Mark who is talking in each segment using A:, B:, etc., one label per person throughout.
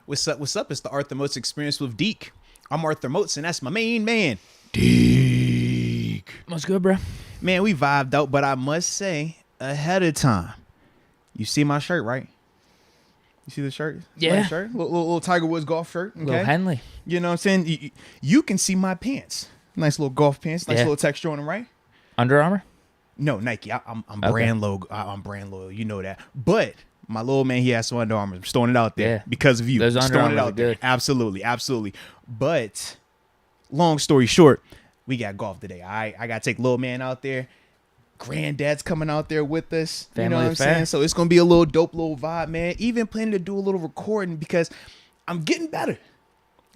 A: What's up? What's up? It's the Arthur Moats Experience with Deke. I'm Arthur Moats, and that's my main man, Deke.
B: What's good, bro?
A: Man, we vibed out, but I must say, ahead of time, you see my shirt, right? You see the shirt?
B: Yeah.
A: Nice shirt? Little Tiger Woods golf shirt. Okay?
B: Little Henley.
A: You know what I'm saying? You can see my pants. Nice little golf pants. Nice little texture on them, right?
B: Under Armour?
A: No, Nike. I'm
B: Okay.
A: brand logo. I'm brand loyal. You know that. But my little man, he has some Under Armour. I'm just throwing it out there because of you.
B: Those
A: Just
B: Under
A: throwing it
B: Armours
A: out
B: are
A: there.
B: good.
A: Absolutely. But long story short, we got golf today. I got to take little man out there. Granddad's coming out there with us. You know what I'm saying? So it's going to be a little dope little vibe, man. Even planning to do a little recording because I'm getting better.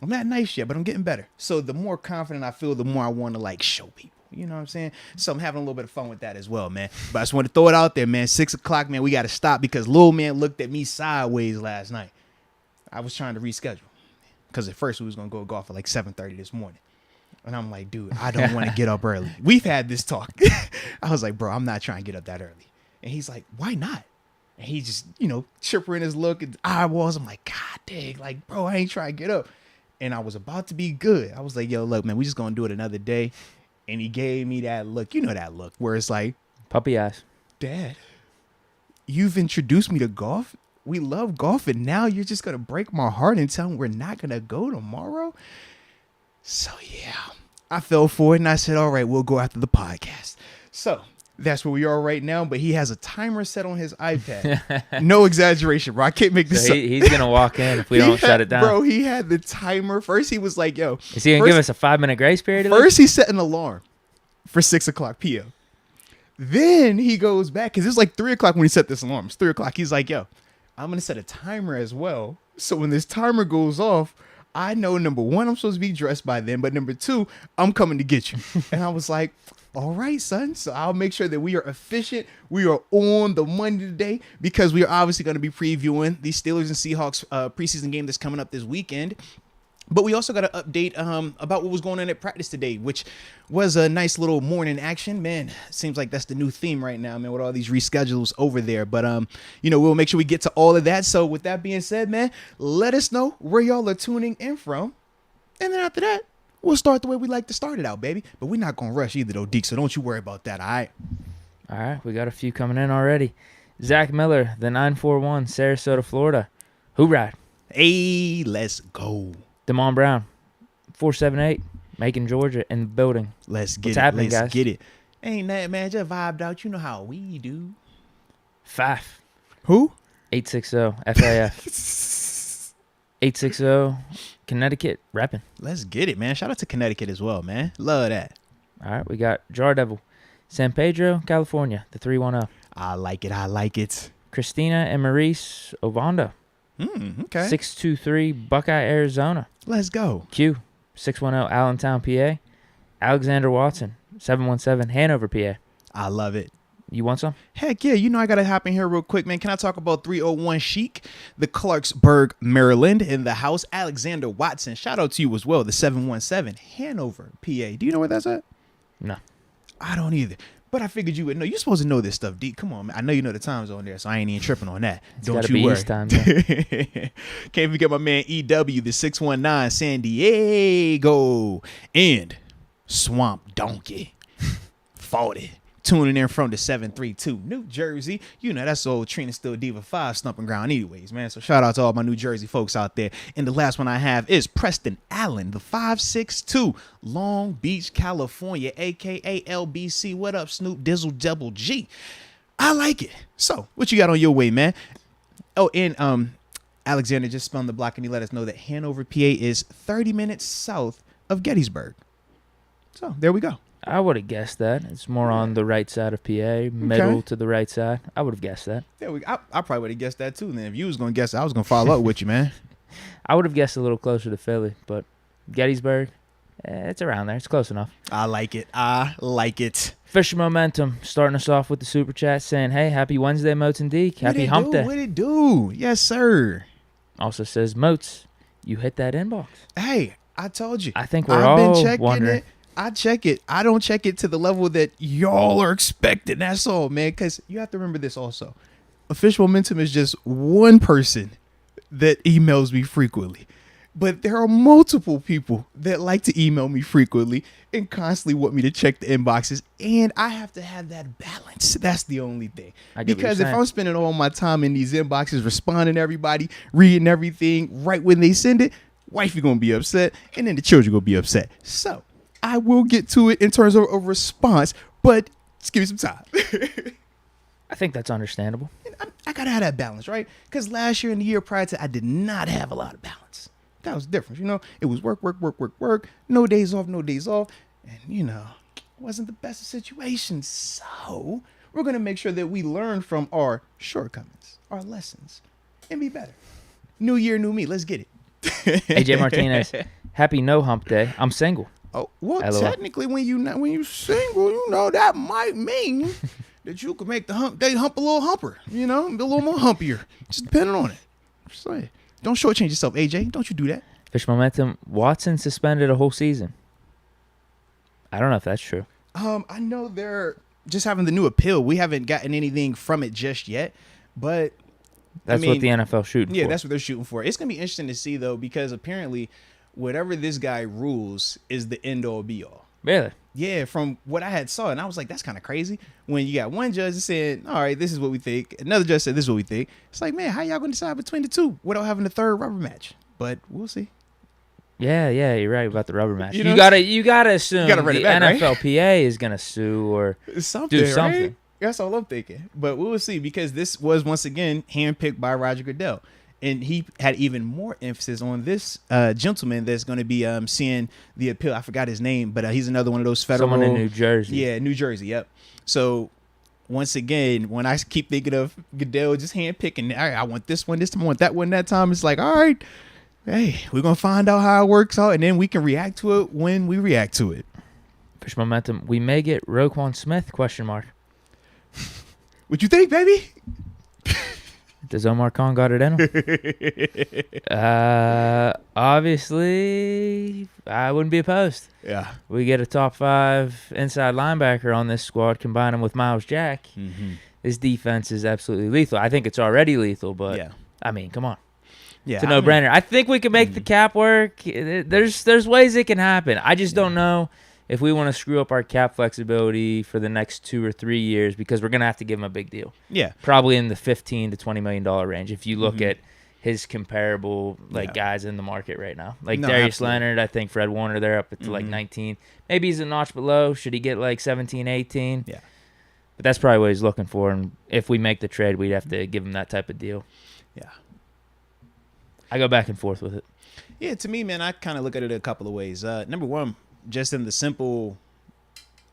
A: I'm not nice yet, but I'm getting better. So the more confident I feel, the more I want to like show people. You know what I'm saying? So I'm having a little bit of fun with that as well, man. But I just want to throw it out there, man. 6 o'clock, man, we got to stop because little man looked at me sideways last night. I was trying to reschedule because at first we was going to go golf at like 7:30 this morning. And I'm like, dude, I don't want to get up early. We've had this talk. I was like, bro, I'm not trying to get up that early. And he's like, why not? And he just, chipper in his look and eyeballs. I'm like, God dang, like, bro, I ain't trying to get up. And I was about to be good. I was like, yo, look, man, we just going to do it another day. And he gave me that look. You know that look where it's like,
B: puppy eyes.
A: Dad, you've introduced me to golf. We love golf. And now you're just going to break my heart and tell me we're not going to go tomorrow. So, yeah, I fell for it. And I said, all right, we'll go after the podcast. So that's where we are right now. But he has a timer set on his iPad. No exaggeration, bro. I can't make this
B: So
A: up.
B: he's going to walk in if we don't shut it down.
A: Bro, he had the timer. First, he was like, yo.
B: Is he going to give us a 5-minute grace period?
A: First, he set an alarm for 6 o'clock p.m. Then he goes back because it was like 3 o'clock when he set this alarm. It's 3 o'clock. He's like, yo, I'm going to set a timer as well. So when this timer goes off, I know, number one, I'm supposed to be dressed by then. But number two, I'm coming to get you. And I was like, all right, son. So I'll make sure that we are efficient. We are on the money today because we are obviously going to be previewing the Steelers and Seahawks preseason game that's coming up this weekend. But we also got an update about what was going on at practice today, which was a nice little morning action. Man, seems like that's the new theme right now, man, with all these reschedules over there. But, we'll make sure we get to all of that. So with that being said, man, let us know where y'all are tuning in from. And then after that, we'll start the way we like to start it out, baby. But we're not going to rush either, though, Deke, so don't you worry about that, all right?
B: All right, we got a few coming in already. Zach Miller, the 941, Sarasota, Florida. Hoorah.
A: Hey, let's go.
B: Damon Brown, 478, Macon, Georgia, in the building.
A: Let's get
B: What's
A: it.
B: happening,
A: Let's
B: guys?
A: get it. Ain't that, man, just vibed out. You know how we do.
B: Faf,
A: Who?
B: 860, FAF. 860, Connecticut, repping.
A: Let's get it, man. Shout out to Connecticut as well, man. Love that.
B: All right, we got Jar Devil, San Pedro, California, the 310.
A: I like it.
B: Christina and Maurice Ovando,
A: Okay.
B: 623, Buckeye, Arizona.
A: Let's go.
B: Q, 610, Allentown, PA. Alexander Watson, 717, Hanover, PA.
A: I love it.
B: You want some?
A: Heck yeah. You know I got to hop in here real quick, man. Can I talk about 301 Chic, the Clarksburg, Maryland, in the house? Alexander Watson. Shout out to you as well. The 717, Hanover, PA. Do you know where that's at?
B: No.
A: I don't either. But I figured you would know. You're supposed to know this stuff, Deke. Come on, man. I know you know the time zone there, so I ain't even tripping on that. Don't you worry.
B: East time, yeah.
A: Can't forget my man EW, the 619 San Diego, and Swamp Donkey 40. Tuning in from the 732 New Jersey. You know, that's old Trina Still Diva 5 stumping ground anyways, man. So shout out to all my New Jersey folks out there. And the last one I have is Preston Allen, the 562 Long Beach, California, a.k.a. LBC. What up, Snoop Dizzle Double G? I like it. So what you got on your way, man? Oh, and Alexander just spun the block and he let us know that Hanover, PA is 30 minutes south of Gettysburg. So there we go.
B: I would have guessed that. It's more on the right side of PA, middle to the right side. I would have guessed that.
A: There we go. I probably would have guessed that too. Then if you was gonna guess it, I was gonna follow up with you, man.
B: I would have guessed a little closer to Philly, but Gettysburg, it's around there. It's close enough.
A: I like it.
B: Fisher Momentum starting us off with the super chat saying, hey, happy Wednesday, Moats and Deke. Happy hump day.
A: What it do? Yes, sir.
B: Also says, Moats, you hit that inbox.
A: Hey, I told you.
B: I think we're all wondering.
A: I check it. I don't check it to the level that y'all are expecting. That's all, man. Because you have to remember this also. Official Momentum is just one person that emails me frequently. But there are multiple people that like to email me frequently and constantly want me to check the inboxes. And I have to have that balance. That's the only thing. Because if I'm spending all my time in these inboxes, responding to everybody, reading everything right when they send it, wifey going to be upset. And then the children going to be upset. So I will get to it in terms of a response. But just give me some time.
B: I think that's understandable.
A: I got to have that balance, right? Because last year and the year prior to, I did not have a lot of balance. That was different, It was work. No days off. And, it wasn't the best of situations. So we're going to make sure that we learn from our shortcomings, our lessons, and be better. New year, new me. Let's get it.
B: AJ Martinez, happy no hump day. I'm single.
A: Oh, well, technically, when you single, that might mean that you could make the hump day hump a little humper, be a little more humpier. Just depending on it. Just saying. Don't shortchange yourself, AJ. Don't you do that.
B: Fish Momentum, Watson suspended a whole season. I don't know if that's true.
A: I know they're just having the new appeal. We haven't gotten anything from it just yet, but
B: that's what the NFL shooting for.
A: Yeah, that's what they're shooting for. It's going to be interesting to see, though, because apparently whatever this guy rules is the end-all, be-all.
B: Really?
A: Yeah, from what I had saw, and I was like, that's kind of crazy. When you got one judge that said, all right, this is what we think. Another judge said, this is what we think. It's like, man, how y'all going to decide between the two without having a third rubber match? But we'll see.
B: Yeah, you're right about the rubber match. You gotta assume the NFLPA is gonna sue or do something. Right?
A: That's all I'm thinking. But we will see, because this was once again handpicked by Roger Goodell, and he had even more emphasis on this gentleman that's going to be seeing the appeal. I forgot his name, but he's another one of those federal.
B: Someone in New Jersey.
A: Yeah, New Jersey. Yep. So once again, when I keep thinking of Goodell just handpicking, I want this one this time, I want that one that time. It's like, all right. Hey, we're going to find out how it works out, and then we can react to it when we react to it.
B: Fish Momentum, we may get Roquan Smith, ?
A: What you think, baby?
B: Does Omar Khan got it in him? Obviously, I wouldn't be opposed.
A: Yeah.
B: We get a top 5 inside linebacker on this squad, combine him with Miles Jack. Mm-hmm. This defense is absolutely lethal. I think it's already lethal, but, yeah. I mean, come on. Yeah, it's a no-brainer. I think we can make the cap work. There's ways it can happen. I just don't know if we want to screw up our cap flexibility for the next 2 or 3 years, because we're going to have to give him a big deal. Yeah. Probably in the $15 to $20 million range if you look at his comparable guys in the market right now. Like Darius Leonard, I think Fred Warner, they're up to like 19. Maybe he's a notch below. Should he get like 17, 18? Yeah. But that's probably what he's looking for. And if we make the trade, we'd have to give him that type of deal. Yeah. I go back and forth with it.
A: Yeah, to me, man, I kind of look at it a couple of ways. Number one, just in the simple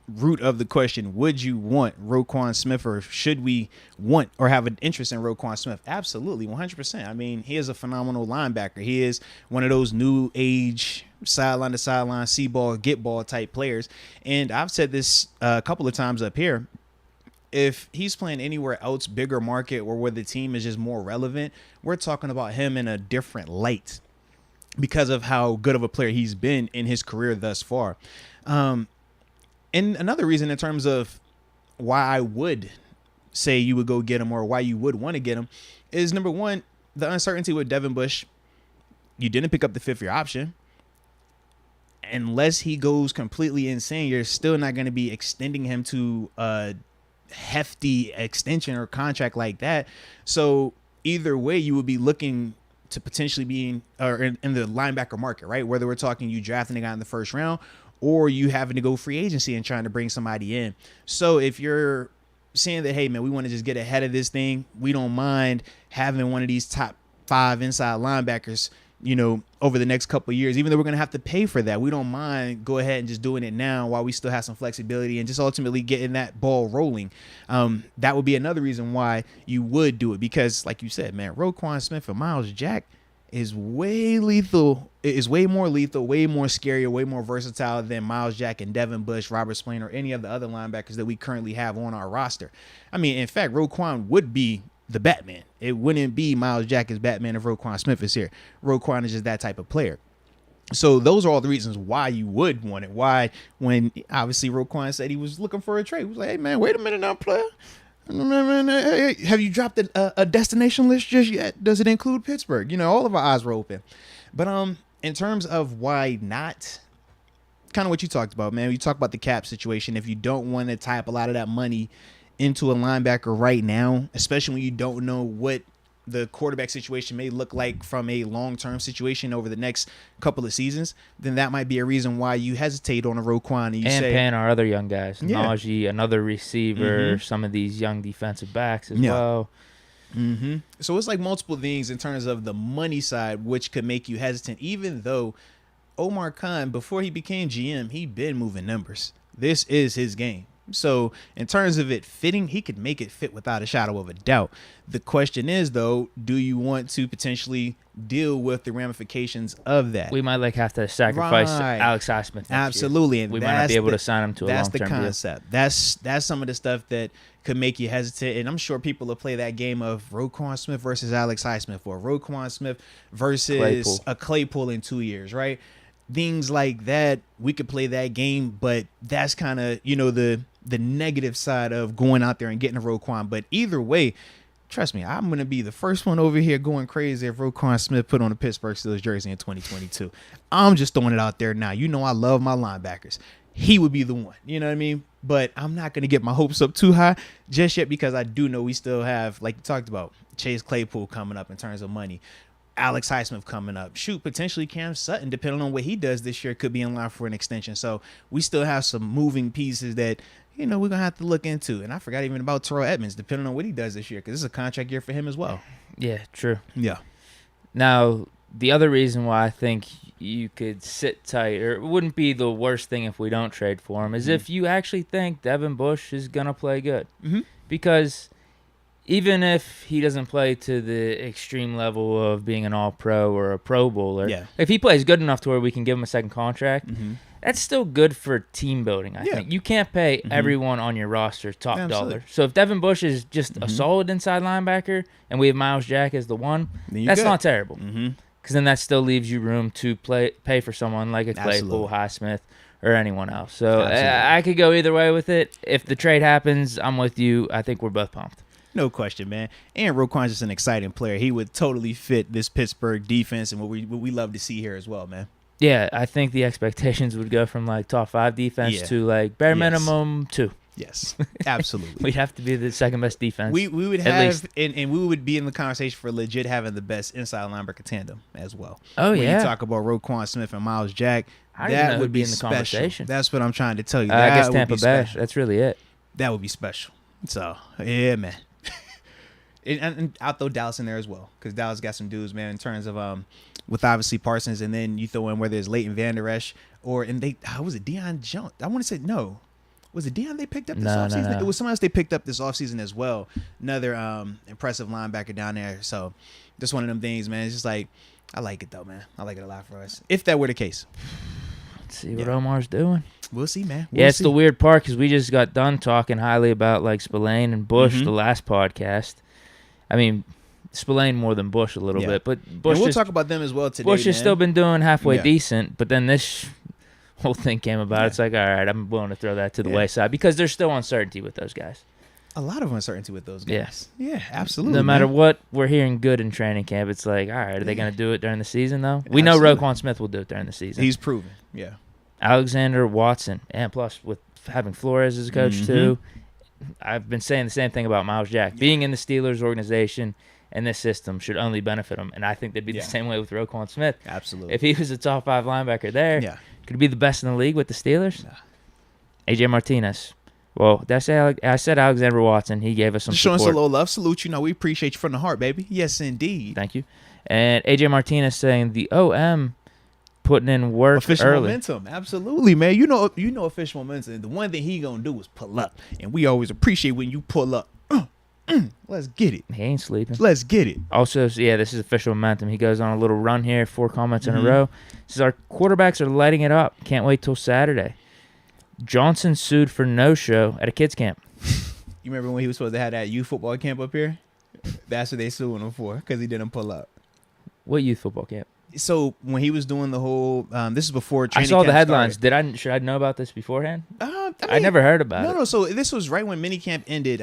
A: root of the question, would you want Roquan Smith, or should we want or have an interest in Roquan Smith? Absolutely, 100%. I mean, he is a phenomenal linebacker. He is one of those new age sideline to sideline, see ball, get ball type players. And I've said this a couple of times up here. If he's playing anywhere else, bigger market, or where the team is just more relevant, we're talking about him in a different light because of how good of a player he's been in his career thus far. And another reason in terms of why I would say you would go get him, or why you would want to get him, is number one, the uncertainty with Devin Bush. You didn't pick up the 5th-year option. Unless he goes completely insane, you're still not going to be extending him to hefty extension or contract like that. So either way, you would be looking to potentially be in the linebacker market, right? Whether we're talking you drafting a guy in the first round, or you having to go free agency and trying to bring somebody in. So if you're saying that, hey man, we want to just get ahead of this thing, we don't mind having one of these top 5 inside linebackers, over the next couple of years, even though we're going to have to pay for that, we don't mind go ahead and just doing it now while we still have some flexibility and just ultimately getting that ball rolling. That would be another reason why you would do it, because like you said, man, Roquan Smith and Miles Jack is way lethal. It is way more lethal, way more scary, way more versatile than Miles Jack and Devin Bush, Robert Splain, or any of the other linebackers that we currently have on our roster. I mean, in fact, Roquan would be the Batman. It wouldn't be Miles Jack as Batman if Roquan Smith is here. Roquan is just that type of player. So those are all the reasons why you would want it. Why, when obviously Roquan said he was looking for a trade, he was like, hey man, wait a minute now, player. Have you dropped a destination list just yet? Does it include Pittsburgh? All of our eyes were open. But in terms of why not, kind of what you talked about, man. You talk about the cap situation. If you don't want to tie up a lot of that money into a linebacker right now, especially when you don't know what the quarterback situation may look like from a long-term situation over the next couple of seasons, then that might be a reason why you hesitate on a Roquan. And say,
B: paying our other young guys. Najee, another receiver, some of these young defensive backs as well.
A: Mm-hmm. So it's like multiple things in terms of the money side, which could make you hesitant, even though Omar Khan, before he became GM, he'd been moving numbers. This is his game. So in terms of it fitting, he could make it fit without a shadow of a doubt. The question is, though, do you want to potentially deal with the ramifications of that?
B: We might have to sacrifice Alex Highsmith.
A: Absolutely.
B: And we might not be able to sign him to a long-term deal.
A: That's the concept. That's some of the stuff that could make you hesitate. And I'm sure people will play that game of Roquan Smith versus Alex Highsmith, or Roquan Smith versus a Claypool in 2 years, right? Things like that, we could play that game, but that's kind of, the negative side of going out there and getting a Roquan. But either way, trust me, I'm going to be the first one over here going crazy if Roquan Smith put on a Pittsburgh Steelers jersey in 2022. I'm just throwing it out there now. I love my linebackers. He would be the one, you know what I mean? But I'm not going to get my hopes up too high just yet, because I do know we still have, like you talked about, Chase Claypool coming up in terms of money. Alex Highsmith coming up. Potentially Cam Sutton, depending on what he does this year, could be in line for an extension. So we still have some moving pieces that, we're going to have to look into. And I forgot even about Terrell Edmonds, depending on what he does this year, because this is a contract year for him as well.
B: Yeah, true.
A: Yeah.
B: Now, the other reason why I think you could sit tight, or it wouldn't be the worst thing if we don't trade for him, is if you actually think Devin Bush is going to play good. Mm-hmm. Because even if he doesn't play to the extreme level of being an all-pro or a Pro Bowler, if he plays good enough to where we can give him a second contract, that's still good for team building, I think. You can't pay everyone on your roster top dollar. So if Devin Bush is just a solid inside linebacker and we have Miles Jack as the one, that's not terrible. Because then that still leaves you room to pay for someone like a Claypool, Highsmith, or anyone else. So I could go either way with it. If the trade happens, I'm with you. I think we're both pumped.
A: No question, man. And Roquan's just an exciting player. He would totally fit this Pittsburgh defense and what we love to see here as well, man.
B: Yeah, I think the expectations would go from top 5 defense to bare minimum 2.
A: Yes, absolutely.
B: We'd have to be the second best defense.
A: We would have, and we would be in the conversation for legit having the best inside linebacker tandem as well.
B: Oh,
A: when you talk about Roquan Smith and Miles Jack, that would be in the conversation. That's what I'm trying to tell you.
B: I guess Tampa Bay. That's really it.
A: That would be special. So, yeah, man. And I'll throw Dallas in there as well, because Dallas got some dudes, man, in terms of with obviously Parsons, and then you throw in whether it's Leighton Vander Esch was it Deion Jones? I want to say no. Was it Deion they picked up this offseason? No. It was someone else they picked up this offseason as well. Another impressive linebacker down there. So just one of them things, man. It's just I like it though, man. I like it a lot for us. If that were the case.
B: Let's see what Omar's doing.
A: We'll see, man.
B: It's the weird part, because we just got done talking highly about Spillane and Bush the last podcast. I mean, Spillane more than Bush a little bit, but Bush.
A: And we'll talk about them as well today.
B: Bush has still been doing halfway decent, but then this whole thing came about. It's all right, I'm willing to throw that to the wayside, because there's still uncertainty with those guys.
A: A lot of uncertainty with those guys. Yeah, absolutely.
B: No matter what we're hearing good in training camp, it's all right, are they going to do it during the season, though? We know Roquan Smith will do it during the season.
A: He's proven,
B: Alexander Watson, and plus with having Flores as a coach, too. I've been saying the same thing about Miles Jack. Being in the Steelers organization and this system should only benefit him. And I think they'd be the same way with Roquan Smith.
A: Absolutely.
B: If he was a top 5 linebacker there, could he be the best in the league with the Steelers?
A: Nah.
B: AJ Martinez. Well, I said Alexander Watson. He gave us some support.
A: Showing us a little love. Salute you. We appreciate you from the heart, baby. Yes, indeed.
B: Thank you. And AJ Martinez saying the OM putting in work
A: official
B: early.
A: Momentum, absolutely, man. You know official momentum. The one thing he gonna do is pull up, and we always appreciate when you pull up. Let's get it.
B: He ain't sleeping.
A: Let's get it.
B: Also, this is official momentum. He goes on a little run here, 4 comments in a row. Says our quarterbacks are lighting it up. Can't wait till Saturday. Johnson sued for no-show at a kids camp.
A: You remember when he was supposed to have that youth football camp up here? That's what they suing him for, because he didn't pull up.
B: What youth football camp?
A: So when he was doing the whole, this is before training
B: I saw
A: camp
B: the headlines.
A: started.
B: Should I know about this beforehand?
A: I
B: never heard about it.
A: No. So this was right when minicamp ended.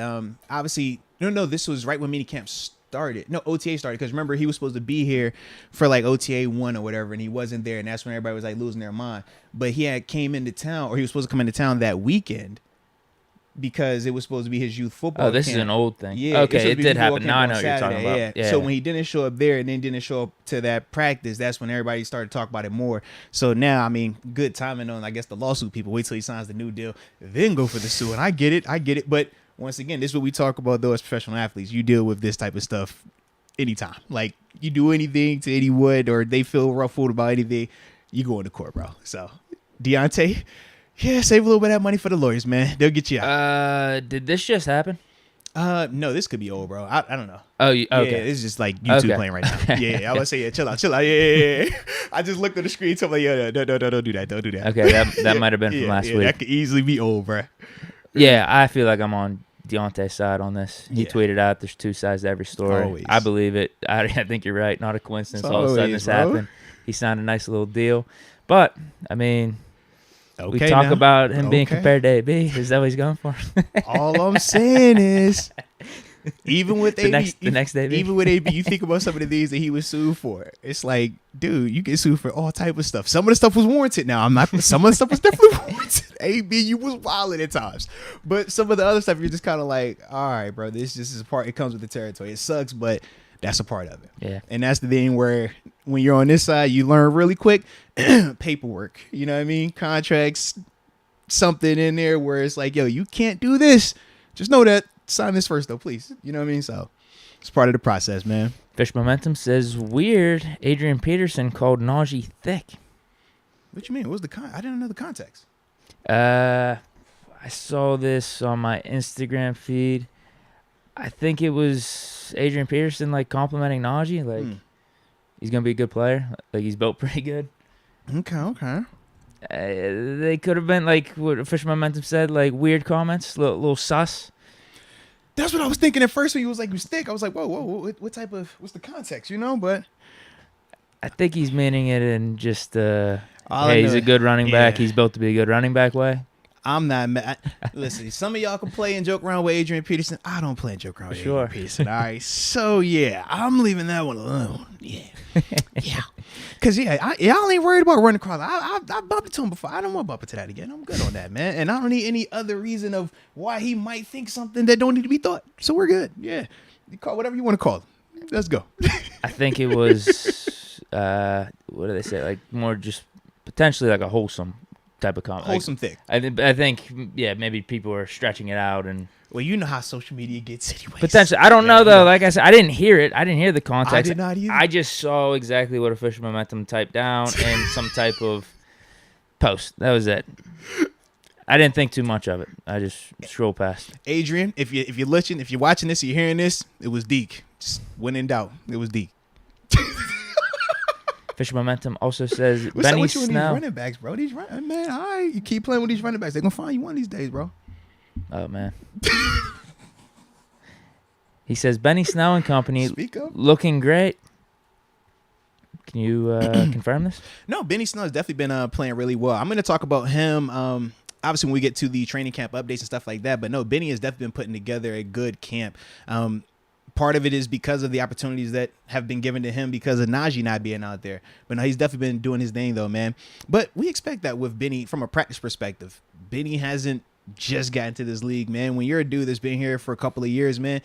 A: Obviously, no. This was right when minicamp started. No, OTA started, because remember, he was supposed to be here for like OTA 1 or whatever, and he wasn't there, and that's when everybody was like losing their mind. But he had came into town, or he was supposed to come into town that weekend, because it was supposed to be his youth football
B: camp. This is an old thing. Yeah. Okay, it did happen. Now I know what you're talking about.
A: Yeah. So when he didn't show up there and then didn't show up to that practice, that's when everybody started to talk about it more. So now, I mean, good timing on, I guess, the lawsuit people. Wait till he signs the new deal, then go for the sue. And I get it. But once again, this is what we talk about, though, as professional athletes. You deal with this type of stuff anytime. Like, you do anything to anyone, or they feel ruffled about anything, you go into court, bro. So, Deontay, yeah, save a little bit of that money for the lawyers, man. They'll get you out.
B: Did this just happen?
A: No, this could be old, bro. I don't know.
B: Oh, okay.
A: Yeah, it's just like YouTube playing right now. Yeah, I would say, chill out. Yeah. I just looked at the screen, told me, don't do that. Don't do that.
B: Okay, that might have been from last week.
A: That could easily be old, bro.
B: Yeah, I feel like I'm on Deontay's side on this. He tweeted out, there's two sides to every story.
A: Always.
B: I believe it. I think you're right. Not a coincidence. All of a sudden this happened. He signed a nice little deal. But, I mean... we talk about him being compared to AB. Is that what he's going for?
A: All I'm saying is, even with AB,
B: the next AB,
A: even with AB, you think about some of the things that he was sued for. It's like, dude, you get sued for all type of stuff. Some of the stuff was warranted. Now, I'm not. Some of the stuff was definitely warranted. AB, you was wilding at times, but some of the other stuff, you're just kind of like, all right, bro, this is a part. It comes with the territory. It sucks, but that's a part of it.
B: Yeah.
A: And that's the thing where when you're on this side, you learn really quick. Paperwork, you know what I mean? Contracts, something in there where it's like, yo, you can't do this. Just know that. Sign this first, though, please. You know what I mean? So it's part of the process, man.
B: Fish Momentum says, weird. Adrian Peterson called Najee thick.
A: What you mean? What was I didn't know the context.
B: I saw this on my Instagram feed. I think it was Adrian Peterson like complimenting Najee, like he's gonna be a good player, like he's built pretty good.
A: Okay.
B: They could have been like what Fish Momentum said, like weird comments, little sus.
A: That's what I was thinking at first when he was like, he was thick. I was like, whoa, what type of, what's the context, you know? But
B: I think he's meaning it in just hey, he's a good running back. He's built to be a good running back way.
A: I'm not mad. Listen, some of y'all can play and joke around with Adrian Peterson. I don't play and joke around with Adrian Peterson. All right. So, yeah, I'm leaving that one alone. Yeah. Because, y'all ain't worried about running across. I bumped into him before. I don't want to bump into that again. I'm good on that, man. And I don't need any other reason of why he might think something that don't need to be thought. So, we're good. Yeah. You call whatever you want to call it. Let's go.
B: I think it was, what do they say? Like, more just potentially like a wholesome type of comment.
A: Wholesome thick.
B: I think, yeah, maybe people are stretching it out and.
A: Well, you know how social media gets anyways.
B: Potentially. I don't know, though. Like I said, I didn't hear it. I didn't hear the context.
A: I did not either.
B: I just saw exactly what Official Momentum typed down and some type of post. That was it. I didn't think too much of it. I just scrolled past.
A: Adrian, if you're listening, if you're watching this, you're hearing this, it was Deke. Just when in doubt, it was Deke.
B: Fish Momentum also says
A: What's
B: Benny
A: up with you and these
B: Snell.
A: running backs, bro? These man, all right, you keep playing with these running backs. They're gonna find you one of these days, bro.
B: Oh man. He says Benny Snell and company looking great. Can you confirm this?
A: No, Benny Snell has definitely been playing really well. I'm going to talk about him obviously when we get to the training camp updates and stuff like that. But no, Benny has definitely been putting together a good camp. Part of it is because of the opportunities that have been given to him because of Najee not being out there. But no, he's definitely been doing his thing, though, man. But we expect that with Benny from a practice perspective. Benny hasn't just gotten to this league, man. When you're a dude that's been here for a couple of years, man,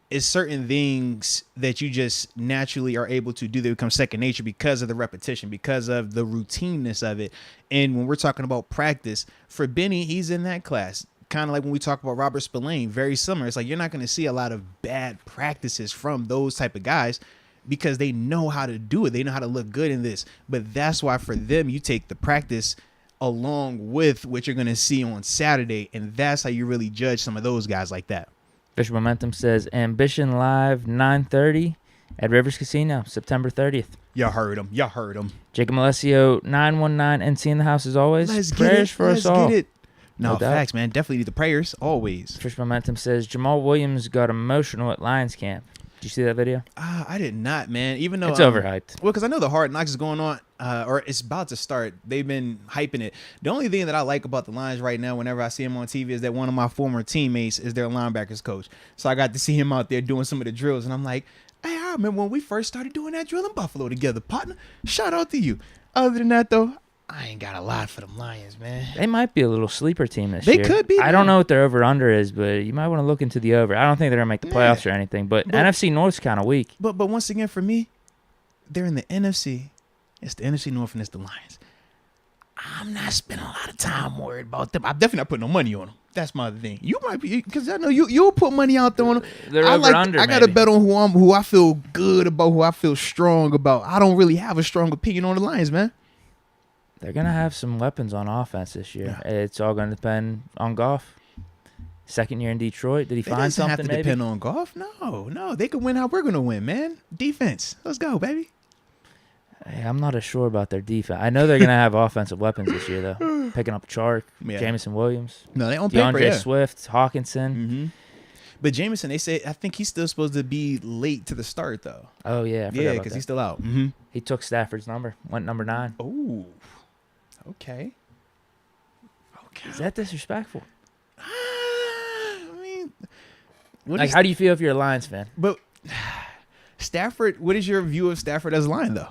A: it's certain things that you just naturally are able to do that become second nature because of the repetition, because of the routineness of it. And when we're talking about practice, for Benny, he's in that class. Kind of like when we talk about Robert Spillane, very similar. It's like you're not going to see a lot of bad practices from those type of guys because they know how to do it. They know how to look good in this. But that's why for them, you take the practice along with what you're going to see on Saturday. And that's how you really judge some of those guys like that.
B: Fish Momentum says Ambition Live 9:30 at Rivers Casino, September 30th.
A: Y'all heard him.
B: Jacob Alessio 919 NC in the house as always.
A: Let's
B: prayers for us all.
A: Get it. No facts, man. Definitely need the prayers always.
B: Fish Momentum says Jamal Williams got emotional at Lions camp. you see that video?
A: I did not, man. Even though
B: it's overhyped.
A: Well, because I know the Hard Knocks is going on, or it's about to start. They've been hyping it. The only thing that I like about the Lions right now, whenever I see them on TV, is that one of my former teammates is their linebackers coach. So I got to see him out there doing some of the drills, and I'm like, hey, I remember when we first started doing that drill in Buffalo together, partner. Shout out to you. Other than that, though, I ain't got a lot for them Lions, man.
B: They might be a little sleeper team this year.
A: They could be.
B: I don't know what their over-under is, but you might want to look into the over. I don't think they're going to make the playoffs or anything, but NFC North's kind of weak.
A: But once again, for me, they're in the NFC. It's the NFC North and it's the Lions. I'm not spending a lot of time worried about them. I'm definitely not putting no money on them. That's my other thing. You might be, because I know you'll put money out there on them.
B: They're over-under,
A: I got to bet on who I feel good about, who I feel strong about. I don't really have a strong opinion on the Lions, man.
B: They're going to have some weapons on offense this year. Yeah. It's all going to depend on Goff. Second year in Detroit. Did he find something
A: have to
B: maybe?
A: Depend on Goff? No. They can win how we're going to win, man. Defense. Let's go, baby.
B: Hey, I'm not as sure about their defense. I know they're going to have offensive weapons this year, though. Picking up Chark, Jamison Williams.
A: No, they on
B: DeAndre
A: paper,
B: Swift, Hawkinson.
A: Mm-hmm. But Jamison, they say, I think he's still supposed to be late to the start, though.
B: Oh, yeah.
A: Yeah, because he's still out. Mm-hmm.
B: He took Stafford's number. Went number 9.
A: Oh. Okay.
B: Is that disrespectful?
A: I mean,
B: how do you feel if you're a Lions fan?
A: But Stafford, what is your view of Stafford as a Lion, though?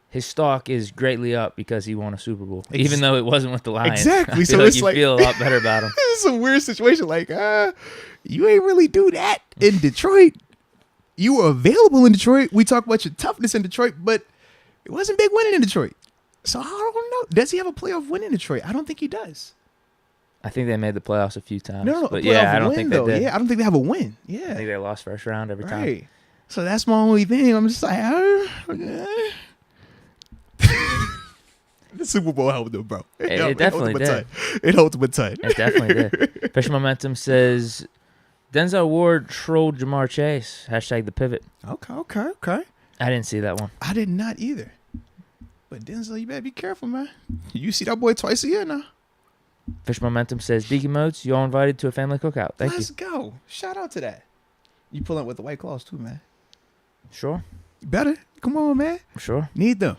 B: His stock is greatly up because he won a Super Bowl, even though it wasn't with the Lions.
A: Exactly.
B: So it's like you feel a lot better about him.
A: It's a weird situation. Like, you ain't really do that in Detroit. You were available in Detroit. We talk about your toughness in Detroit, but it wasn't big winning in Detroit. So I don't know. Does he have a playoff win in Detroit? I don't think he does.
B: I think they made the playoffs a few times.
A: No,
B: but I don't think they did.
A: Yeah, I don't think they have a win. Yeah,
B: I think they lost first round every time.
A: Right. So that's my only thing. I'm just like, the Super Bowl helped them, bro.
B: It definitely did.
A: It helped them a ton.
B: It definitely did. Fish Momentum says Denzel Ward trolled Jamar Chase. # the pivot.
A: Okay.
B: I didn't see that one.
A: I did not either. But Denzel, you better be careful, man. You see that boy twice a year now.
B: Fish Momentum says, Deke Moats, you all invited to a family cookout. Thank you.
A: Let's go. Shout out to that. You pull up with the White Claws too, man.
B: Sure.
A: You better. Come on, man.
B: Sure.
A: Need them.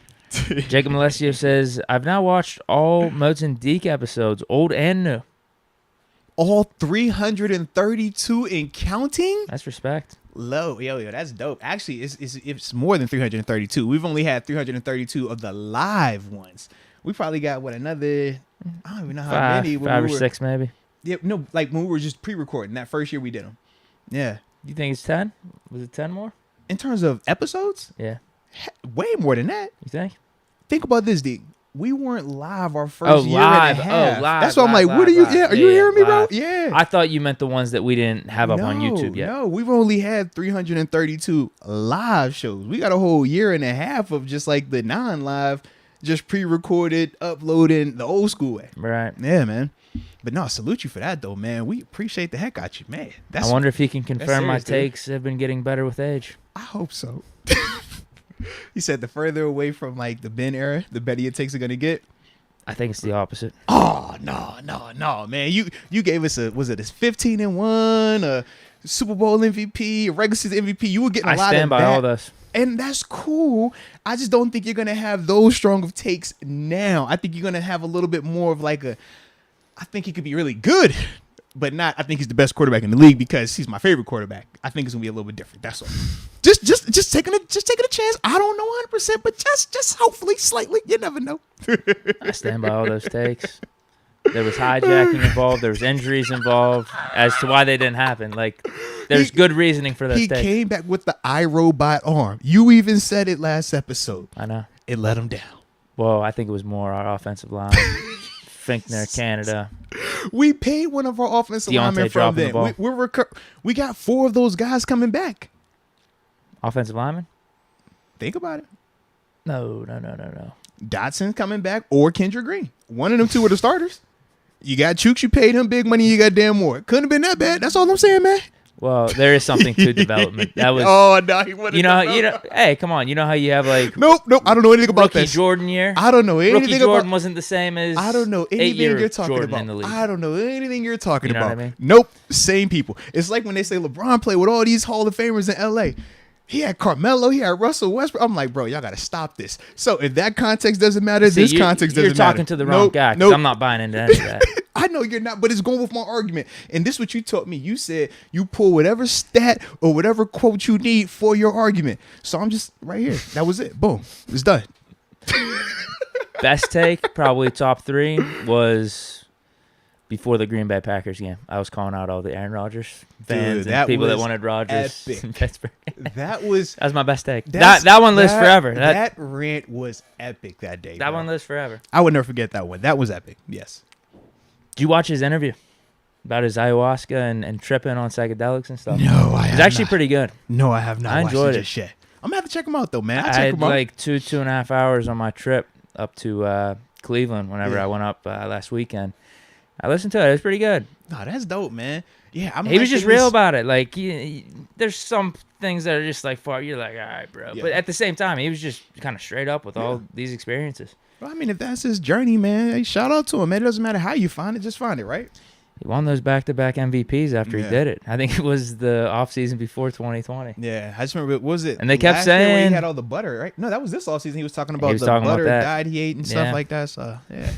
B: Jacob Alessio says, I've now watched all Moats and Deke episodes, old and new.
A: All 332 and counting?
B: That's respect.
A: Low. Yo, that's dope. Actually, it's more than 332. We've only had 332 of the live ones. We probably got, another, I don't even know how many.
B: 5 or 6 maybe.
A: Yeah, no, like when we were just pre-recording that first year we did them. Yeah.
B: You think it's 10? Was it 10 more?
A: In terms of episodes?
B: Yeah.
A: Way more than that.
B: You think?
A: Think about this, Deke. We weren't live our first year and a half.
B: Live.
A: That's why I'm like, what are you? Yeah, are you hearing me, bro? Yeah.
B: I thought you meant the ones that we didn't have up on YouTube yet.
A: No, we've only had 332 live shows. We got a whole year and a half of just like the non-live, just pre-recorded, uploading the old school way.
B: Right.
A: Yeah, man. But no, salute you for that though, man. We appreciate the heck out you, man.
B: I wonder if he can confirm my takes have been getting better with age.
A: I hope so. He said the further away from like the Ben era, the better your takes are gonna get.
B: I think it's the opposite.
A: Oh no, man! You gave us was it a 15-1, a Super Bowl MVP, a regular season MVP? You were getting a lot of that.
B: I stand by all this,
A: and that's cool. I just don't think you're gonna have those strong of takes now. I think you're gonna have a little bit more of like a. I think he could be really good, but not. I think he's the best quarterback in the league because he's my favorite quarterback. I think it's gonna be a little bit different. That's all. Just taking a chance. I don't know 100%, but just hopefully slightly. You never know.
B: I stand by all those takes. There was hijacking involved. There was injuries involved as to why they didn't happen. Like, there's good reasoning for those takes.
A: He came back with the iRobot arm. You even said it last episode.
B: I know. It
A: let him down.
B: Well, I think it was more our offensive line. Finkner, Canada.
A: We paid one of our offensive linemen from them. We got 4 of those guys coming back.
B: Offensive lineman?
A: Think about it.
B: No.
A: Dotson's coming back or Kendrick Green. One of them 2 are the starters. You got Chooks, you paid him big money, you got Dan Moore. Couldn't have been that bad. That's all I'm saying, man.
B: Well, there is something to development. That was.
A: Oh no, he wouldn't.
B: You know. Hey, come on. You know how you have like.
A: Nope. I don't know anything about
B: Rookie Jordan year.
A: I don't know anything
B: Rookie Jordan wasn't the same as.
A: I don't know anything you're talking
B: Jordan
A: about.
B: In the league.
A: I don't know anything you're talking
B: you know
A: about.
B: What I mean?
A: Nope. Same people. It's like when they say LeBron played with all these Hall of Famers in LA. He had Carmelo. He had Russell Westbrook. I'm like, bro, y'all got to stop this. So if that context doesn't matter, this context doesn't matter.
B: You're talking to the wrong guy because I'm not buying into any of that.
A: I know you're not, but it's going with my argument. And this is what you taught me. You said you pull whatever stat or whatever quote you need for your argument. So I'm just right here. That was it. Boom. It's done.
B: Best take, probably top 3, was before the Green Bay Packers game. I was calling out all the Aaron Rodgers fans and people that wanted Rodgers in Pittsburgh.
A: That was
B: my best take. That one lives forever.
A: That rant was epic that day.
B: That one lives forever.
A: I would never forget that one. That was epic. Yes.
B: Did you watch his interview about his ayahuasca and tripping on psychedelics and stuff?
A: No, I have
B: It's actually pretty good.
A: No, I have not.
B: I enjoyed it.
A: Yet. I'm gonna have to check him out though, man.
B: I had like 2.5 hours on my trip up to Cleveland whenever I went up last weekend. I listened to it. It was pretty good.
A: No, that's dope, man. Yeah,
B: he was just real about it. Like, there's some things that are just like far. You're like, all right, bro. Yeah. But at the same time, he was just kind of straight up with all these experiences.
A: Well, I mean, if that's his journey, man, hey, shout out to him, man. It doesn't matter how you find it, just find it, right?
B: He won those back-to-back MVPs after he did it. I think it was the offseason before 2020.
A: Yeah, I just remember, what was it?
B: And they kept saying
A: when he had all the butter, right? No, that was this offseason. He was talking about the butter diet he ate and stuff like that. So, yeah.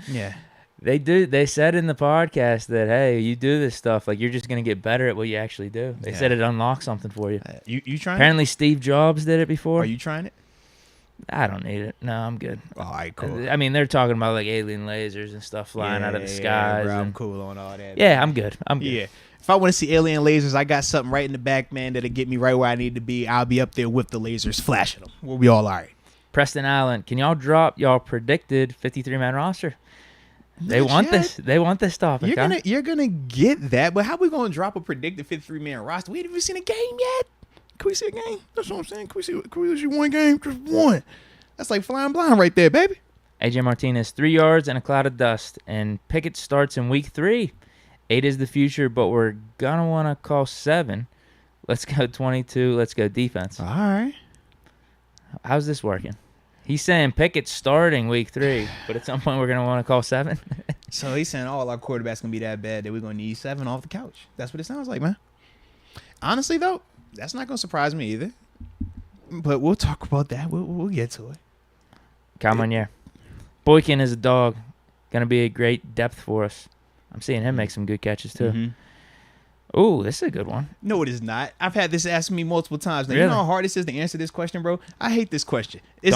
A: Yeah.
B: They said in the podcast that, hey, you do this stuff, like you're just going to get better at what you actually do. They said it unlocks something for you.
A: You trying
B: Apparently Steve Jobs did it before.
A: Are you trying it?
B: I don't need it. No, I'm good.
A: All right, cool.
B: I mean, they're talking about like alien lasers and stuff flying out of the skies.
A: Bro, I'm cool on all that.
B: Yeah, man. I'm good.
A: Yeah. If I want to see alien lasers, I got something right in the back, man, that'll get me right where I need to be. I'll be up there with the lasers, flashing them. We'll be all right.
B: Preston Allen, can y'all drop y'all predicted 53-man roster? They want this. They want this topic.
A: You're gonna get that, but how we gonna drop a predicted 53-man roster? We ain't even seen a game yet. Can we see a game? That's what I'm saying. Can we see one game? Just one. That's like flying blind right there, baby.
B: AJ Martinez, 3 yards and a cloud of dust, and Pickett starts in week 3. 8 is the future, but we're gonna want to call 7. Let's go 22. Let's go defense.
A: All right.
B: How's this working? He's saying Pickett starting week 3, but at some point we're going to want to call 7.
A: So he's saying all our quarterbacks going to be that bad that we're going to need 7 off the couch. That's what it sounds like, man. Honestly, though, that's not going to surprise me either. But we'll talk about that. We'll get to it.
B: Calmonier. Boykin is a dog. Going to be a great depth for us. I'm seeing him make some good catches, too. Mm-hmm. Oh, this is a good one.
A: No, it is not. I've had this asked me multiple times. Now,
B: really?
A: You know how hard this is to answer this question, bro? I hate this question.
B: It's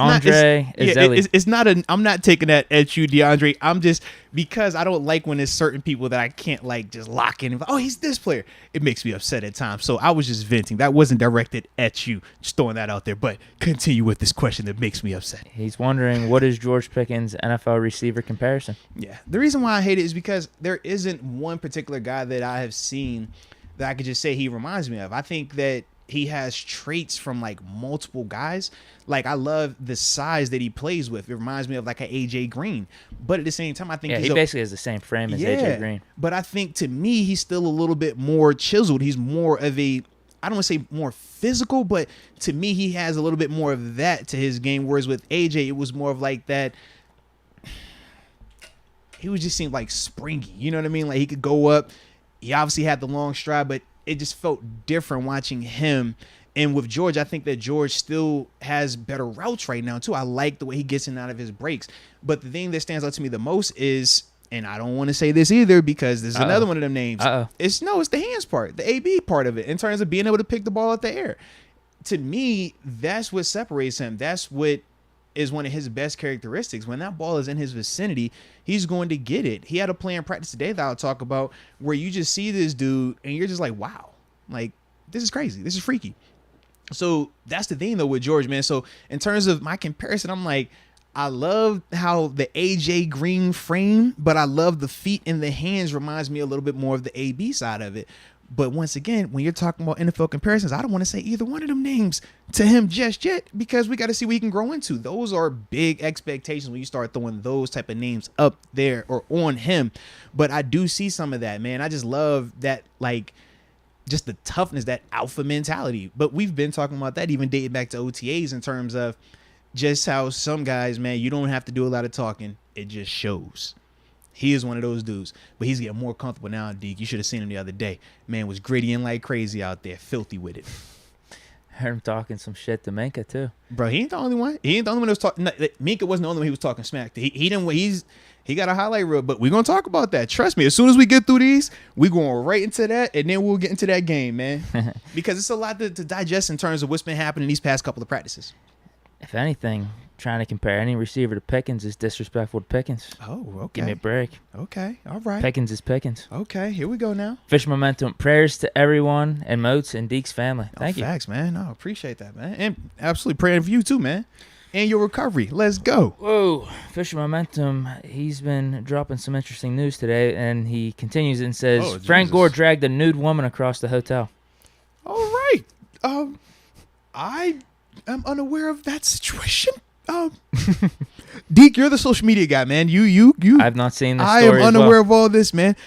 A: not. I'm not taking that at you, DeAndre. I'm just, because I don't like when there's certain people that I can't like just lock in. Oh, he's this player. It makes me upset at times. So I was just venting. That wasn't directed at you. Just throwing that out there. But continue with this question that makes me upset.
B: He's wondering, what is George Pickens' NFL receiver comparison?
A: Yeah. The reason why I hate it is because there isn't one particular guy that I have seen that I could just say he reminds me of. I think that he has traits from like multiple guys. Like, I love the size that he plays with. It reminds me of like an AJ Green. But at the same time, I think
B: he basically has the same frame as AJ Green.
A: But I think to me, he's still a little bit more chiseled. He's more of a, I don't want to say more physical, but to me, he has a little bit more of that to his game. Whereas with AJ, it was more of like that. He would just seem like springy. You know what I mean? Like, he could go up. He obviously had the long stride, but it just felt different watching him. And with George, I think that George still has better routes right now, too. I like the way he gets in and out of his breaks. But the thing that stands out to me the most is, and I don't want to say this either because this is another one of them names. It's the hands part, the AB part of it, in terms of being able to pick the ball out the air. To me, that's what separates him. That's what is one of his best characteristics. When that ball is in his vicinity, he's going to get it. He had a play in practice today that I'll talk about where you just see this dude and you're just like, wow, like, this is crazy. This is freaky. So that's the thing, though, with George, man. So in terms of my comparison, I'm like, I love how the AJ Green frame, but I love the feet and the hands reminds me a little bit more of the AB side of it. But once again, when you're talking about NFL comparisons, I don't want to say either one of them names to him just yet because we got to see what he can grow into. Those are big expectations when you start throwing those type of names up there or on him. But I do see some of that, man. I just love that, like, just the toughness, that alpha mentality. But we've been talking about that even dating back to OTAs in terms of just how some guys, man, you don't have to do a lot of talking. It just shows. He is one of those dudes, but he's getting more comfortable now, Deke. You should have seen him the other day. Man was grittying like crazy out there, filthy with it.
B: Heard him talking some shit to Minka too.
A: Bro, he ain't the only one. He ain't the only one that was talking. Minka wasn't the only one he was talking smack to. He didn't. He got a highlight reel, but we're gonna talk about that. Trust me. As soon as we get through these, we going right into that, and then we'll get into that game, man. Because it's a lot to digest in terms of what's been happening these past couple of practices.
B: If anything, trying to compare any receiver to Pickens is disrespectful to Pickens.
A: Oh, okay.
B: Give me a break.
A: Okay, all right.
B: Pickens is Pickens.
A: Okay, here we go now.
B: Fish momentum. Prayers to everyone and Moats and Deke's family. Thank you.
A: Facts, man. I appreciate that, man. And absolutely praying for you too, man. And your recovery. Let's go.
B: Whoa. Fish momentum. He's been dropping some interesting news today, and he continues and says, Frank Gore dragged a nude woman across the hotel.
A: All right. I am unaware of that situation. Deke, you're the social media guy, man. You.
B: I've not seen this
A: story.
B: I am
A: unaware of all this, man.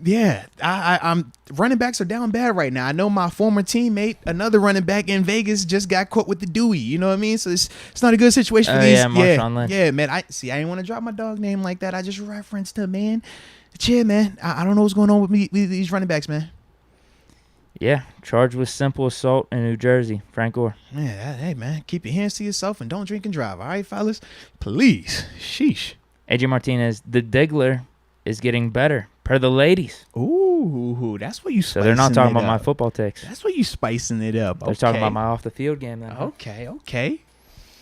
A: Yeah, I'm running backs are down bad right now. I know my former teammate, another running back in Vegas, just got caught with the Dewey. You know what I mean? So it's not a good situation for these. Yeah, man. I didn't want to drop my dog name like that. I just referenced him, man. Chill, man. I don't know what's going on with me, these running backs, man.
B: Yeah, charged with simple assault in New Jersey. Frank Gore.
A: Yeah, hey, man. Keep your hands to yourself and don't drink and drive. All right, fellas? Please. Sheesh.
B: AJ Martinez, the Diggler is getting better, per the ladies.
A: Ooh, that's what you spicing.
B: So they're not talking about my football takes.
A: That's what you spicing it up.
B: They're talking about my off-the-field game. Then.
A: Okay.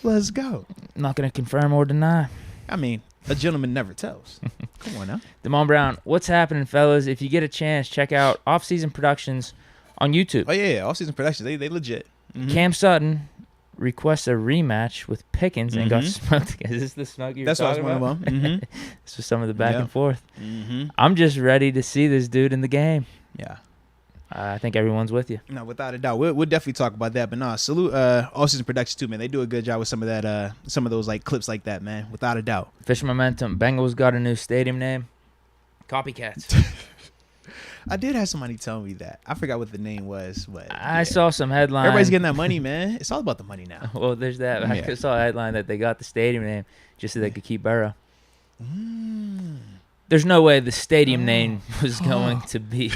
A: Let's go.
B: I'm not going to confirm or deny.
A: I mean, a gentleman never tells. Come on now.
B: Damon Brown, what's happening, fellas? If you get a chance, check out Off-Season Productions on YouTube.
A: Oh, yeah. Off-Season Productions. They legit.
B: Mm-hmm. Cam Sutton requests a rematch with Pickens and got smoked. Is this the smoke you were talking about?
A: That's what I was one of them.
B: This was some of the back and forth. Mm-hmm. I'm just ready to see this dude in the game.
A: Yeah.
B: I think everyone's with you.
A: No, without a doubt. We'll definitely talk about that. But no, salute All-Season Productions too, man. They do a good job with some of that, some of those like clips like that, man. Without a doubt.
B: Fish momentum. Bengals got a new stadium name. Copycats.
A: I did have somebody tell me that. I forgot what the name was. But
B: I saw some headline.
A: Everybody's getting that money, man. It's all about the money now.
B: Well, there's that. Yeah. I saw a headline that they got the stadium name just so they could keep Burrow. There's no way the stadium name was going to be.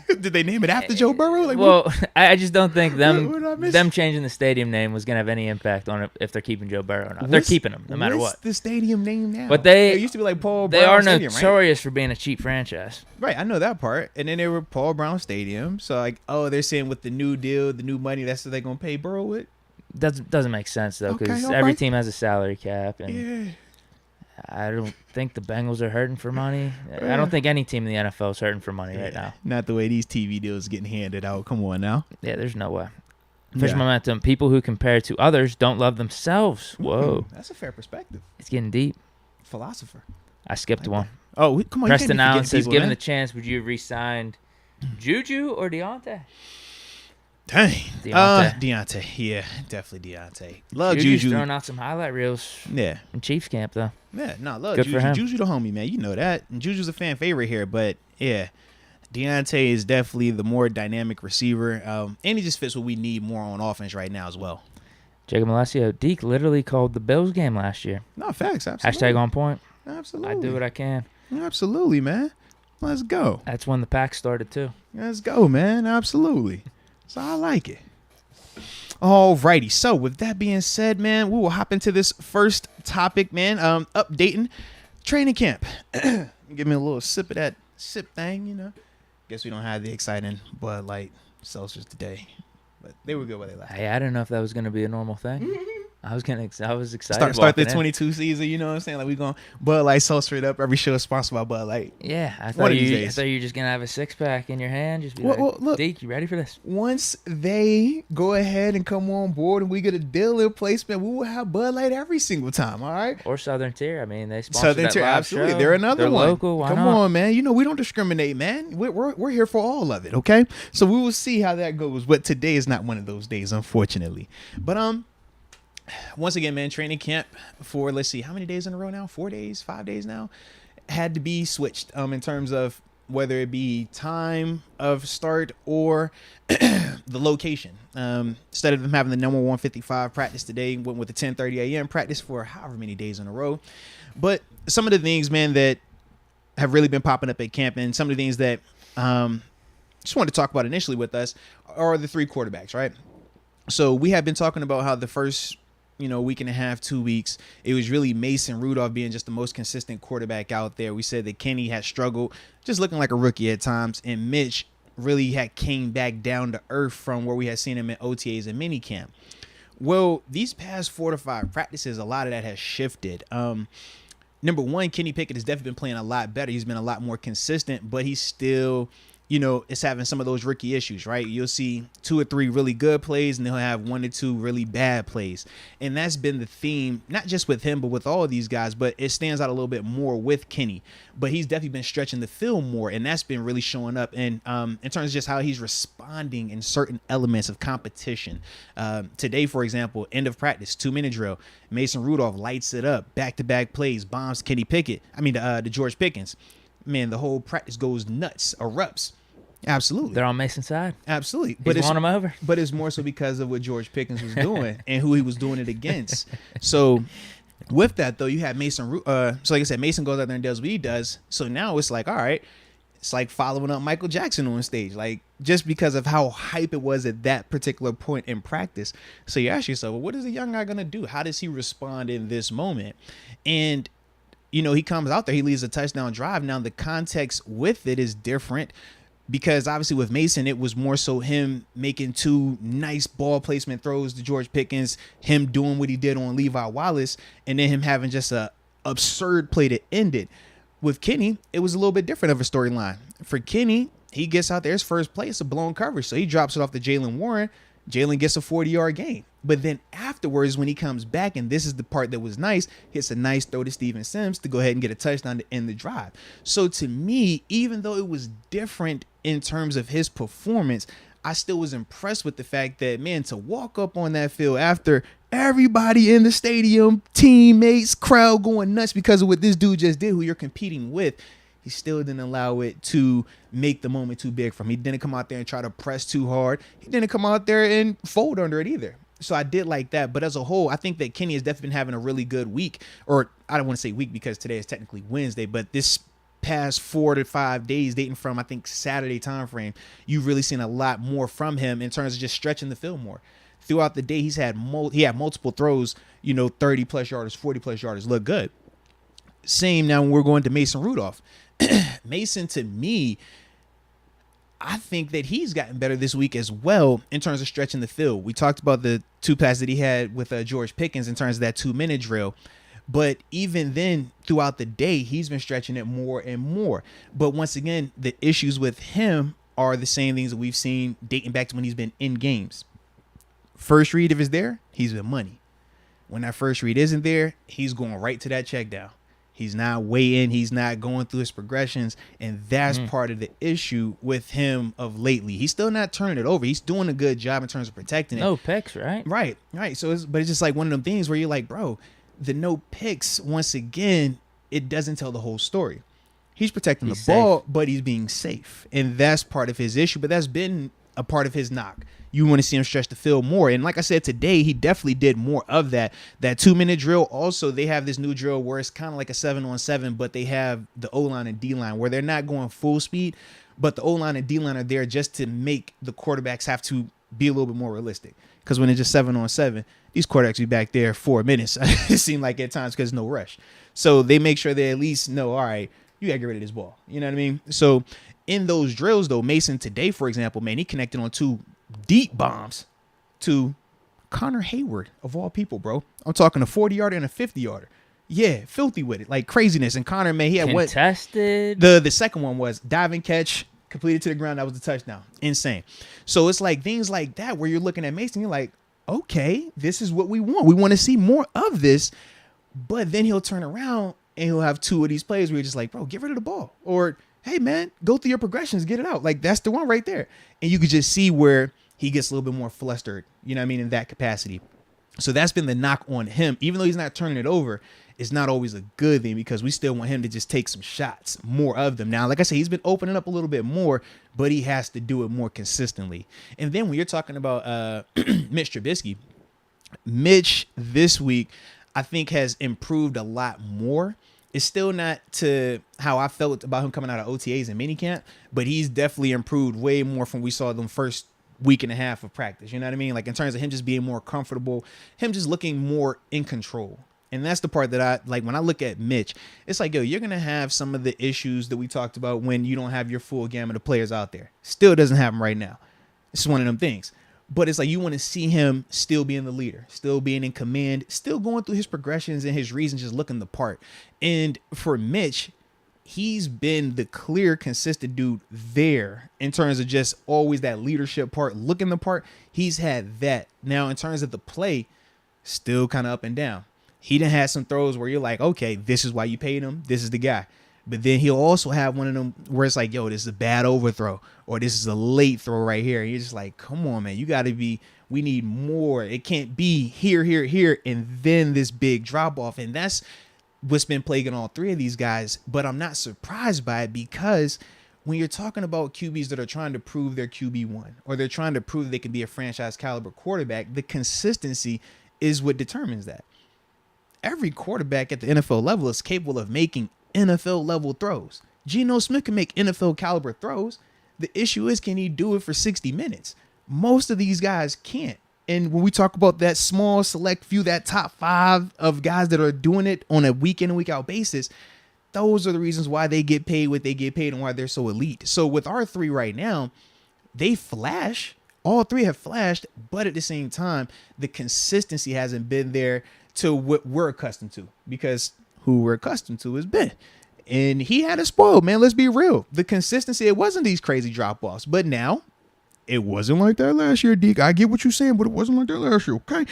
A: Did they name it after Joe Burrow? Like,
B: well, I just don't think them changing the stadium name was going to have any impact on it if they're keeping Joe Burrow or not. They're keeping him no matter what.
A: What's the stadium name now?
B: But it
A: used to be like Paul Brown
B: They are
A: Stadium,
B: notorious for being a cheap franchise.
A: Right, I know that part. And then they were Paul Brown Stadium. So like, they're saying with the new deal, the new money, that's what they're going to pay Burrow with?
B: Doesn't make sense though, because every team has a salary cap, and I don't think the Bengals are hurting for money. I don't think any team in the NFL is hurting for money right now.
A: Not the way these TV deals getting handed out. Come on now.
B: Yeah, there's no way. Fish momentum. People who compare to others don't love themselves. Whoa.
A: That's a fair perspective.
B: It's getting deep.
A: Philosopher.
B: I skipped one.
A: Oh, come on.
B: Preston Allen says, given the chance, would you have re-signed Juju or Deontay?
A: Dang. Deontay. Yeah, definitely Deontay. Love Juju.
B: Throwing out some highlight reels.
A: Yeah.
B: In Chiefs camp, though.
A: Yeah, love
B: Good
A: Juju.
B: For him.
A: Juju the homie, man. You know that. And Juju's a fan favorite here, but yeah. Deontay is definitely the more dynamic receiver. And he just fits what we need more on offense right now as well.
B: Jacob Malesio, Deke literally called the Bills game last year.
A: No, facts. Absolutely.
B: #on point.
A: Absolutely.
B: I do what I can.
A: Absolutely, man. Let's go.
B: That's when the pack started, too.
A: Let's go, man. Absolutely. So I like it. Alrighty. So with that being said, man, we will hop into this first topic, man. Updating training camp. Give me a little sip of that sip thing, you know. Guess we don't have the exciting Bud Light seltzers today, but they were good while they lasted.
B: Hey, I didn't know if that was going to be a normal thing. I was excited.
A: Start the 22 season, you know what I'm saying? Like we going Bud Light seltzer it up. Every show is sponsored by Bud Light.
B: Yeah, I thought you were just gonna have a 6-pack in your hand. Just be look, Deke, you ready for this?
A: Once they go ahead and come on board and we get a deal in place, man, we will have Bud Light every single time. All right.
B: Or Southern Tier. I mean, they sponsor Southern Tier.
A: Absolutely,
B: show.
A: They're another one.
B: Local. Why
A: come
B: not?
A: on, man. You know we don't discriminate, man. We're here for all of it. Okay. So we will see how that goes. But today is not one of those days, unfortunately. But once again, man, training camp for, let's see, how many days in a row now? 4 days, 5 days now? Had to be switched in terms of whether it be time of start or the location. Instead of them having the number 155 practice today, went with the 10:30 a.m. practice for however many days in a row. But some of the things, man, that have really been popping up at camp and some of the things that just wanted to talk about initially with us are the three quarterbacks, right? So we have been talking about how the first, week and a half, 2 weeks, it was really Mason Rudolph being just the most consistent quarterback out there. We said that Kenny had struggled, just looking like a rookie at times, and Mitch really had came back down to earth from where we had seen him in OTAs and minicamp. Well, these past 4 to 5 practices, a lot of that has shifted. Number one, Kenny Pickett has definitely been playing a lot better. He's been a lot more consistent, but he's still, is having some of those rookie issues, right? You'll see 2 or 3 really good plays, and he'll have 1 or 2 really bad plays. And that's been the theme, not just with him, but with all of these guys, but it stands out a little bit more with Kenny. But he's definitely been stretching the field more, and that's been really showing up. And in terms of just how he's responding in certain elements of competition. Today, for example, end of practice, 2-minute drill, Mason Rudolph lights it up, back-to-back plays, bombs Kenny Pickett. The George Pickens. Man, the whole practice goes nuts, erupts. Absolutely.
B: They're on Mason's side.
A: Absolutely.
B: He's won them over.
A: But it's more so because of what George Pickens was doing and who he was doing it against. So with that, though, you have Mason. So like I said, Mason goes out there and does what he does. So now it's like, all right, it's like following up Michael Jackson on stage, like just because of how hype it was at that particular point in practice. So you ask yourself, well, what is the young guy going to do? How does he respond in this moment? And he comes out there, he leads a touchdown drive. Now, the context with it is different because obviously with Mason, it was more so him making 2 nice ball placement throws to George Pickens, him doing what he did on Levi Wallace, and then him having just a absurd play to end it. With Kenny, it was a little bit different of a storyline. For Kenny, he gets out there, his first play, it's a blown coverage, so he drops it off to Jaylen Warren. Jalen gets a 40-yard gain. But then afterwards, when he comes back, and this is the part that was nice, hits a nice throw to Steven Sims to go ahead and get a touchdown to end the drive. So to me, even though it was different in terms of his performance, I still was impressed with the fact that, man, to walk up on that field after everybody in the stadium, teammates, crowd going nuts because of what this dude just did, who you're competing with, he still didn't allow it to make the moment too big for him. He didn't come out there and try to press too hard. He didn't come out there and fold under it either. So I did like that. But as a whole, I think that Kenny has definitely been having a really good week. Or I don't want to say week because today is technically Wednesday, but this past 4 to 5 days, dating from, I think, Saturday time frame, you've really seen a lot more from him in terms of just stretching the field more. Throughout the day, he had multiple throws, 30-plus yarders, 40-plus yarders, look good. Same now when we're going to Mason Rudolph. Mason, to me, I think that he's gotten better this week as well in terms of stretching the field. We talked about the 2 passes that he had with George Pickens in terms of that 2-minute drill. But even then, throughout the day, he's been stretching it more and more. But once again, the issues with him are the same things that we've seen dating back to when he's been in games. First read, if it's there, he's been money. When that first read isn't there, he's going right to that check down. He's not weighing. He's not going through his progressions. And that's part of the issue with him of lately. He's still not turning it over. He's doing a good job in terms of protecting it.
B: No picks, right?
A: Right. So, it's just like one of them things where you're like, bro, the no picks, once again, it doesn't tell the whole story. He's protecting the ball, but he's being safe. And that's part of his issue. But that's been a part of his knock. You want to see him stretch the field more. And like I said, today, he definitely did more of that. That 2-minute drill, also, they have this new drill where it's kind of like a 7-on-7, but they have the O-line and D-line where they're not going full speed, but the O-line and D-line are there just to make the quarterbacks have to be a little bit more realistic. Because when it's just 7-on-7, these quarterbacks be back there 4 minutes. It seemed like at times because no rush. So they make sure they at least know, all right, you got to get rid of this ball. You know what I mean? So in those drills, though, Mason today, for example, man, he connected on 2 deep bombs to Connor Hayward, of all people, bro. I'm talking a 40-yarder and a 50-yarder. Yeah, filthy with it, like craziness. And Connor, man, he had
B: contested.
A: The second one was diving catch, completed to the ground. That was the touchdown. Insane. So it's like things like that where you're looking at Mason, you're like, okay, this is what we want. We want to see more of this. But then he'll turn around and he'll have 2 of these plays where you're just like, bro, get rid of the ball. Or, hey, man, go through your progressions, get it out. Like, that's the one right there. And you could just see where he gets a little bit more flustered, you know what I mean, in that capacity. So that's been the knock on him. Even though he's not turning it over, it's not always a good thing because we still want him to just take some shots, more of them. Now, like I said, he's been opening up a little bit more, but he has to do it more consistently. And then when you're talking about Mitch Trubisky, Mitch this week, I think has improved a lot more. It's still not to how I felt about him coming out of OTAs and minicamp, but he's definitely improved way more from we saw them first week and a half of practice. You know what I mean? Like in terms of him just being more comfortable, him just looking more in control. And that's the part that I like when I look at Mitch. It's like, yo, you're going to have some of the issues that we talked about when you don't have your full gamut of players out there. Still doesn't happen right now. It's one of them things. But it's like you want to see him still being the leader, still being in command, still going through his progressions and his reasons, just looking the part. And for Mitch, he's been the clear, consistent dude there in terms of just always that leadership part, looking the part. He's had that. Now, in terms of the play, still kind of up and down. He done had some throws where you're like, okay, this is why you paid him. This is the guy. But then he'll also have one of them where it's like, yo, this is a bad overthrow or this is a late throw right here. And you're just like, come on, man, you got to be, we need more. It can't be here, and then this big drop off. And that's what's been plaguing all three of these guys. But I'm not surprised by it because when you're talking about QBs that are trying to prove they're QB1 or they're trying to prove they can be a franchise caliber quarterback, the consistency is what determines that. Every quarterback at the NFL level is capable of making NFL level throws. Geno Smith can make NFL caliber throws. The issue is, can he do it for 60 minutes? Most of these guys can't. And when we talk about that small select few, that top 5 of guys that are doing it on a week in and week out basis, those are the reasons why they get paid what they get paid and why they're so elite. So with our 3 right now, they flash. All 3 have flashed, but at the same time, the consistency hasn't been there to what we're accustomed to, because who we're accustomed to is Ben. And he had it spoiled, man. Let's be real. The consistency, it wasn't these crazy drop-offs. But now, it wasn't like that last year, Deke. I get what you're saying, but it wasn't like that last year, okay?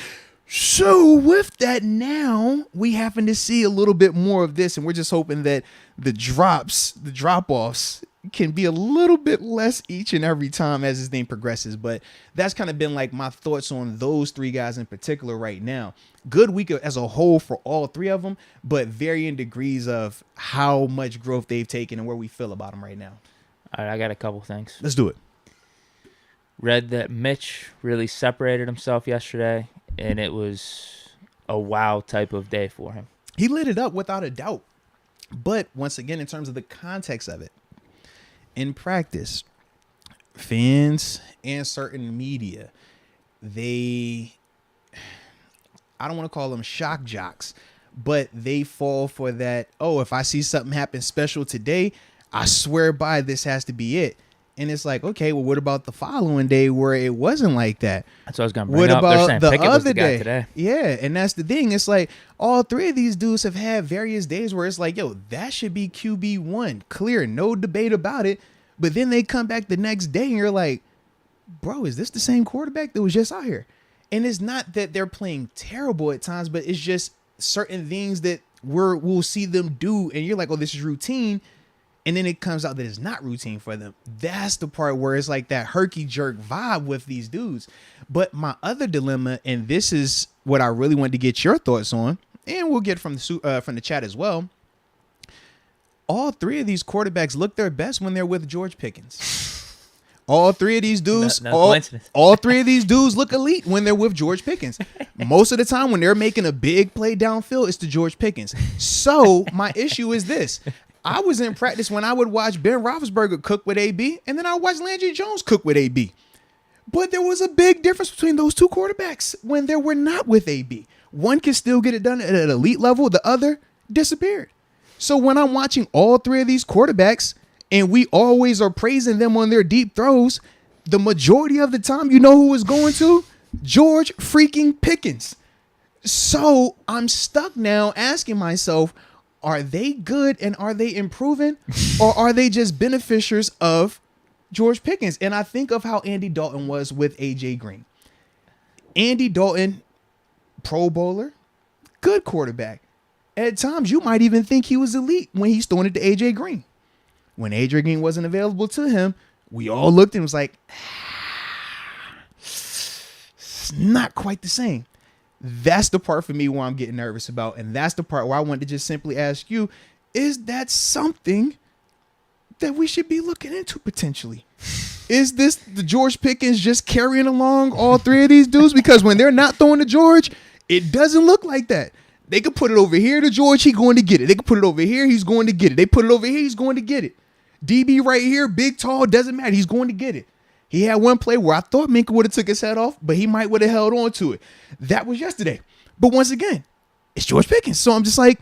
A: So with that now, we happen to see a little bit more of this, and we're just hoping that the drop-offs can be a little bit less each and every time as his name progresses. But that's kind of been like my thoughts on those 3 guys in particular right now. Good week as a whole for all 3 of them, but varying degrees of how much growth they've taken and where we feel about them right now.
B: All right, I got a couple things.
A: Let's do it.
B: Read that Mitch really separated himself yesterday, and it was a wow type of day for him.
A: He lit it up without a doubt. But once again, in terms of the context of it, in practice, fans and certain media, I don't want to call them shock jocks, but they fall for that, oh, if I see something happen special today, I swear by this has to be it. And it's like, okay, well, what about the following day where it wasn't like that?
B: That's what I was going to bring up. They're saying Pickett was the guy today.
A: Yeah, and that's the thing. It's like all 3 of these dudes have had various days where it's like, yo, that should be QB1. Clear, no debate about it. But then they come back the next day and you're like, bro, is this the same quarterback that was just out here? And it's not that they're playing terrible at times, but it's just certain things that we'll see them do. And you're like, oh, this is routine. And then it comes out that it's not routine for them. That's the part where it's like that herky-jerk vibe with these dudes. But my other dilemma, and this is what I really wanted to get your thoughts on, and we'll get from the chat as well. All 3 of these quarterbacks look their best when they're with George Pickens. All 3 of these dudes, all 3 of these dudes look elite when they're with George Pickens. Most of the time when they're making a big play downfield, it's to George Pickens. So my issue is this. I was in practice when I would watch Ben Roethlisberger cook with AB, and then I watched Landry Jones cook with AB. But there was a big difference between those 2 quarterbacks when they were not with AB. One could still get it done at an elite level. The other disappeared. So when I'm watching all 3 of these quarterbacks, and we always are praising them on their deep throws, the majority of the time, you know who was going to? George freaking Pickens. So I'm stuck now asking myself, are they good and are they improving, or are they just beneficiaries of George Pickens? And I think of how Andy Dalton was with A.J. Green. Andy Dalton, Pro Bowler, good quarterback. At times, you might even think he was elite when he's throwing it to A.J. Green. When A.J. Green wasn't available to him, we all looked and was like, it's not quite the same. That's the part for me where I'm getting nervous about. And that's the part where I wanted to just simply ask you, is that something that we should be looking into potentially? Is this the George Pickens just carrying along all 3 of these dudes? Because when they're not throwing to George, it doesn't look like that. They could put it over here to George, he's going to get it. They could put it over here, he's going to get it. They put it over here, he's going to get it. DB right here, big, tall, doesn't matter. He's going to get it. He had one play where I thought Minkah would have took his head off, but he might would have held on to it. That was yesterday. But once again, it's George Pickens. So I'm just like,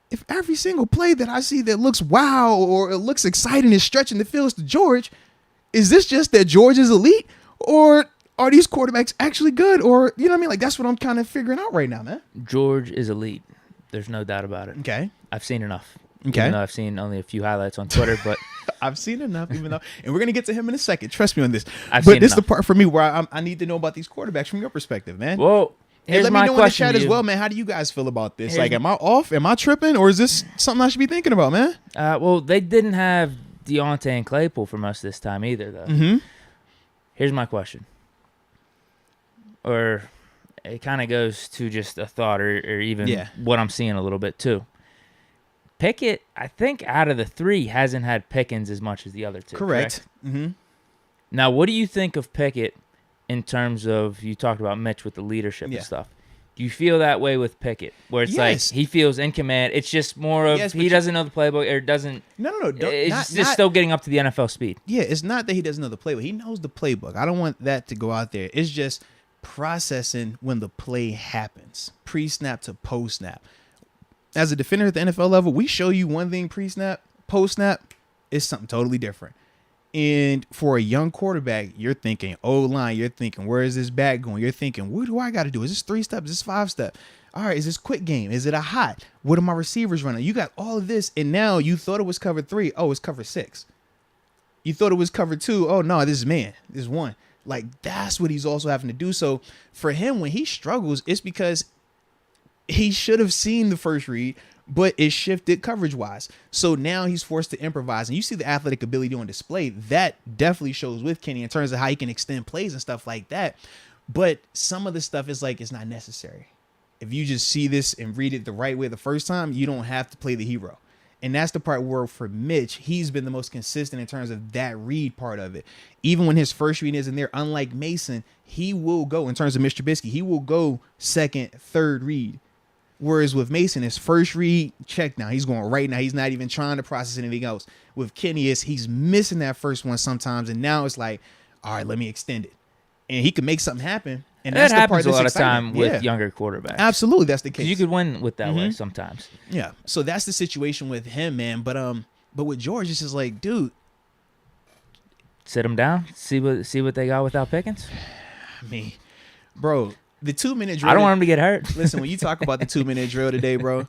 A: if every single play that I see that looks wow or it looks exciting is stretching the fields to George, is this just that George is elite? Or are these quarterbacks actually good? Or, you know what I mean? Like, that's what I'm kind of figuring out right now, man.
B: George is elite. There's no doubt about it.
A: Okay.
B: I've seen enough.
A: Okay.
B: Even though I've seen only a few highlights on Twitter, but
A: I've seen enough, even though, and we're gonna get to him in a second. Trust me on this.
B: But
A: this is the part for me where I need to know about these quarterbacks from your perspective, man.
B: Well, here's
A: let
B: my
A: me know in the
B: question
A: chat as well, man. How do you guys feel about this? Like, am I off? Am I tripping? Or is this something I should be thinking about, man?
B: Well, they didn't have Deontay and Claypool for most of this time either, though.
A: Mm-hmm.
B: Here's my question, or it kind of goes to just a thought, or even what I'm seeing a little bit too. Pickett, I think out of the three, hasn't had Pickens as much as the other two.
A: Correct. Mm-hmm.
B: Now, what do you think of Pickett in terms of, you talked about Mitch with the leadership and stuff. Do you feel that way with Pickett, where it's like he feels in command? It's just more of he doesn't know the playbook, or doesn't.
A: No.
B: It's just still getting up to the NFL speed.
A: Yeah, it's not that he doesn't know the playbook. He knows the playbook. I don't want that to go out there. It's just processing when the play happens, pre-snap to post-snap. As a defender at the NFL level, we show you one thing pre-snap, post-snap, it's something totally different. And for a young quarterback, you're thinking O-line, you're thinking, where is this back going? You're thinking, what do I got to do? Is this 3-step? Is this 5-step? All right, is this quick game? Is it a hot? What are my receivers running? You got all of this, and now you thought it was cover 3. Oh, it's cover 6. You thought it was cover 2. Oh, no, this is man. This is 1. Like, that's what he's also having to do. So for him, when he struggles, it's because he should have seen the first read, but it shifted coverage-wise. So now he's forced to improvise. And you see the athletic ability on display. That definitely shows with Kenny in terms of how he can extend plays and stuff like that. But some of the stuff is like, it's not necessary. If you just see this and read it the right way the first time, you don't have to play the hero. And that's the part where, for Mitch, he's been the most consistent in terms of that read part of it. Even when his first read isn't there, unlike Mason, he will go, in terms of Mr. Trubisky, he will go second, third read. Whereas with Mason, his first read, check now. He's going right now. He's not even trying to process anything else. With Kenny, he's missing that first one sometimes. And now it's like, all right, let me extend it. And he can make something happen. And
B: that
A: that's the part
B: happens a lot
A: exciting.
B: of time with younger quarterbacks.
A: Absolutely, that's the case.
B: You could win with that way sometimes.
A: Yeah. So that's the situation with him, man. But with George, it's just like, dude,
B: sit him down, see what they got without Pickens.
A: I mean, bro, the 2-minute drill.
B: I don't want him to get hurt.
A: Listen, when you talk about the 2-minute drill today, bro,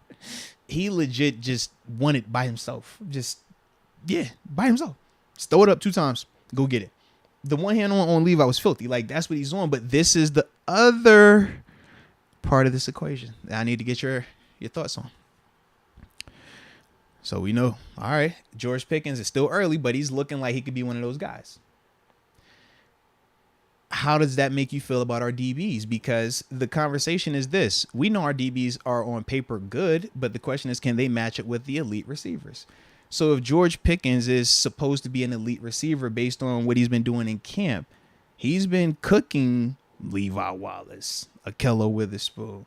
A: he legit just won it by himself. By himself. Just throw it up 2 times. Go get it. The one hand on Levi was filthy. Like, that's what he's on. But this is the other part of this equation that I need to get your thoughts on. So we know, all right, George Pickens is still early, but he's looking like he could be one of those guys. How does that make you feel about our DBs? Because the conversation is this. We know our DBs are on paper good, but the question is, can they match it with the elite receivers? So if George Pickens is supposed to be an elite receiver based on what he's been doing in camp, he's been cooking Levi Wallace, Akello Witherspoon,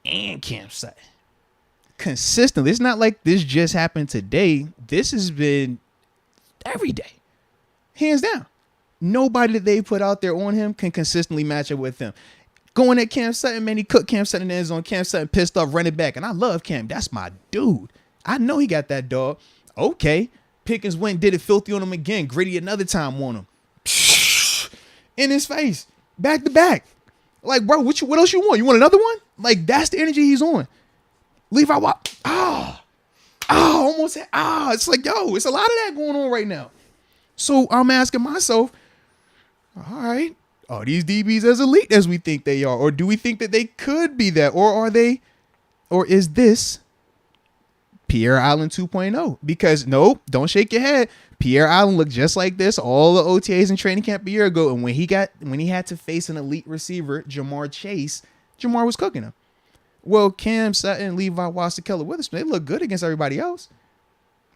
A: and Cam Sutton consistently. It's not like this just happened today. This has been every day, hands down. Nobody that they put out there on him can consistently match up with him. Going at Cam Sutton, man, he cooked Cam Sutton in the end zone. Cam Sutton pissed off, running back. And I love Cam. That's my dude. I know he got that dog. Okay. Pickens went and did it filthy on him again. Gritty another time on him. In his face. Back to back. Like, bro, what else you want? You want another one? Like, that's the energy he's on. Levi Watt. Almost. It's like, yo, it's a lot of that going on right now. So I'm asking myself, all right, are these DBs as elite as we think they are? Or do we think that they could be that? Or is this Pierre Allen 2.0? Because nope, don't shake your head. Pierre Allen looked just like this all the OTAs and training camp a year ago. And when he had to face an elite receiver, Jamar Chase, Jamar was cooking him. Well, Cam Sutton, Levi Wallace, Keller Witherspoon, they look good against everybody else.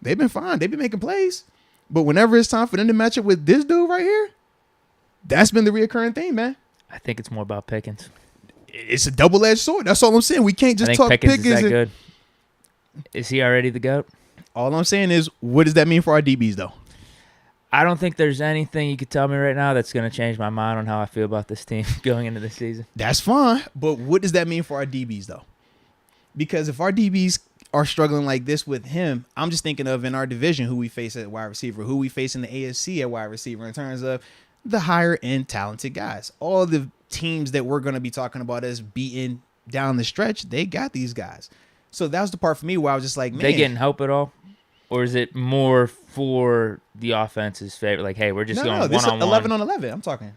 A: They've been fine. They've been making plays. But whenever it's time for them to match up with this dude right here, that's been the reoccurring thing, man.
B: I think it's more about Pickens.
A: It's a double-edged sword. That's all I'm saying. We can't just talk Pickens.
B: Is that good? Is he already the GOAT?
A: All I'm saying is, what does that mean for our DBs, though?
B: I don't think there's anything you could tell me right now that's going to change my mind on how I feel about this team going into the season.
A: That's fine. But what does that mean for our DBs, though? Because if our DBs are struggling like this with him, I'm just thinking of in our division who we face at wide receiver, who we face in the AFC at wide receiver in terms of the higher end talented guys. All the teams that we're going to be talking about as beating down the stretch, they got these guys. So that was the part for me where I was just like, man.
B: They getting help at all? Or is it more for the offense's favor? Like, hey, we're just going one-on-one.
A: 11 on 11.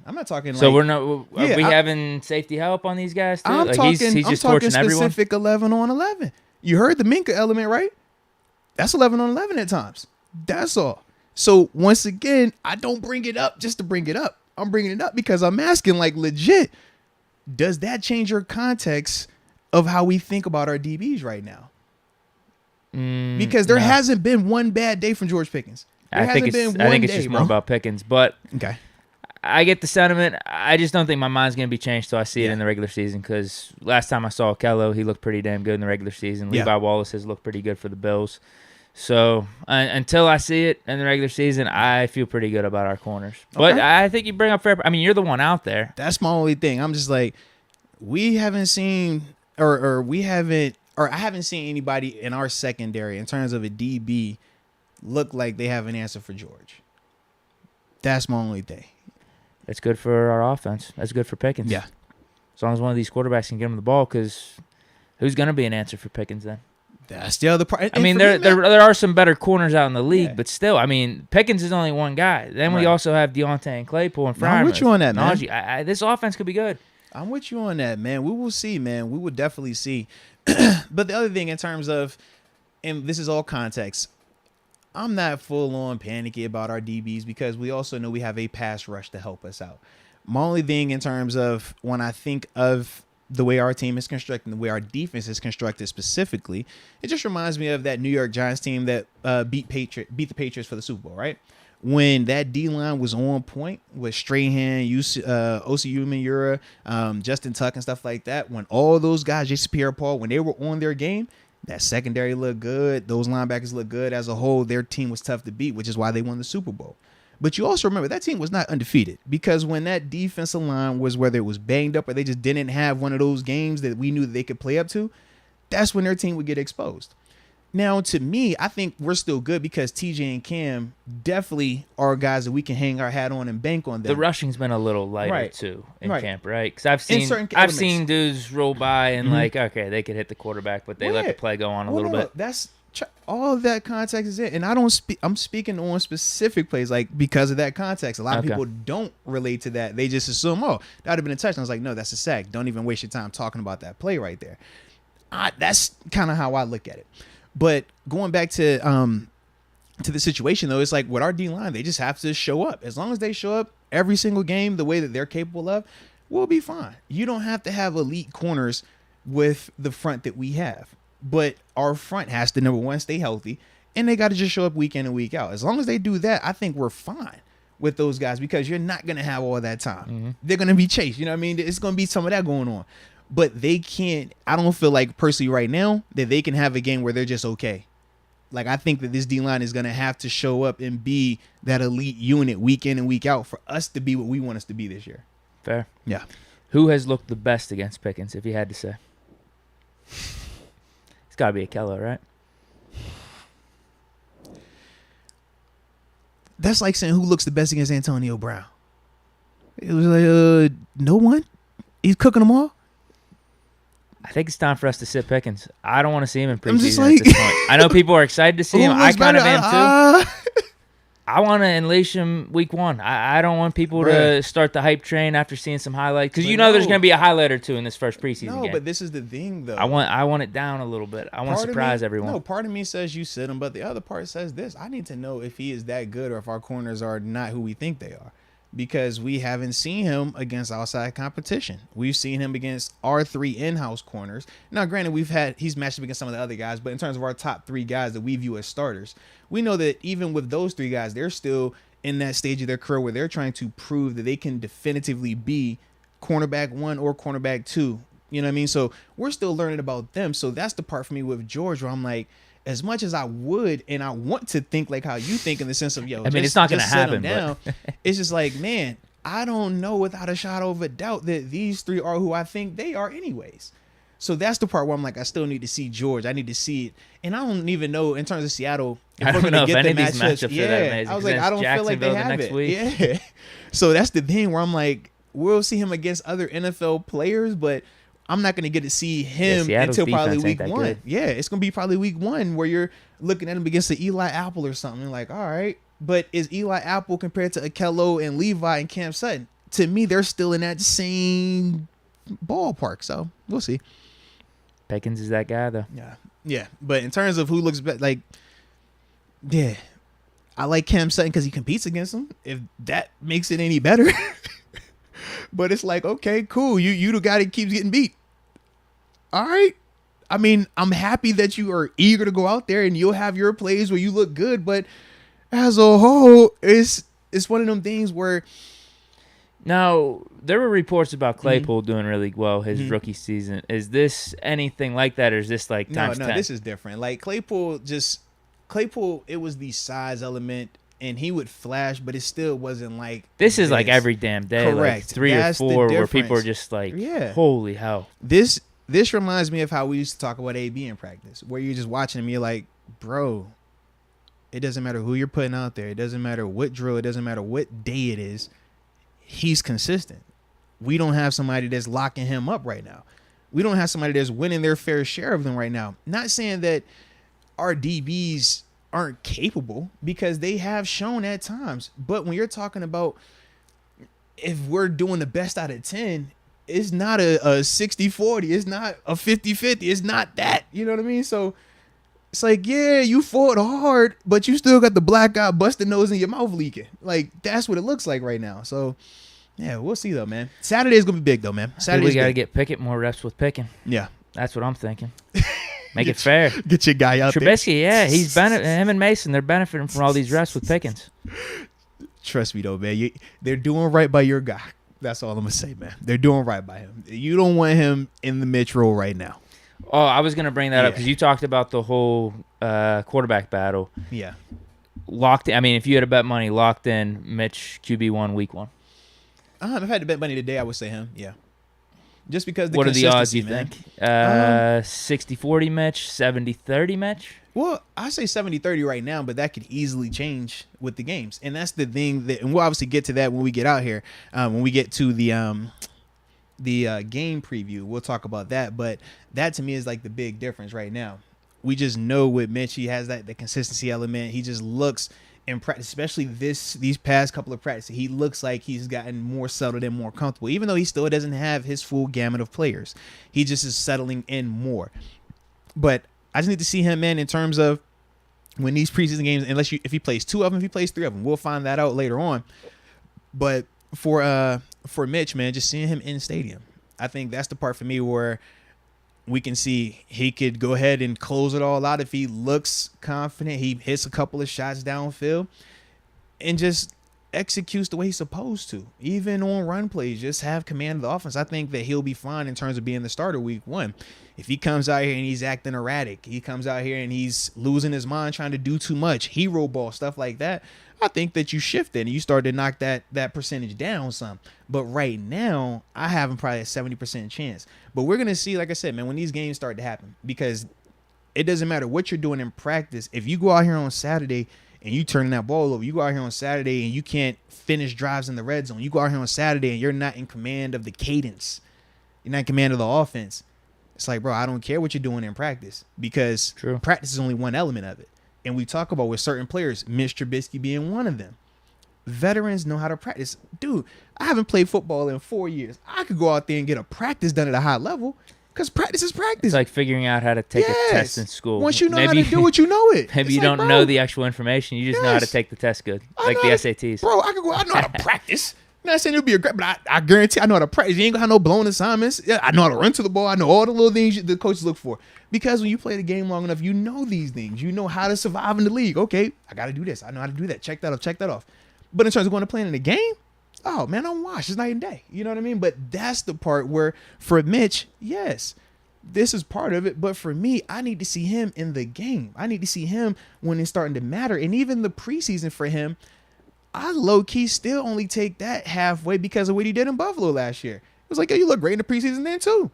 A: I'm not talking like.
B: So we're not. Are we having safety help on these guys too?
A: I'm
B: like
A: talking.
B: He's just
A: I'm talking
B: torching everyone.
A: Specific 11 on 11. You heard the Minka element, right? That's 11 on 11 at times. That's all. So once again, I don't bring it up just to bring it up. I'm bringing it up because I'm asking, like, legit, does that change your context of how we think about our DBs right now? Because there hasn't been one bad day from George Pickens. I think
B: it's just more about Pickens. But
A: okay,
B: I get the sentiment. I just don't think my mind's going to be changed till I see it in the regular season. Because last time I saw Kello, he looked pretty damn good in the regular season. Levi Wallace has looked pretty good for the Bills. So until I see it in the regular season, I feel pretty good about our corners. Okay. But I think you bring up fair. I mean, you're the one out there.
A: That's my only thing. I'm just like, we haven't seen I haven't seen anybody in our secondary in terms of a DB look like they have an answer for George. That's my only thing.
B: That's good for our offense. That's good for Pickens.
A: Yeah.
B: As long as one of these quarterbacks can get him the ball, because who's going to be an answer for Pickens then?
A: That's the other part.
B: I mean, there are some better corners out in the league, but still, I mean, Pickens is only one guy. Then we also have Deontay and Claypool and Fryer.
A: I'm with you on that, man.
B: This offense could be good.
A: I'm with you on that, man. We will see, man. We will definitely see. But the other thing in terms of, and this is all context, I'm not full on panicky about our DBs because we also know we have a pass rush to help us out. My only thing in terms of when I think of the way our team is constructed, the way our defense is constructed specifically, it just reminds me of that New York Giants team that beat the Patriots for the Super Bowl, right? When that D-line was on point with Strahan, Osi Umenyiora, Justin Tuck and stuff like that, when all those guys, J.C. Pierre-Paul, when they were on their game, that secondary looked good. Those linebackers looked good. As a whole, their team was tough to beat, which is why they won the Super Bowl. But you also remember that team was not undefeated because when that defensive line was, whether it was banged up or they just didn't have one of those games that we knew that they could play up to, that's when their team would get exposed. Now, to me, I think we're still good because TJ and Cam definitely are guys that we can hang our hat on and bank on them.
B: The rushing's been a little lighter too in camp, right? Because I've seen dudes roll by and okay, they could hit the quarterback, but they let the play go on a little bit.
A: That's all of that context is it, and I'm speaking on specific plays, like because of that context. A lot of people don't relate to that. They just assume, that would have been a touchdown. I was like, no, that's a sack. Don't even waste your time talking about that play right there. That's kind of how I look at it. But going back to the situation, though, it's like with our D-line, they just have to show up. As long as they show up every single game the way that they're capable of, we'll be fine. You don't have to have elite corners with the front that we have. But our front has to, number one, stay healthy, and they got to just show up week in and week out. As long as they do that, I think we're fine with those guys because you're not going to have all that time. Mm-hmm. They're going to be chased. You know what I mean? It's going to be some of that going on. But they can't, I don't feel like personally right now that they can have a game where they're just okay. Like, I think that this D-line is going to have to show up and be that elite unit week in and week out for us to be what we want us to be this year.
B: Fair.
A: Yeah.
B: Who has looked the best against Pickens, if you had to say? It's got to be a Kello, right?
A: That's like saying who looks the best against Antonio Brown. It was like, no one? He's cooking them all?
B: I think it's time for us to sit Pickens. I don't want to see him in preseason at this point. I know people are excited to see him. I kind of am too. I want to unleash him week one. I don't want people to start the hype train after seeing some highlights because there's going to be a highlight or two in this first preseason game.
A: No, but this is the thing, though.
B: I want it down a little bit. I want to surprise everyone.
A: No, part of me says you sit him, but the other part says this. I need to know if he is that good or if our corners are not who we think they are. Because we haven't seen him against outside competition. We've seen him against our three in-house corners. Now, granted, he's matched up against some of the other guys, but in terms of our top three guys that we view as starters, we know that even with those three guys, they're still in that stage of their career where they're trying to prove that they can definitively be cornerback one or cornerback two. You know what I mean? So we're still learning about them. So that's the part for me with George where I'm like, as much as I would, and I want to think like how you think in the sense of, yo,
B: I mean, it's not going to happen.
A: Down, it's just like, man, I don't know without a shadow of a doubt that these three are who I think they are anyways. So that's the part where I'm like, I still need to see George. I need to see it. And I don't even know in terms of Seattle,
B: if we're going to get the matchups. Yeah,
A: I was like, I don't feel like they have it. Yeah. So that's the thing where I'm like, we'll see him against other NFL players, but I'm not going to get to see him until probably week 1. Good. Yeah, it's going to be probably week 1 where you're looking at him against the Eli Apple or something. Like, all right, but is Eli Apple compared to Akello and Levi and Cam Sutton? To me, they're still in that same ballpark. So we'll see.
B: Pickens is that guy, though.
A: Yeah. But in terms of who looks better, like, yeah, I like Cam Sutton because he competes against him. If that makes it any better. But it's like, okay, cool. You the guy that keeps getting beat. All right. I mean, I'm happy that you are eager to go out there and you'll have your plays where you look good. But as a whole, it's one of them things where.
B: Now, there were reports about Claypool doing really well his rookie season. Is this anything like that, or is this like times 10?
A: No, this is different. Like Claypool, it was the size element. And he would flash, but it still wasn't like
B: this is like every damn day.
A: Correct.
B: Like 3 or 4 where people are just like, holy hell.
A: This reminds me of how we used to talk about AB in practice, where you're just watching him, you're like, bro, it doesn't matter who you're putting out there. It doesn't matter what drill. It doesn't matter what day it is. He's consistent. We don't have somebody that's locking him up right now. We don't have somebody that's winning their fair share of them right now. Not saying that our DBs aren't capable, because they have shown at times. But when you're talking about if we're doing the best out of 10, it's not a 60-40. It's not a 50-50. It's not that. You know what I mean? So it's like, yeah, you fought hard, but you still got the black eye, busted nose, and your mouth leaking. Like, that's what it looks like right now. So, yeah, we'll see, though, man. Saturday's going to be big, though, man.
B: We got to get Pickett more reps with picking.
A: Yeah.
B: That's what I'm thinking. Make it fair.
A: Get your guy out
B: Trubisky, there. Trubisky, yeah, him and Mason, they're benefiting from all these reps with Pickens.
A: Trust me, though, man. They're doing right by your guy. That's all I'm going to say, man. They're doing right by him. You don't want him in the Mitch role right now.
B: Oh, I was going to bring that up because you talked about the whole quarterback battle.
A: Yeah.
B: Locked in. I mean, if you had to bet money, locked in Mitch QB1 week 1.
A: If I had to bet money today, I would say him. Yeah. Just because
B: what are the odds, you think? 60-40 Mitch, 70-30 Mitch?
A: Well, I say 70-30 right now, but that could easily change with the games. And that's the thing and we'll obviously get to that when we get out here. When we get to the game preview, we'll talk about that. But that to me is like the big difference right now. We just know with Mitch, he has the consistency element. He just looks in practice, especially these past couple of practices, he looks like he's gotten more settled and more comfortable, even though he still doesn't have his full gamut of players. He just is settling in more. But I just need to see him, man, in terms of when these preseason games, if he plays 2 of them, if he plays 3 of them, we'll find that out later on. But for Mitch, man, just seeing him in stadium, I think that's the part for me where we can see he could go ahead and close it all out if he looks confident. He hits a couple of shots downfield and just executes the way he's supposed to. Even on run plays, just have command of the offense. I think that he'll be fine in terms of being the starter week 1. If he comes out here and he's acting erratic, he comes out here and he's losing his mind, trying to do too much, hero ball, stuff like that, I think that you shift it and you start to knock that percentage down some. But right now, I have him probably a 70% chance. But we're going to see, like I said, man, when these games start to happen, because it doesn't matter what you're doing in practice. If you go out here on Saturday and you turn that ball over, you go out here on Saturday and you can't finish drives in the red zone, you go out here on Saturday and you're not in command of the cadence, you're not in command of the offense, it's like, bro, I don't care what you're doing in practice, because practice is only one element of it. And we talk about with certain players, Mitch Trubisky being one of them. Veterans know how to practice. Dude, I haven't played football in 4 years. I could go out there and get a practice done at a high level, because practice is practice.
B: It's like figuring out how to take a test in school.
A: Once you know how to do it, you know it.
B: Maybe you don't know the actual information. You just know how to take the test good, like the SATs.
A: Bro, I know how to practice. I'm not saying it'll be a great, but I guarantee I know how to practice. You ain't gonna have no blown assignments. Yeah, I know how to run to the ball. I know all the little things the coaches look for. Because when you play the game long enough, you know these things. You know how to survive in the league. Okay, I got to do this. I know how to do that. Check that off. But in terms of going to playing in the game, oh, man, I'm washed. It's night and day. You know what I mean? But that's the part where, for Mitch, yes, this is part of it. But for me, I need to see him in the game. I need to see him when it's starting to matter. And even the preseason for him, I low-key still only take that halfway because of what he did in Buffalo last year. It was like, yo, you look great in the preseason then too.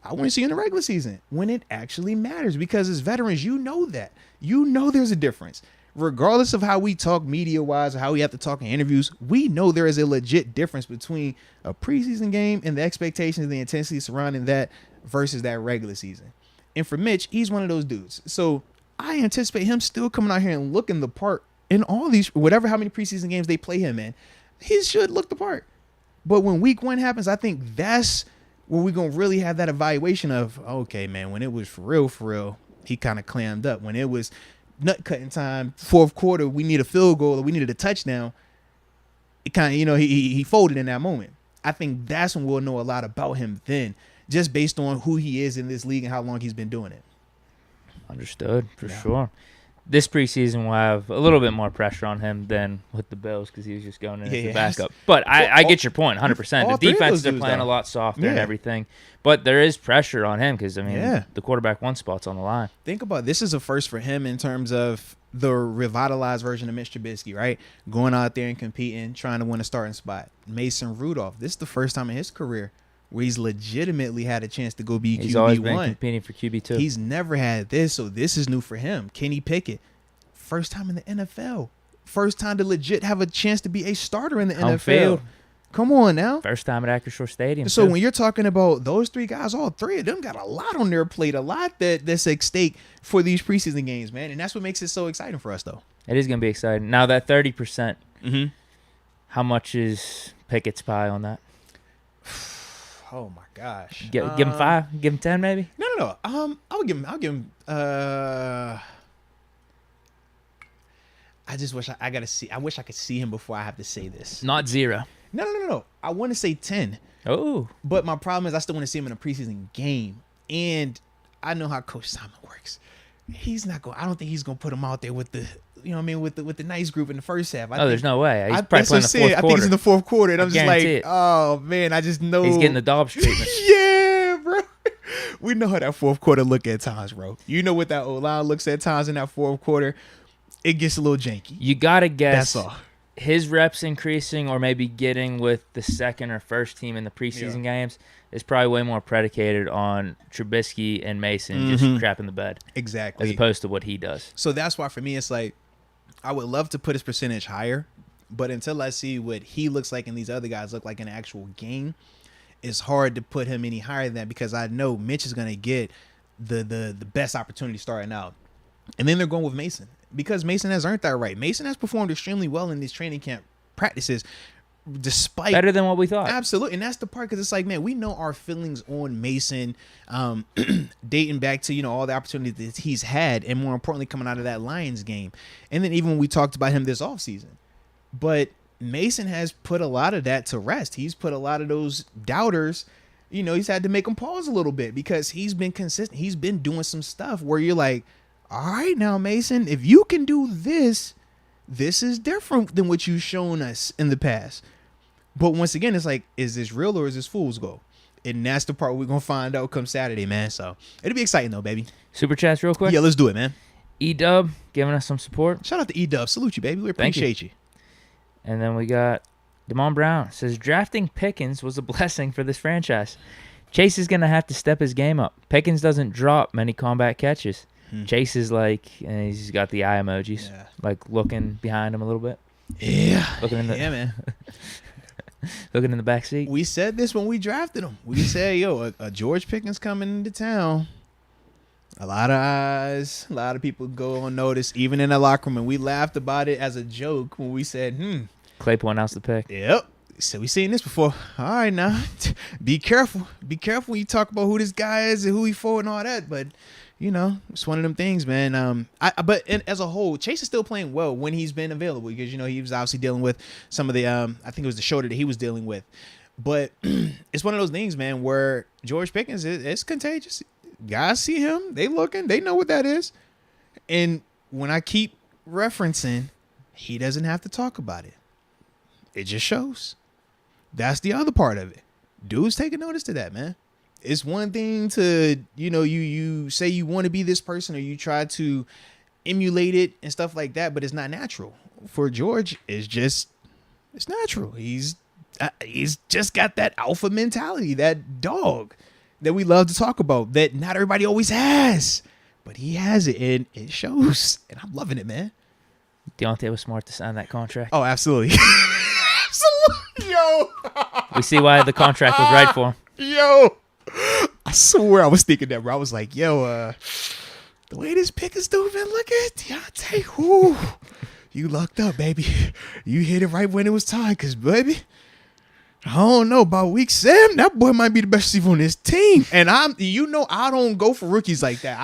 A: I want to see you in the regular season when it actually matters, because as veterans, you know that. You know there's a difference. Regardless of how we talk media-wise or how we have to talk in interviews, we know there is a legit difference between a preseason game and the expectations and the intensity surrounding that versus that regular season. And for Mitch, he's one of those dudes. So I anticipate him still coming out here and looking the part in all these, how many preseason games they play him in. He should look the part. But when week 1 happens, I think that's where we're going to really have that evaluation of, okay, man, when it was for real, he kind of clammed up. When it was nut cutting time, fourth quarter, we need a field goal or we needed a touchdown, it kind of, he folded in that moment. I think that's when we'll know a lot about him then, just based on who he is in this league and how long he's been doing it.
B: Understood, for sure. This preseason will have a little bit more pressure on him than with the Bills because he was just going in as a backup. But I get your point 100%. The defenses are playing a lot softer and everything. But there is pressure on him because, the quarterback 1 spot's on the line.
A: Think about it. This is a first for him in terms of the revitalized version of Mitch Trubisky, right? Going out there and competing, trying to win a starting spot. Mason Rudolph, this is the first time in his career where he's legitimately had a chance to go be QB1.
B: He's always been competing for QB2.
A: He's never had this, so this is new for him. Kenny Pickett, first time in the NFL. First time to legit have a chance to be a starter in the NFL.
B: Field.
A: Come on now.
B: First time at Acrisure Stadium.
A: So when you're talking about those 3 guys, all 3 of them got a lot on their plate, a lot that's at stake for these preseason games, man. And that's what makes it so exciting for us, though.
B: It is going to be exciting. Now, that 30%, how much is Pickett's pie on that?
A: Oh my gosh!
B: Give him 5, give him 10, maybe.
A: No. I'll give him. I just wish I wish I could see him before I have to say this.
B: Not 0.
A: No. I want to say 10.
B: Oh.
A: But my problem is I still want to see him in a preseason game, and I know how Coach Simon works. He's not going. I don't think he's going to put him out there with the. With the nice group in the first half.
B: There's no way. He's probably playing the fourth quarter.
A: I think he's in the fourth quarter, and I'm just like, oh, man, I just know.
B: He's getting the Dobbs treatment.
A: Yeah, bro. We know how that fourth quarter look at times, bro. You know what that O-line looks at times in that fourth quarter. It gets a little janky.
B: You got to guess
A: that's all.
B: His reps increasing or maybe getting with the second or first team in the preseason games is probably way more predicated on Trubisky and Mason just crapping the bed.
A: Exactly.
B: As opposed to what he does.
A: So that's why for me it's like, I would love to put his percentage higher, but until I see what he looks like and these other guys look like in an actual game, it's hard to put him any higher than that because I know Mitch is going to get the best opportunity starting out. And then they're going with Mason because Mason has earned that right. Mason has performed extremely well in these training camp practices despite
B: better than what we thought.
A: Absolutely. And that's the part because it's like, man, we know our feelings on Mason dating back to, all the opportunities that he's had and more importantly coming out of that Lions game. And then even when we talked about him this offseason. But Mason has put a lot of that to rest. He's put a lot of those doubters, he's had to make them pause a little bit because he's been consistent. He's been doing some stuff where you're like, all right now, Mason, if you can do this is different than what you've shown us in the past. But once again, it's like, is this real or is this fool's gold? And that's the part we're going to find out come Saturday, man. So it'll be exciting, though, baby.
B: Super chats real quick?
A: Yeah, let's do it, man.
B: E-Dub giving us some support.
A: Shout out to E-Dub. Salute you, baby. We appreciate you.
B: And then we got Damon Brown. Says, drafting Pickens was a blessing for this franchise. Chase is going to have to step his game up. Pickens doesn't drop many combat catches. Chase is like, and he's got the eye emojis, like looking behind him a little bit.
A: Yeah.
B: Looking in the,
A: man.
B: Looking in the back seat.
A: We said this when we drafted him. We said, a George Pickens coming into town. A lot of eyes, a lot of people go unnoticed, even in the locker room. And we laughed about it as a joke when we said,
B: Claypool announced the pick.
A: Yep. So we seen this before. All right, now, be careful. Be careful when you talk about who this guy is and who he for and all that. But, it's one of them things, man. But as a whole, Chase is still playing well when he's been available because, he was obviously dealing with some of the, I think it was the shoulder that he was dealing with. But it's one of those things, man, where George Pickens, it's contagious. Guys see him. They looking. They know what that is. And when I keep referencing, he doesn't have to talk about it. It just shows. That's the other part of it. Dude's taking notice to that, man. it's one thing to, you say you want to be this person or you try to emulate it and stuff like that, but it's not natural. For George, it's natural. He's just got that alpha mentality, that dog that we love to talk about that not everybody always has, but he has it and it shows, and I'm loving it, man.
B: Deontay was smart to sign that contract.
A: Oh, absolutely. Absolutely. Yo.
B: We see why the contract was right for him.
A: Yo. I swear I was thinking that, bro. I was like, yo, the way this Pickens dude been looking, Deontay, whoo, you lucked up, baby. You hit it right when it was time, because, baby, I don't know, about week 7, that boy might be the best receiver on this team. And I don't go for rookies like that.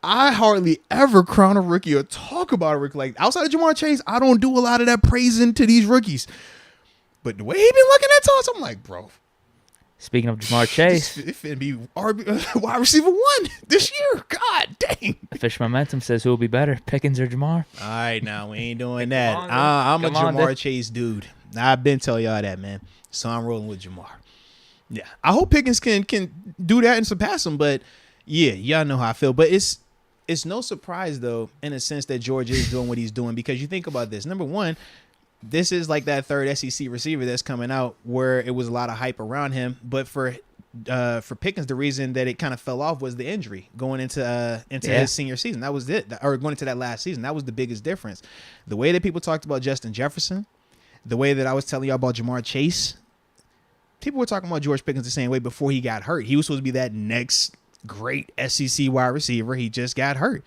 A: I hardly ever crown a rookie or talk about a rookie like outside of Jamar Chase. I don't do a lot of that praising to these rookies. But the way he been looking at Toss, I'm like, bro.
B: Speaking of Jamar Chase,
A: it finna be wide receiver 1 this year. God dang.
B: Fish Momentum says who will be better, Pickens or Jamar?
A: All right, now we ain't doing that. I'm a Jamar Chase dude. I've been telling y'all that, man. So I'm rolling with Jamar. Yeah, I hope Pickens can do that and surpass him. But yeah, y'all know how I feel. But it's no surprise though, in a sense that George is doing what he's doing, because you think about this. Number one, this is like that third SEC receiver that's coming out where it was a lot of hype around him. But for Pickens, the reason that it kind of fell off was the injury going into his senior season. That was it, or going into that last season. That was the biggest difference. The way that people talked about Justin Jefferson, the way that I was telling y'all about Jamar Chase, people were talking about George Pickens the same way before he got hurt. He was supposed to be that next great SEC wide receiver. He just got hurt.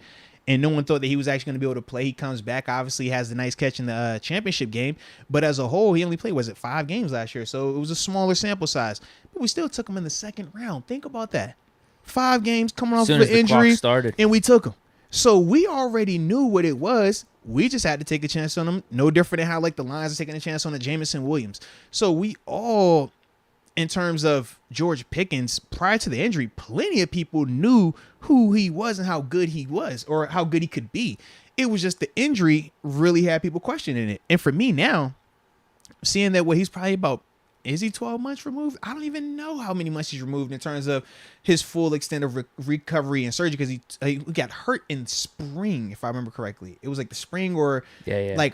A: And no one thought that he was actually going to be able to play. He comes back, obviously has the nice catch in the championship game. But as a whole, he only played, 5 games last year? So it was a smaller sample size. But we still took him in the second round. Think about that. 5 games coming off of an injury, and we took him. So we already knew what it was. We just had to take a chance on him. No different than how the Lions are taking a chance on the Jameson Williams. So we all, in terms of George Pickens, prior to the injury, plenty of people knew who he was and how good he was, or how good he could be. It was just the injury really had people questioning it. And for me now, seeing that he's probably about, is he 12 months removed? I don't even know how many months he's removed in terms of his full extent of recovery and surgery, because he got hurt in spring, if I remember correctly. It was like the spring or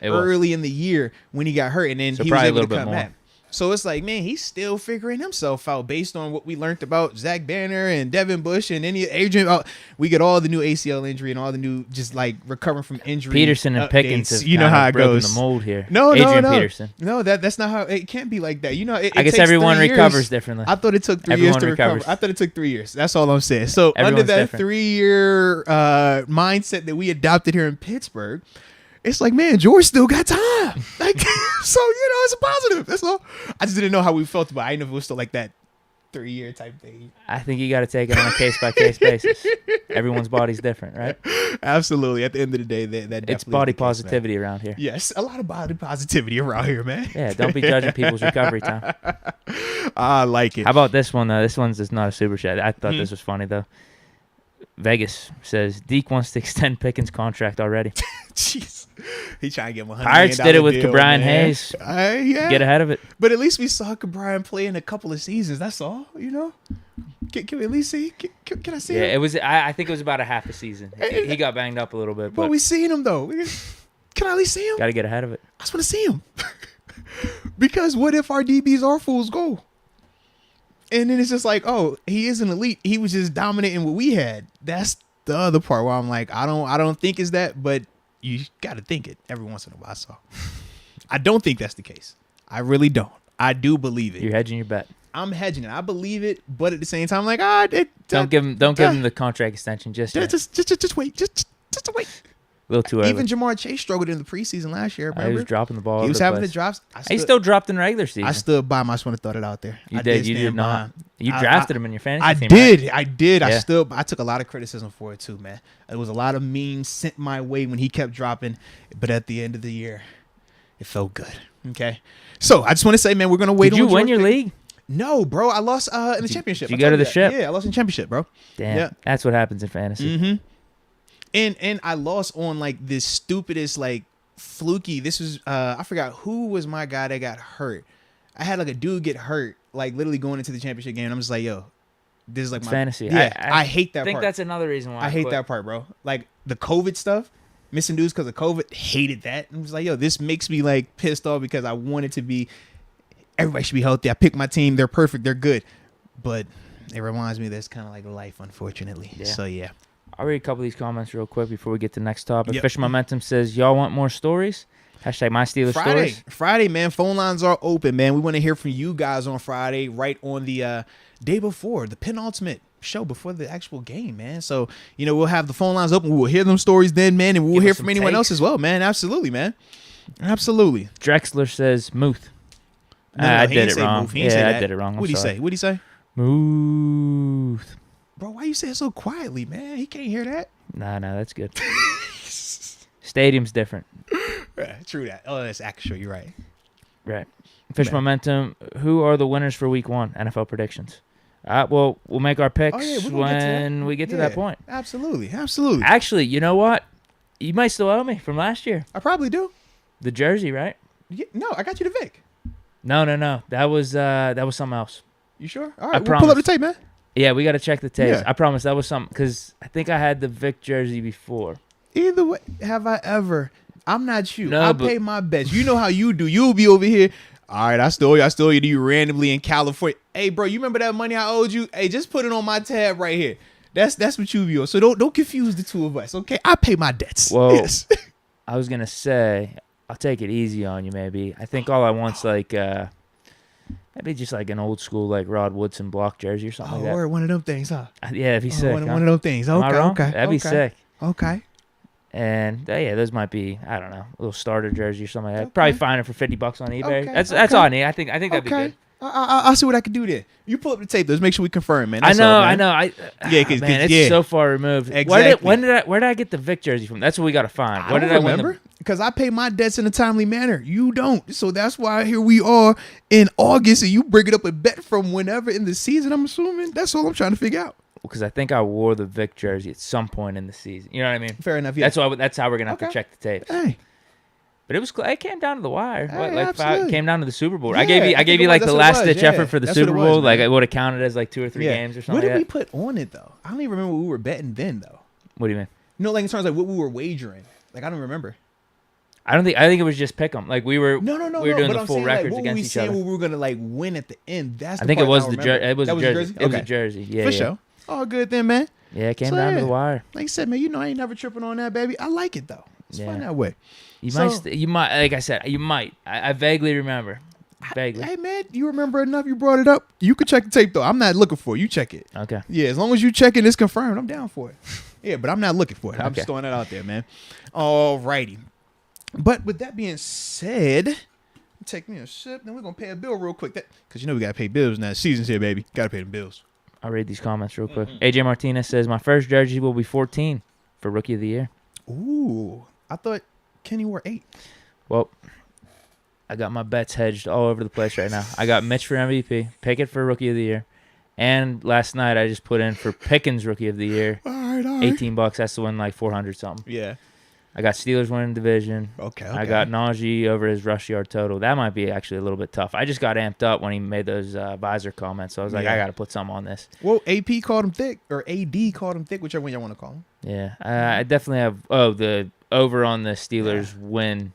A: early in the year when he got hurt, and then he was able to come back. So it's like, man, he's still figuring himself out based on what we learned about Zach Banner and Devin Bush and Adrian. We get all the new ACL injury and all the new just recovering from injury.
B: Peterson and Pickens have
A: how it goes.
B: The mold here.
A: No,
B: Peterson.
A: No, that's not how it can't be like that.
B: I guess everyone recovers differently.
A: I thought it took 3 years to recover. I thought it took 3 years. That's all I'm saying. So under that 3-year mindset that we adopted here in Pittsburgh, it's like, man, George still got time. So, it's a positive. That's all. I just didn't know how we felt about it. I didn't know if it was still like that 3-year type thing.
B: I think you got to take it on a case-by-case basis. Everyone's body's different, right?
A: Absolutely. At the end of the day, that
B: it's body positivity around here.
A: Yes, a lot of body positivity around here, man.
B: Yeah, don't be judging people's recovery time.
A: I like it.
B: How about this one? This one's just not a super chat. I thought this was funny, though. Vegas says Deke wants to extend Pickens' contract already.
A: Jeez. He trying to get $100
B: Pirates did it with
A: deal,
B: Cabrian Hayes.
A: Yeah.
B: Get ahead of it.
A: But at least we saw Cabrian play in a couple of seasons. That's all, Can we at least see? Can I see him?
B: Yeah, it was. I think it was about a half a season. He got banged up a little bit.
A: But we seen him, though. Can I at least see him?
B: Got to get ahead of it.
A: I just want to see him. Because what if our DBs are fools go? And then it's just like, oh, he is an elite. He was just dominating what we had. That's the other part where I'm like, I don't think it's that, but you got to think it every once in a while. So I don't think that's the case. I really don't. I do believe it.
B: You're hedging your bet.
A: I'm hedging it. I believe it, but at the same time, I'm like,
B: don't give him the contract extension just yet.
A: Just wait. Just wait.
B: A little too early.
A: Even Jamar Chase struggled in the preseason last year. Remember?
B: He was dropping the ball.
A: He was having the drops.
B: He still dropped in regular season.
A: I stood by him. I just want to throw it out there.
B: You did not. You drafted him in your fantasy team.
A: I did. Yeah. I took a lot of criticism for it too, man. It was a lot of memes sent my way when he kept dropping. But at the end of the year, it felt good. Okay. So I just want to say, man, we're gonna wait.
B: Did you win your league?
A: No, bro. I lost in the championship.
B: Did you go to the ship?
A: Yeah, I lost in the championship, bro.
B: Damn.
A: Yeah.
B: That's what happens in fantasy.
A: Mm-hmm. And I lost on this stupidest fluky. This was I forgot who was my guy that got hurt. I had a dude get hurt literally going into the championship game. And I'm just like, yo, this is like
B: it's fantasy.
A: Yeah, I hate that part.
B: I think that's another reason why
A: I hate that part, bro. Like the COVID stuff, missing dudes because of COVID, hated that. And I was like, yo, this makes me like pissed off because I want it to be, everybody should be healthy. I pick my team. They're perfect. They're good. But it reminds me that's kind of like life, unfortunately. Yeah. So, yeah.
B: I'll read a couple of these comments real quick before we get to the next topic. Fish Momentum says, y'all want more stories? Hashtag my Steelers stories.
A: Friday, man. Phone lines are open, man. We want to hear from you guys on Friday, right on the day before, the penultimate show before the actual game, man. So, we'll have the phone lines open. We'll hear them stories then, man, and we'll hear from anyone else as well, man. Absolutely, man. Absolutely.
B: Drexler says, Muth. I did it wrong. Yeah, I did it wrong.
A: What'd he say? What'd he say?
B: Muth.
A: Bro, why you say it so quietly, man? He can't hear that.
B: Nah, that's good. Stadium's different.
A: Right, true that. Oh, that's actually, you're right.
B: Right. Fish Momentum, who are the winners for week 1? NFL predictions. Well, we'll make our picks when we get to that point.
A: Absolutely.
B: Actually, you know what? You might still owe me from last year.
A: I probably do.
B: The jersey, right?
A: Yeah, no, I got you the Vic.
B: No. That was something else.
A: You sure? All right, we'll pull up the tape, man.
B: Yeah, we got to check the tapes.
A: Yeah.
B: I promise that was something because I think I had the Vic jersey before.
A: Either way, have I ever? I'm not you. I pay my bets. You know how you do. You'll be over here. All right, I stole you. You randomly in California. Hey, bro, you remember that money I owed you? Hey, just put it on my tab right here. That's what you be on. So don't confuse the two of us, okay? I pay my debts.
B: Well,
A: yes.
B: I was gonna say I'll take it easy on you. Maybe I think all I want's like maybe just like an old school like Rod Woodson block jersey or something like that.
A: Or one of them things, huh?
B: Yeah, it'd be sick.
A: One of them things. Okay,
B: Am I wrong?
A: okay.
B: That'd be sick.
A: Okay.
B: And those might be, I don't know, a little starter jersey or something like that. Okay. Probably find it for $50 on eBay.
A: Okay.
B: That's all I need. I think that'd be good.
A: I'll see what I can do there. You pull up the tape. Let's make sure we confirm, man.
B: I know.
A: It's
B: so far removed.
A: Exactly.
B: Where did I get the Vic jersey from? That's what we got to find.
A: Where did I remember? Because I pay my debts in a timely manner. You don't. So that's why here we are in August, and you bring it up a bet from whenever in the season, I'm assuming. That's all I'm trying to figure out.
B: Because I think I wore the Vic jersey at some point in the season. You know what I mean?
A: Fair enough. Yeah.
B: That's how we're gonna have to check the tapes.
A: Hey.
B: But it came down to the wire.
A: It
B: came down to the Super Bowl.
A: Yeah,
B: I gave you like the last ditch effort for the Super Bowl.
A: Like
B: it would have counted as like 2 or 3 games or something.
A: What did we put on it though? I don't even remember what we were betting then though.
B: What do you mean?
A: No, like in terms of like what we were wagering. Like I don't remember.
B: I think it was just pick 'em. Like we were we were doing the full records against each other.
A: What we were gonna like win at the end. That's the
B: I think
A: part
B: it was
A: I
B: the jersey. It was the jersey. It was a jersey. Yeah,
A: for sure. All good then, man.
B: Yeah, it came down to the wire.
A: Like I said, man, I ain't never tripping on that, baby. I like it though. It's fun that way.
B: You might. Like I said, you might. I vaguely remember. Vaguely.
A: Hey man, you remember enough? You brought it up. You could check the tape though. I'm not looking for it. You check it.
B: Okay.
A: Yeah, as long as you check it, it's confirmed. I'm down for it. Yeah, but I'm not looking for it. I'm just throwing that out there, man. All righty. But with that being said, take me a sip. Then we're gonna pay a bill real quick. Because we gotta pay bills now. Season's here, baby. Gotta pay the bills.
B: I'll read these comments real quick. AJ Martinez says, my first jersey will be 14 for Rookie of the Year.
A: Ooh. I thought Kenny wore 8.
B: Well, I got my bets hedged all over the place right now. I got Mitch for MVP, Pickett for Rookie of the Year, and last night I just put in for Pickens Rookie of the Year.
A: All right.
B: $18. That's the one like 400 something.
A: Yeah.
B: I got Steelers winning division.
A: Okay.
B: I got Najee over his rush yard total. That might be actually a little bit tough. I just got amped up when he made those visor comments. So I was like, I got to put something on this.
A: Well, AP called him thick, or AD called him thick, whichever one y'all want to call him.
B: Yeah. I definitely have, the over on the Steelers win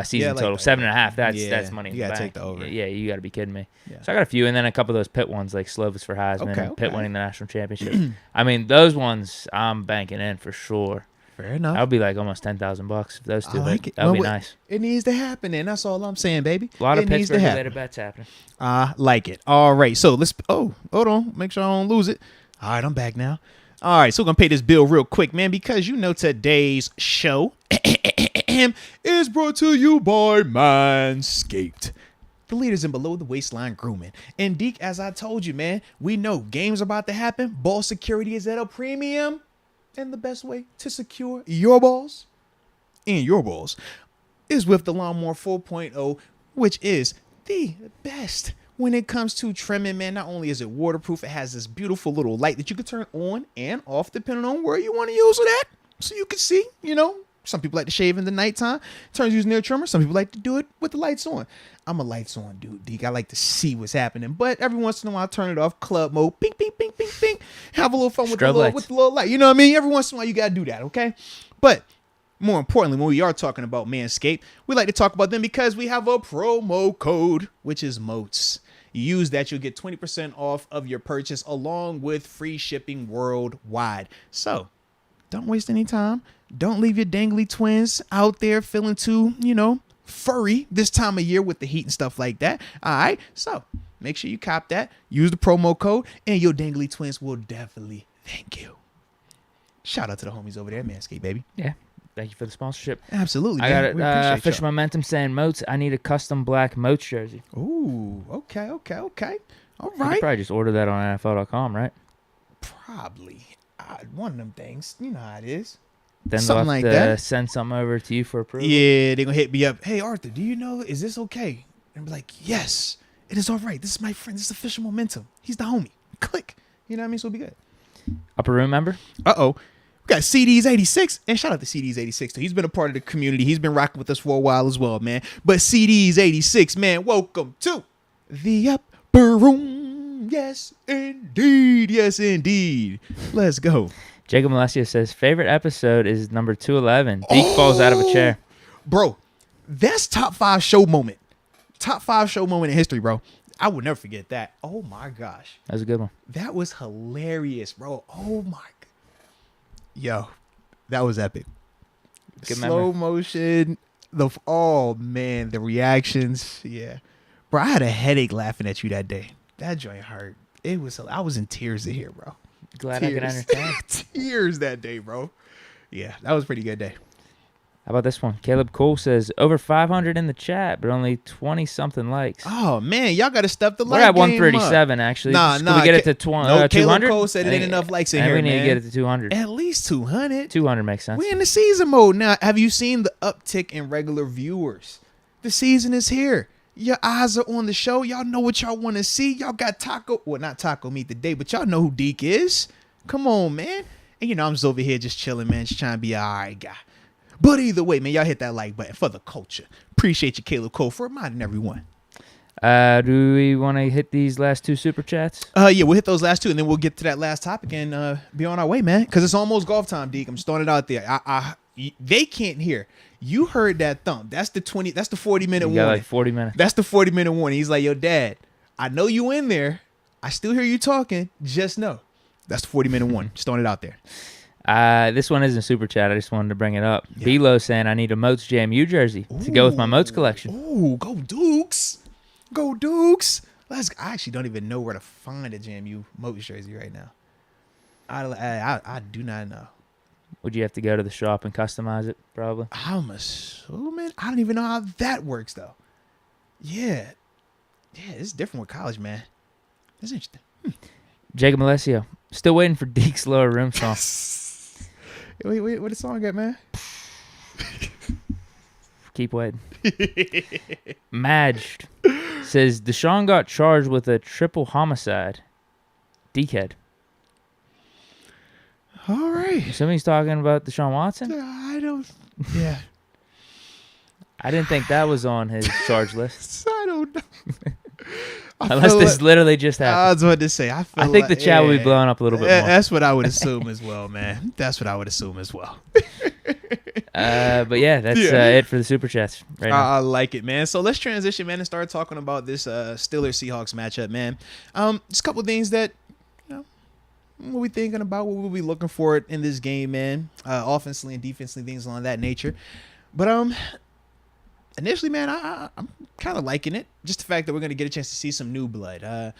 B: season total. 7.5. That's money.
A: You got to take the over.
B: Yeah, you got to be kidding me. Yeah. So I got a few, and then a couple of those Pitt ones, like Slovis for Heisman and Pitt winning the national championship. I mean, those ones I'm banking in for sure.
A: Fair enough.
B: That would be like almost $10,000 if those two.
A: Like it.
B: That would be nice.
A: It needs to happen, and that's all I'm saying, baby.
B: A lot of Pittsburgh-related bets happening.
A: I like it. All right, so let's. Oh, hold on. Make sure I don't lose it. All right, I'm back now. All right, so we're gonna pay this bill real quick, man, because today's show is brought to you by Manscaped, the leaders in below the waistline grooming. And Deke, as I told you, man, we know games are about to happen. Ball security is at a premium. And the best way to secure your balls and your balls is with the Lawnmower 4.0, which is the best when it comes to trimming, man. Not only is it waterproof, it has this beautiful little light that you can turn on and off depending on where you want to use it at. So you can see Some people like to shave in the nighttime. Turns using their trimmer. Some people like to do it with the lights on. I'm a lights on dude, Deke. I like to see what's happening. But every once in a while, I turn it off. Club mode. Bing, bing, bing, bing, bing. Have a little fun with the little light. You know what I mean? Every once in a while, you got to do that, okay? But more importantly, when we are talking about Manscaped, we like to talk about them because we have a promo code, which is Moats. You use that, you'll get 20% off of your purchase along with free shipping worldwide. So don't waste any time. Don't leave your dangly twins out there feeling too, furry this time of year with the heat and stuff like that. All right. So make sure you cop that. Use the promo code and your dangly twins will definitely thank you. Shout out to the homies over there, Manscaped, baby.
B: Yeah. Thank you for the sponsorship.
A: Absolutely.
B: I got Official Momentum saying Moats. I need a custom black Moats jersey.
A: Ooh, okay. All right.
B: You could probably just order that on NFL.com, right?
A: Probably. One of them things. You know how it is.
B: Then something they'll have to send something over to you for approval.
A: Yeah, they're going to hit me up. Hey, Arthur, do you know, is this okay? And be like, yes, it is all right. This is my friend. This is Official Momentum. He's the homie. Click. You know what I mean? So it'll be good.
B: Upper room member?
A: Uh-oh. We got CDs86, and shout out to CDs86 too. He's been a part of the community. He's been rocking with us for a while as well, man. But CDs86, man, welcome to the upper room. Yes, indeed. Yes, indeed. Let's go.
B: Jacob Alessio says, favorite episode is number 211. Deke falls out of a chair.
A: Bro, that's top 5 show moment. Top 5 show moment in history, bro. I would never forget that. Oh, my gosh.
B: That was a good one.
A: That was hilarious, bro. Oh, my God. Yo, that was epic.
B: Good
A: Slow
B: memory.
A: motion. The reactions. Yeah. Bro, I had a headache laughing at you that day. That joint hurt. I was in tears to hear, bro.
B: Glad I could entertain.
A: Tears that day, bro. Yeah, that was a pretty good day.
B: How about this one? Caleb Cole says, over 500 in the chat, but only 20-something likes.
A: Oh, man. Y'all got to step the like
B: game up. We're at 137, actually.
A: Can
B: we get it to 200?
A: Caleb Cole said it ain't enough likes in here,
B: we need
A: man.
B: to get it to 200.
A: At least 200.
B: 200 makes sense.
A: We're in the season mode. Now, have you seen the uptick in regular viewers? The season is here. Your eyes are on the show. Y'all know what y'all want to see. Y'all got not taco meat today, but y'all know who Deke is. Come on, man. And, I'm just over here just chilling, man, just trying to be an all right guy. But either way, man, y'all hit that like button for the culture. Appreciate you, Caleb Cole, for reminding everyone.
B: Do we want to hit these last 2 super chats?
A: Yeah, we'll hit those last 2, and then we'll get to that last topic and be on our way, man. Because it's almost golf time, Deke. I'm just throwing it out there. They can't hear. You heard that thump. That's the 40-minute warning.
B: Like 40 minutes.
A: That's the 40-minute warning. He's like, yo, Dad, I know you in there. I still hear you talking. Just know. That's the 40-minute warning. Just throwing it out there.
B: This one isn't super chat. I just wanted to bring it up. Yeah. Belo saying I need a Moats JMU jersey to go with my Moats collection.
A: Ooh, go Dukes. Go Dukes. I actually don't even know where to find a JMU Moats jersey right now. I do not know.
B: Would you have to go to the shop and customize it, probably?
A: I'm assuming. I don't even know how that works, though. Yeah. Yeah, it's different with college, man. That's interesting.
B: Jacob Alessio. Still waiting for Deke's Lower Room song.
A: Wait, what the song got, man?
B: Keep waiting. Madged says Deshaun got charged with a triple homicide. Dekehead.
A: All right.
B: Somebody's talking about Deshaun Watson?
A: I don't. Yeah.
B: I didn't think that was on his charge list.
A: I don't know.
B: Unless this literally just happened.
A: I was about to say. I
B: think the chat will be blowing up a little bit more.
A: That's what I would assume as well, man. That's what I would assume as well.
B: But yeah, that's it for the super chats right now.
A: I like it, man. So let's transition, man, and start talking about this Steelers-Seahawks matchup, man. Just a couple things that, what we thinking about, what we'll be looking for in this game, man. Offensively and defensively, things along that nature. But initially, man, I'm kind of liking it. Just the fact that we're going to get a chance to see some new blood.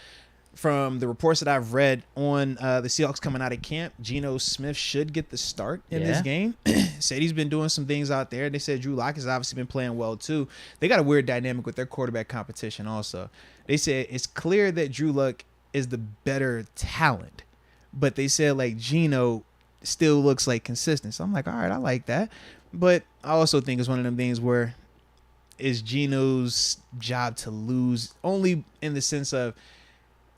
A: From the reports that I've read on the Seahawks coming out of camp, Geno Smith should get the start in this game. Said he's been doing some things out there. They said Drew Lock has obviously been playing well, too. They got a weird dynamic with their quarterback competition also. They said it's clear that Drew Lock is the better talent. But they said, like, Geno still looks like consistent. So I'm like, all right, I like that. But I also think it's one of them things where it's Geno's job to lose, only in the sense of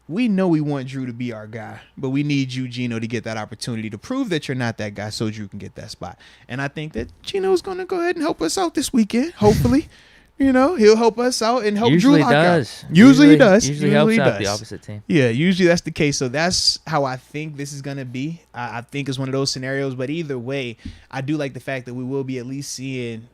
A: we know we want Drew to be our guy, but we need you, Geno, to get that opportunity to prove that you're not that guy so Drew can get that spot. And I think that Geno's going to go ahead and help us out this weekend, hopefully. He'll help us out and help Drew Lock out. Usually he does.
B: Usually helps out the opposite team.
A: Yeah, usually that's the case. So that's how I think this is going to be. I think it's one of those scenarios. But either way, I do like the fact that we will be at least seeing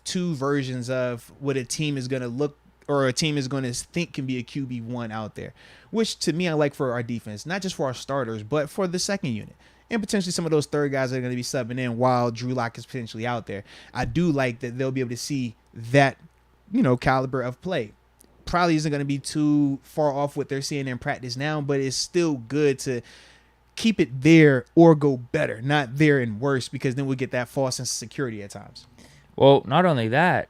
A: two versions of what a team is going to look or a team is going to think can be a QB1 out there, which to me I like for our defense, not just for our starters, but for the second unit. And potentially some of those third guys that are going to be subbing in while Drew Lock is potentially out there. I do like that they'll be able to see that, caliber of play. Probably isn't going to be too far off what they're seeing in practice now, but it's still good to keep it there or go better, not there and worse, because then we'll get that false sense of security at times.
B: Well, not only that,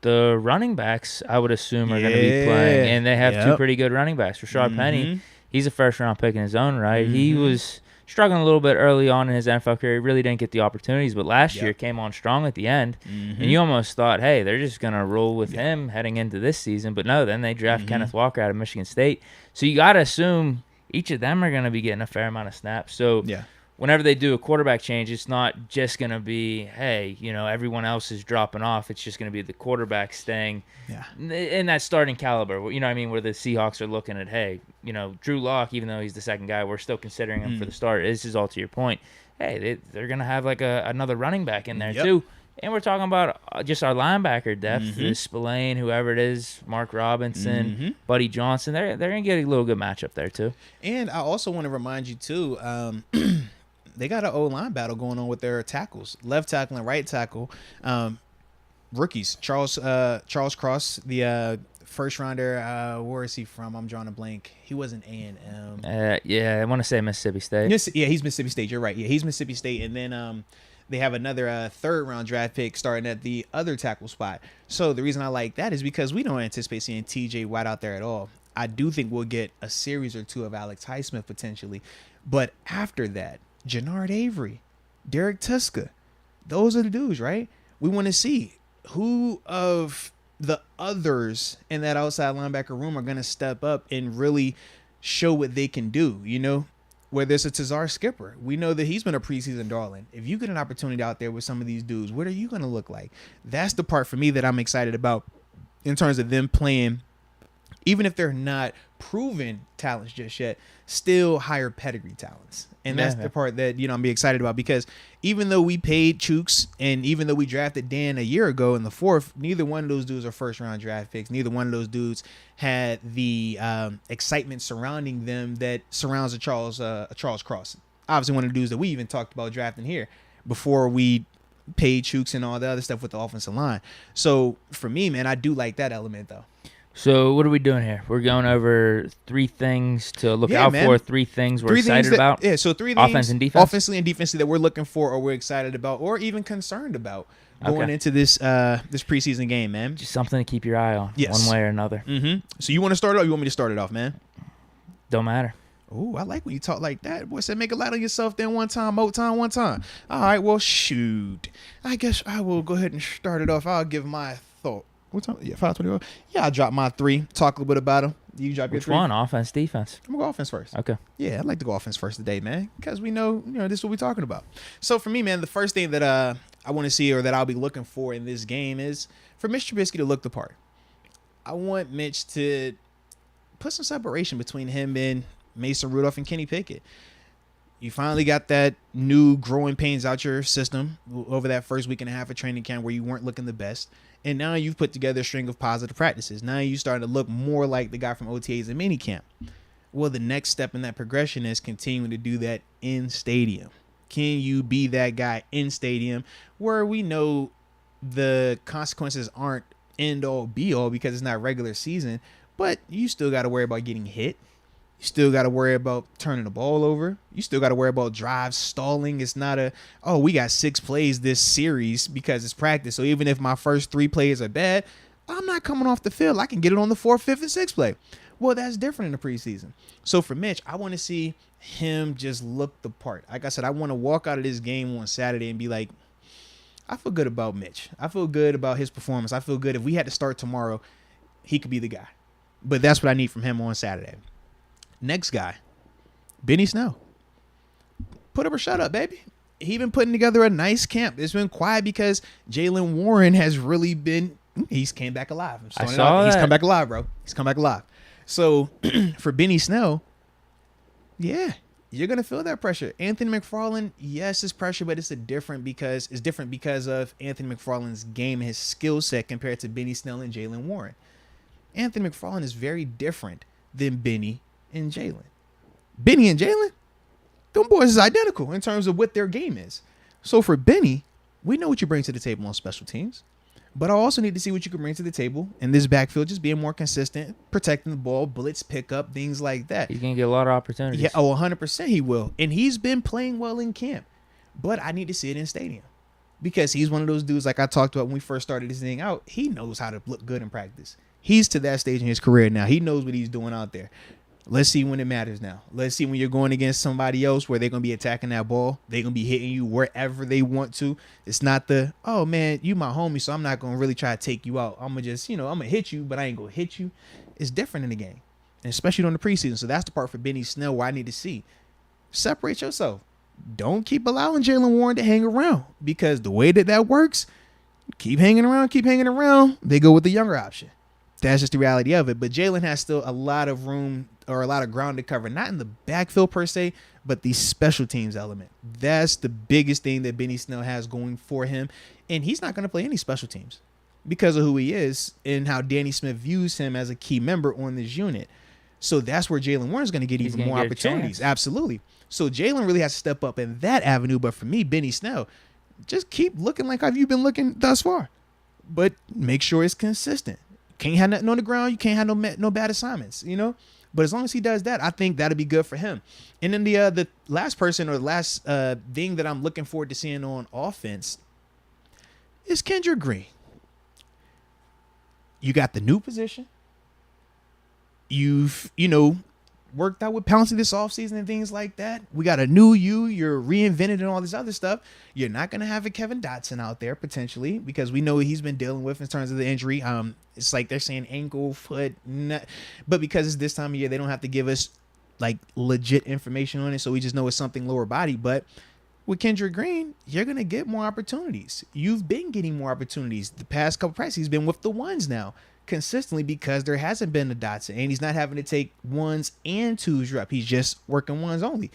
B: the running backs, I would assume, are going to be playing, and they have two pretty good running backs. Rashard Penny, he's a first-round pick in his own right. He was struggling a little bit early on in his NFL career. He really didn't get the opportunities, but last year came on strong at the end, and you almost thought, hey, they're just going to roll with him heading into this season. But no, then they draft Kenneth Walker out of Michigan State. So you got to assume each of them are going to be getting a fair amount of snaps. So whenever they do a quarterback change, it's not just going to be, hey, everyone else is dropping off. It's just going to be the quarterback staying in that starting caliber. You know what I mean? Where the Seahawks are looking at, hey, Drew Lock, even though he's the second guy, we're still considering him for the start. This is all to your point. Hey, they're going to have like another running back in there too. And we're talking about just our linebacker depth. Spillane, whoever it is, Mark Robinson, Buddy Johnson. They're going to get a little good matchup there too.
A: And I also want to remind you too, they got an O-line battle going on with their tackles, left tackle and right tackle. Rookies, Charles Cross, the first rounder. Where is he from? I'm drawing a blank. He wasn't A&M.
B: I want to say Mississippi State.
A: Yeah, he's Mississippi State. You're right. Yeah, he's Mississippi State. And then they have another third-round draft pick starting at the other tackle spot. So the reason I like that is because we don't anticipate seeing T.J. Watt out there at all. I do think we'll get a series or two of Alex Highsmith potentially. But after that, Jannard Avery, Derek Tuska, those are the dudes, right? We want to see who of the others in that outside linebacker room are going to step up and really show what they can do, Whether it's a Tazar Skipper, we know that he's been a preseason darling. If you get an opportunity out there with some of these dudes, what are you going to look like? That's the part for me that I'm excited about in terms of them playing, even if they're not proven talents just yet, still higher pedigree talents. And that's the part that, I'm excited about, because even though we paid Chooks and even though we drafted Dan a year ago in the fourth, neither one of those dudes are first round draft picks. Neither one of those dudes had the excitement surrounding them that surrounds a Charles Cross. Obviously one of the dudes that we even talked about drafting here before we paid Chooks and all the other stuff with the offensive line. So for me, man, I do like that element though.
B: So what are we doing here? We're going over three things to look out for, three things we're excited about.
A: Yeah, so three things.
B: Offense and defense?
A: Offensively and defensively that we're looking for or we're excited about or even concerned about going into this preseason game, man.
B: Just something to keep your eye on one way or another.
A: So you want to start it off or you want me to start it off, man?
B: Don't matter.
A: Oh, I like when you talk like that. Boy said make a light on yourself then one time, Moat time one time. All right, well, shoot. I guess I will go ahead and start it off. I'll give my thought. What time? Yeah, 5:21. Yeah, I dropped my three. Talk a little bit about them. You drop your
B: Which
A: three.
B: one? Offense, defense?
A: I'm gonna go offense first.
B: Okay.
A: Yeah, I'd like to go offense first today, man, because we know, this is what we're talking about. So for me, man, the first thing that I want to see or that I'll be looking for in this game is for Mitch Trubisky to look the part. I want Mitch to put some separation between him and Mason Rudolph and Kenny Pickett. You finally got that new growing pains out your system over that first week and a half of training camp where you weren't looking the best. And now you've put together a string of positive practices. Now you're starting to look more like the guy from OTAs and minicamp. Well, the next step in that progression is continuing to do that in stadium. Can you be that guy in stadium where we know the consequences aren't end all be all because it's not regular season, but you still got to worry about getting hit. You still got to worry about turning the ball over. You still got to worry about drives stalling. It's not we got 6 plays this series because it's practice. So even if my first 3 plays are bad, I'm not coming off the field. I can get it on the 4th, 5th, and 6th play. Well, that's different in the preseason. So for Mitch, I want to see him just look the part. Like I said, I want to walk out of this game on Saturday and be like, I feel good about Mitch. I feel good about his performance. I feel good if we had to start tomorrow, he could be the guy. But that's what I need from him on Saturday. Next guy, Benny Snell. Put up or shut up, baby. He been putting together a nice camp. It's been quiet because Jaylen Warren has really been. He's came back alive.
B: I saw that.
A: He's come back alive, bro. He's come back alive. So for Benny Snell, yeah, you're gonna feel that pressure. Anthony McFarland, yes, it's pressure, but it's different because of Anthony McFarland's game and his skill set compared to Benny Snell and Jaylen Warren. Anthony McFarland is very different than Benny and Jaylen. Benny and Jaylen, them boys is identical in terms of what their game is. So for Benny, we know what you bring to the table on special teams, but I also need to see what you can bring to the table in this backfield, just being more consistent, protecting the ball, blitz pickup, things like that.
B: He's going to get a lot of opportunities.
A: Yeah, 100% he will. And he's been playing well in camp, but I need to see it in stadium because he's one of those dudes like I talked about when we first started this thing out. He knows how to look good in practice. He's to that stage in his career now. He knows what he's doing out there. Let's see when it matters now. Let's see when you're going against somebody else where they're going to be attacking that ball. They're going to be hitting you wherever they want to. It's not the, oh, man, you my homie, so I'm not going to really try to take you out. I'm going to just, I'm going to hit you, but I ain't going to hit you. It's different in the game, and especially during the preseason. So that's the part for Benny Snell where I need to see. Separate yourself. Don't keep allowing Jaylen Warren to hang around because the way that works, keep hanging around, they go with the younger option. That's just the reality of it. But Jaylen has still a lot of room or a lot of ground to cover, not in the backfield per se, but the special teams element. That's the biggest thing that Benny Snell has going for him. And he's not going to play any special teams because of who he is and how Danny Smith views him as a key member on this unit. So that's where Jaylen Warren is going to get even more opportunities. Absolutely. So Jaylen really has to step up in that avenue. But for me, Benny Snell, just keep looking like how you've been looking thus far. But make sure it's consistent. Can't have nothing on the ground. You can't have no bad assignments, But as long as he does that, I think that'll be good for him. And then the last person or the last thing that I'm looking forward to seeing on offense is Kendrick Green. You got the new position. You've, worked out with Pouncey this offseason and things like that. We got a new you. You're reinvented and all this other stuff. You're not going to have a Kevin Dotson out there potentially because we know what he's been dealing with in terms of the injury. It's like they're saying ankle, foot, but because it's this time of year, they don't have to give us like legit information on it. So we just know it's something lower body. But with Kendrick Green, you're going to get more opportunities. You've been getting more opportunities. The past couple practices, he's been with the ones now consistently because there hasn't been a Dotson and he's not having to take ones and twos rep. He's just working ones only.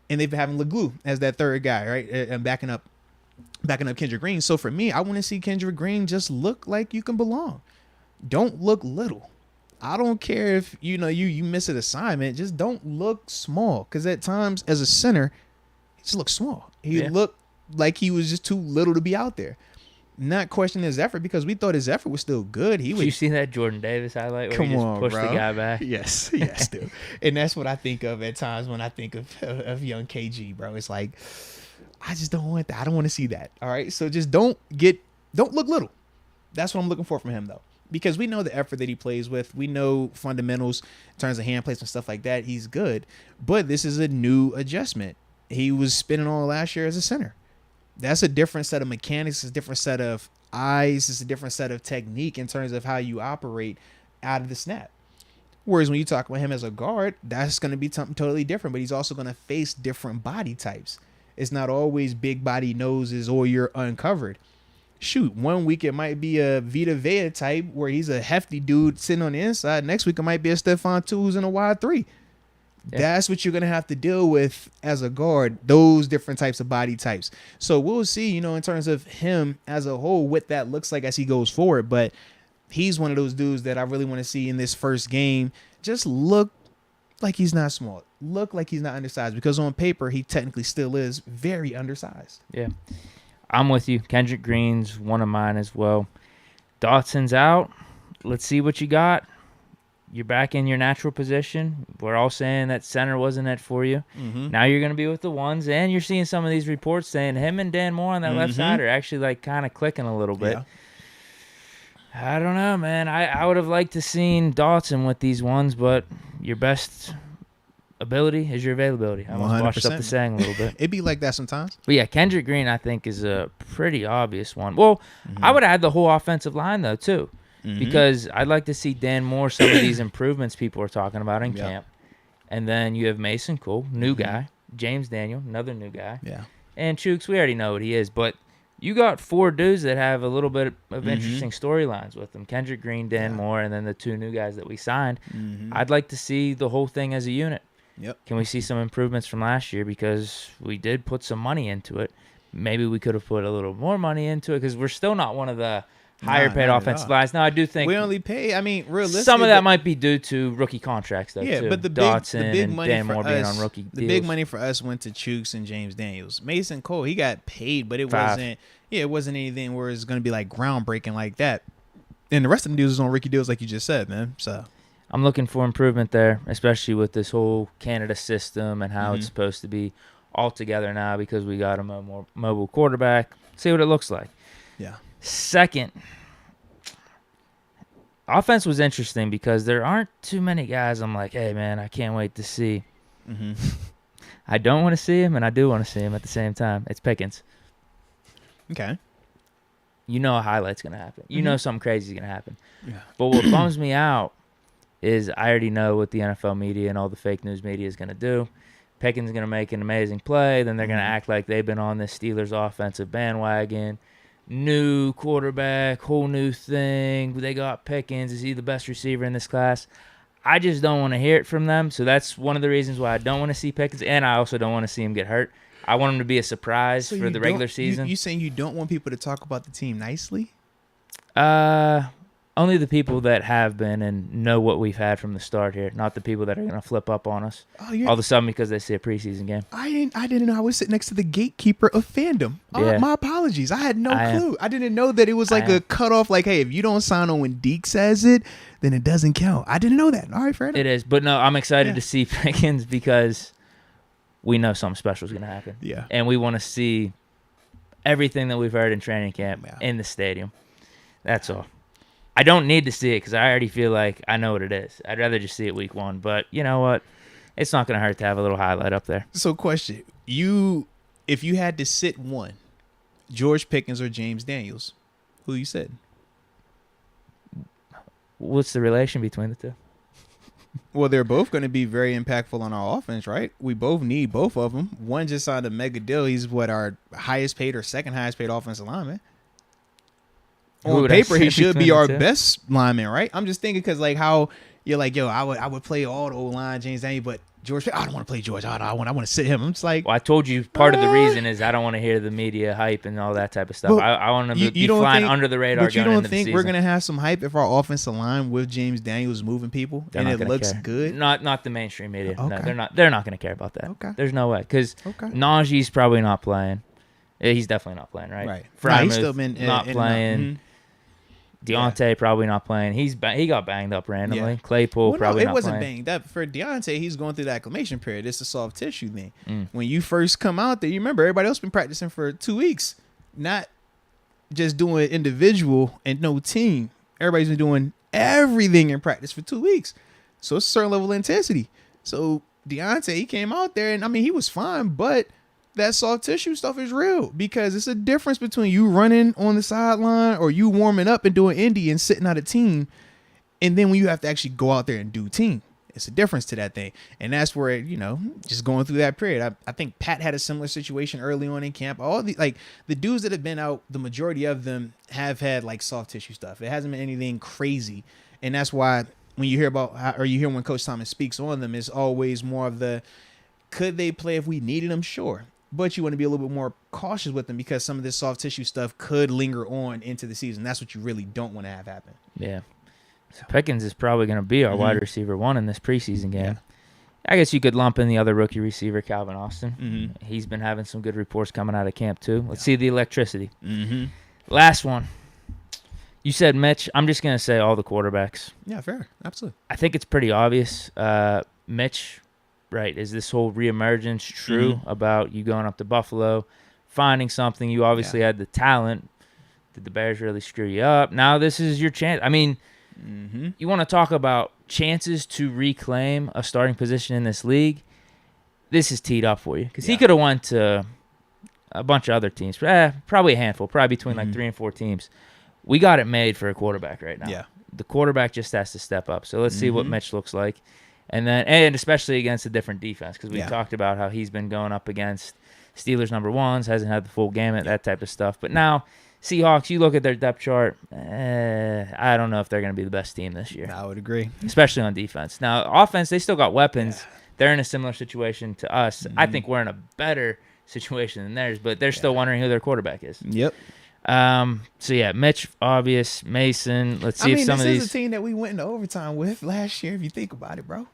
A: And they've been having LeGlue as that third guy, right? And backing up Kendrick Green. So for me, I want to see Kendrick Green just look like you can belong. Don't look little. I don't care if you miss an assignment. Just don't look small. Because at times as a center, he just looks small. He looked like he was just too little to be out there. Not questioning his effort because we thought his effort was still good.
B: Did you see that Jordan Davis highlight where he just pushed the guy back?
A: Yes, dude. And that's what I think of at times when I think of young KG, bro. It's like, I just don't want that. I don't want to see that. All right. So just don't look little. That's what I'm looking for from him though. Because we know the effort that he plays with. We know fundamentals in terms of hand placement, stuff like that. He's good. But this is a new adjustment. He was spinning all last year as a center. That's a different set of mechanics. It's a different set of eyes. It's a different set of technique in terms of how you operate out of the snap. Whereas when you talk about him as a guard, that's going to be something totally different. But he's also going to face different body types. It's not always big body noses or you're uncovered. Shoot, 1 week it might be a Vita Vea type where he's a hefty dude sitting on the inside. Next week it might be a Stephon Tuitt in a wide 3. Yeah. That's what you're going to have to deal with as a guard, those different types of body types. So we'll see, in terms of him as a whole, what that looks like as he goes forward. But he's one of those dudes that I really want to see in this first game. Just look like he's not small. Look like he's not undersized because on paper, he technically still is very undersized.
B: Yeah. I'm with you. Kendrick Green's one of mine as well. Dotson's out. Let's see what you got. You're back in your natural position. We're all saying that center wasn't it for you. Mm-hmm. Now you're going to be with the ones, and you're seeing some of these reports saying him and Dan Moore on that left side are actually like kind of clicking a little bit. Yeah. I don't know, man. I would have liked to seen Dotson with these ones, but your best ability is your availability. I almost washed up the saying a little bit.
A: It'd be like that sometimes.
B: But yeah, Kendrick Green I think is a pretty obvious one. Well, I would add the whole offensive line though too. because I'd like to see Dan Moore, some of these improvements people are talking about in camp. And then you have Mason Cole, new guy. James Daniel, another new guy.
A: Yeah.
B: And Chooks, we already know what he is. But you got 4 dudes that have a little bit of interesting storylines with them. Kendrick Green, Dan Moore, and then the 2 new guys that we signed. I'd like to see the whole thing as a unit.
A: Yep.
B: Can we see some improvements from last year? Because we did put some money into it. Maybe we could have put a little more money into it because we're still not one of the higher paid offensive lines. Now, I do think
A: we only pay, realistically.
B: Some of that might be due to rookie contracts, though, too.
A: But the
B: Dotson
A: big
B: and
A: money
B: Dan
A: for
B: Moore
A: us,
B: being on rookie
A: the
B: deals.
A: big money for us went to Chooks and James Daniels. Mason Cole, he got paid, but it wasn't anything where it's going to be like groundbreaking like that. And the rest of the dudes is on rookie deals, like you just said, man. So
B: I'm looking for improvement there, especially with this whole Canada system and how it's supposed to be all together now because we got a more mobile quarterback. See what it looks like.
A: Yeah.
B: Second, offense was interesting because there aren't too many guys I'm like, hey, man, I can't wait to see. I don't want to see him, and I do want to see him at the same time. It's Pickens.
A: Okay.
B: You know a highlight's going to happen. You know something crazy is going to happen.
A: Yeah.
B: But what bums me out is I already know what the NFL media and all the fake news media is going to do. Pickens is going to make an amazing play. Then they're going to act like they've been on this Steelers offensive bandwagon. New quarterback, whole new thing. They got Pickens. Is he the best receiver in this class? I just don't want to hear it from them. So that's one of the reasons why I don't want to see Pickens. And I also don't want to see him get hurt. I want him to be a surprise for the regular season.
A: You saying you don't want people to talk about the team nicely?
B: Only the people that have been and know what we've had from the start here, not the people that are going to flip up on us all of a sudden because they see a preseason game.
A: I didn't know I was sitting next to the gatekeeper of fandom. My apologies. I had no clue. I didn't know that it was like a cutoff, like, hey, if you don't sign on when Deke says it, then it doesn't count. I didn't know that. All right, fair enough.
B: It is. But no, I'm excited to see Pickens because we know something special is going to happen.
A: Yeah.
B: And we want to see everything that we've heard in training camp in the stadium. That's all. I don't need to see it because I already feel like I know what it is. I'd rather just see it week 1. But you know what? It's not going to hurt to have a little highlight up there.
A: So question. If you had to sit one, George Pickens or James Daniels, who you said?
B: What's the relation between the two?
A: Well, they're both going to be very impactful on our offense, right? We both need both of them. One just signed a mega deal. He's our highest paid or second highest paid offensive lineman. On paper, he should be our best lineman, right? I'm just thinking because like how you're like, yo, I would play all the old line, James Daniels, but George, I don't want to play George. I want to sit him. I'm just like,
B: well, I told you part of the reason is I don't want to hear the media hype and all that type of stuff. I want to be flying under the radar.
A: But you don't think we're gonna have some hype if our offensive line with James Daniels moving people and it looks good?
B: Not the mainstream media.
A: Okay.
B: No, they're not going to care about that.
A: Okay.
B: There's no way because Najee's probably not playing. He's definitely not playing, right?
A: Right.
B: Frymuth,
A: He's still been
B: not playing. Deontay probably not playing. He got banged up randomly. Claypool probably not playing. It wasn't
A: banged up. For Deontay, he's going through the acclimation period. It's a soft tissue thing. When you first come out there, you remember everybody else been practicing for 2 weeks, not just doing individual and no team. Everybody's been doing everything in practice for 2 weeks. So it's a certain level of intensity. So Deontay, he came out there and he was fine, but that soft tissue stuff is real because it's a difference between you running on the sideline or you warming up and doing indie and sitting out a team. And then when you have to actually go out there and do team, it's a difference to that thing. And that's where, just going through that period, I think Pat had a similar situation early on in camp. All the dudes that have been out, the majority of them have had like soft tissue stuff. It hasn't been anything crazy. And that's why when you hear when Coach Thomas speaks on them, it's always more of the, could they play if we needed them? Sure. But you want to be a little bit more cautious with them because some of this soft tissue stuff could linger on into the season. That's what you really don't want to have happen.
B: Yeah. So Pickens is probably going to be our wide receiver 1 in this preseason game. Yeah. I guess you could lump in the other rookie receiver, Calvin Austin. He's been having some good reports coming out of camp, too. Let's see the electricity. Last one. You said Mitch. I'm just going to say all the quarterbacks.
A: Yeah, fair. Absolutely.
B: I think it's pretty obvious. Mitch... Right. Is this whole reemergence true about you going up to Buffalo, finding something? You obviously had the talent. Did the Bears really screw you up? Now this is your chance. You want to talk about chances to reclaim a starting position in this league? This is teed up for you because he could have went to a bunch of other teams, probably a handful, probably between like 3 and 4 teams. we got it made for a quarterback right now.
A: Yeah.
B: The quarterback just has to step up. So let's see what Mitch looks like. And especially against a different defense, because we talked about how he's been going up against Steelers number ones, hasn't had the full gamut, that type of stuff. But now, Seahawks, you look at their depth chart, I don't know if they're going to be the best team this year.
A: I would agree.
B: Especially on defense. Now, offense, they still got weapons. Yeah. They're in a similar situation to us. I think we're in a better situation than theirs, but they're still wondering who their quarterback is.
A: Yep.
B: So, yeah, Mitch, obvious, Mason. Let's see if some of these.
A: This is a team that we went into overtime with last year, if you think about it, bro.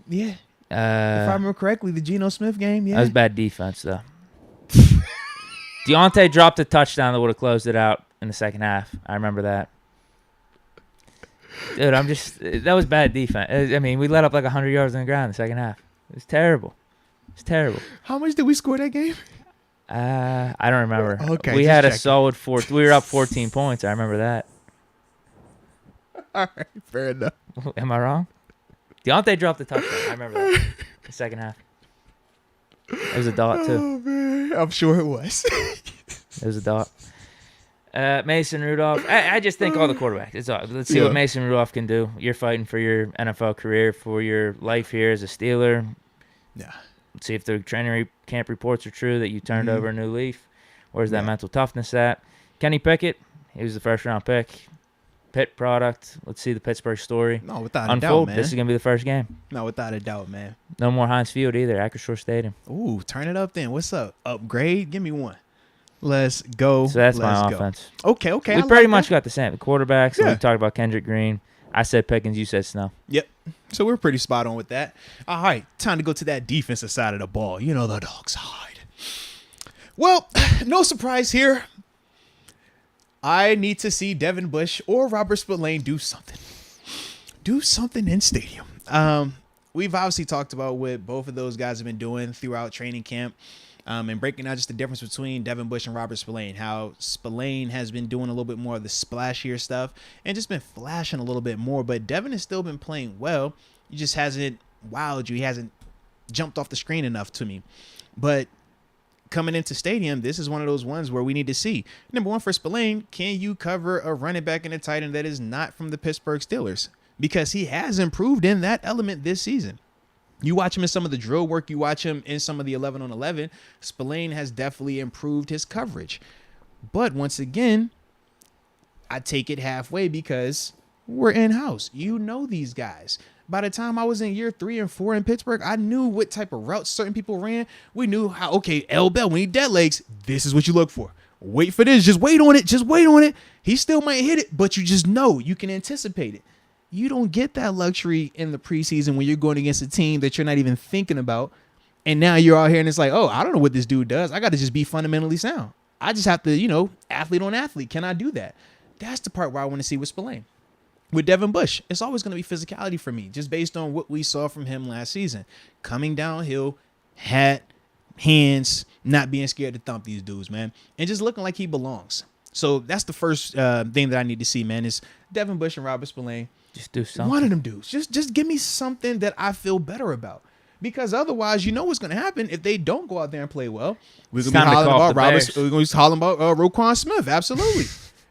A: Yeah. If I remember correctly, the Geno Smith game,
B: That was bad defense, though. Deontay dropped a touchdown that would have closed it out in the second half. I remember that. Dude, that was bad defense. I mean, we let up like 100 yards on the ground in the second half. It was terrible. It's terrible.
A: How much did we score that game?
B: I don't remember.
A: Okay.
B: We had a solid 4. We were up 14 points. I remember that.
A: All right, fair enough.
B: Am I wrong? Deontay dropped the touchdown. I remember that. The second half. It was a dot, too.
A: Oh, man. I'm sure it was.
B: It was a dot. Mason Rudolph. I just think all the quarterbacks. Let's see what Mason Rudolph can do. You're fighting for your NFL career, for your life here as a Steeler.
A: Yeah.
B: Let's see if the training camp reports are true that you turned over a new leaf. Where's that mental toughness at? Kenny Pickett. He was the first-round pick. Pitt product. Let's see the Pittsburgh story.
A: No, without a doubt, man.
B: This is going to be the first game.
A: No, without a doubt, man.
B: No more Heinz Field either. Acrisure Stadium.
A: Ooh, turn it up then. What's up? Upgrade? Give me one. Let's go.
B: So that's my offense.
A: Okay.
B: We pretty much got the same. The quarterbacks. We talked about Kendrick Green. I said Pickens. You said Snow.
A: Yep. So we're pretty spot on with that. All right. Time to go to that defensive side of the ball. You know, the dog side. Well, no surprise here. I need to see Devin Bush or Robert Spillane do something. Do something in stadium. We've obviously talked about what both of those guys have been doing throughout training camp, and breaking out just the difference between Devin Bush and Robert Spillane. How Spillane has been doing a little bit more of the splashier stuff and just been flashing a little bit more. But Devin has still been playing well. He just hasn't wowed you. He hasn't jumped off the screen enough to me. But coming into stadium, this is one of those ones where we need to see. Number one, for Spillane, can you cover a running back and a tight end that is not from the Pittsburgh Steelers? Because he has improved in that element this season. You watch him in some of the drill work, you watch him in some of the 11-on-11, Spillane has definitely improved his coverage. But once again, I take it halfway because we're in-house. You know these guys. By the time I was in year 3 and 4 in Pittsburgh, I knew what type of routes certain people ran. We knew how, okay, L. Bell, when he dead legs, this is what you look for. Wait for this. Just wait on it. Just wait on it. He still might hit it, but you just know. You can anticipate it. You don't get that luxury in the preseason when you're going against a team that you're not even thinking about. And now you're out here and it's like, oh, I don't know what this dude does. I got to just be fundamentally sound. I just have to, athlete on athlete. Can I do that? That's the part where I want to see with Spillane. With Devin Bush, it's always going to be physicality for me, just based on what we saw from him last season. Coming downhill, hat, hands, not being scared to thump these dudes, man. And just looking like he belongs. So that's the first thing that I need to see, man, is Devin Bush and Robert Spillane.
B: Just do something.
A: One of them dudes. Just give me something that I feel better about. Because otherwise, you know what's going to happen if they don't go out there and play well. We're going to be hollering about Robert. We're going to be hollering about Roquan Smith. Absolutely.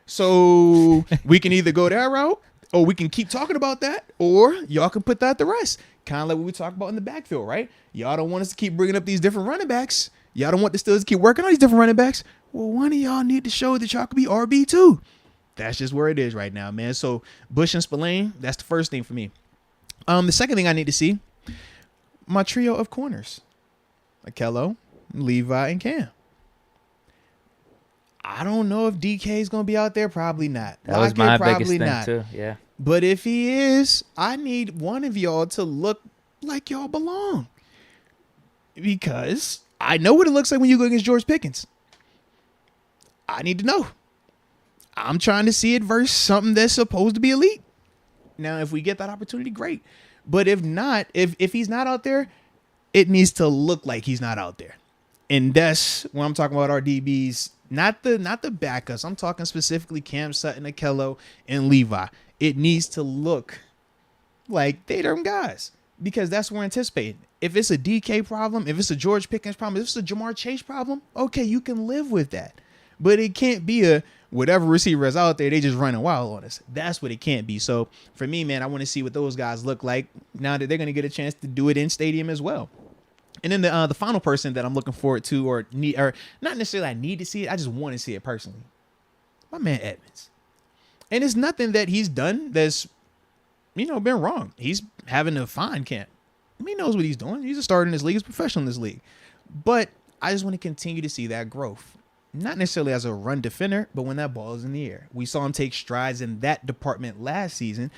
A: So we can either go that route, or we can keep talking about that, or y'all can put that to rest. Kind of like what we talk about in the backfield, right? Y'all don't want us to keep bringing up these different running backs. Y'all don't want the Steelers to keep working on these different running backs. Well, one of y'all need to show that y'all can be RB too. That's just where it is right now, man. So Bush and Spillane, that's the first thing for me. The second thing I need to see, my trio of corners, Akello, Levi, and Cam. I don't know if Deke is going to be out there. Probably not.
B: That was my biggest thing too. Yeah.
A: But if he is, I need one of y'all to look like y'all belong. Because I know what it looks like when you go against George Pickens. I need to know. I'm trying to see it versus something that's supposed to be elite. Now, if we get that opportunity, great. But if not, if he's not out there, it needs to look like he's not out there. And that's when I'm talking about our DBs, not the backups. I'm talking specifically Cam Sutton, Akello, and Levi. It needs to look like they them guys, because that's what we're anticipating. If it's a DK problem, if it's a George Pickens problem, if it's a Jamar Chase problem, okay, you can live with that. But it can't be a whatever receiver is out there, they just running wild on us. That's what it can't be. So for me, man, I want to see what those guys look like now that they're going to get a chance to do it in stadium as well. And then the final person that I'm looking forward to, or not necessarily I need to see it, I just want to see it personally. My man Edmonds. And it's nothing that he's done that's, been wrong. He's having a fine camp. He knows what he's doing. He's a starter in this league. He's a professional in this league. But I just want to continue to see that growth. Not necessarily as a run defender, but when that ball is in the air. We saw him take strides in that department last season.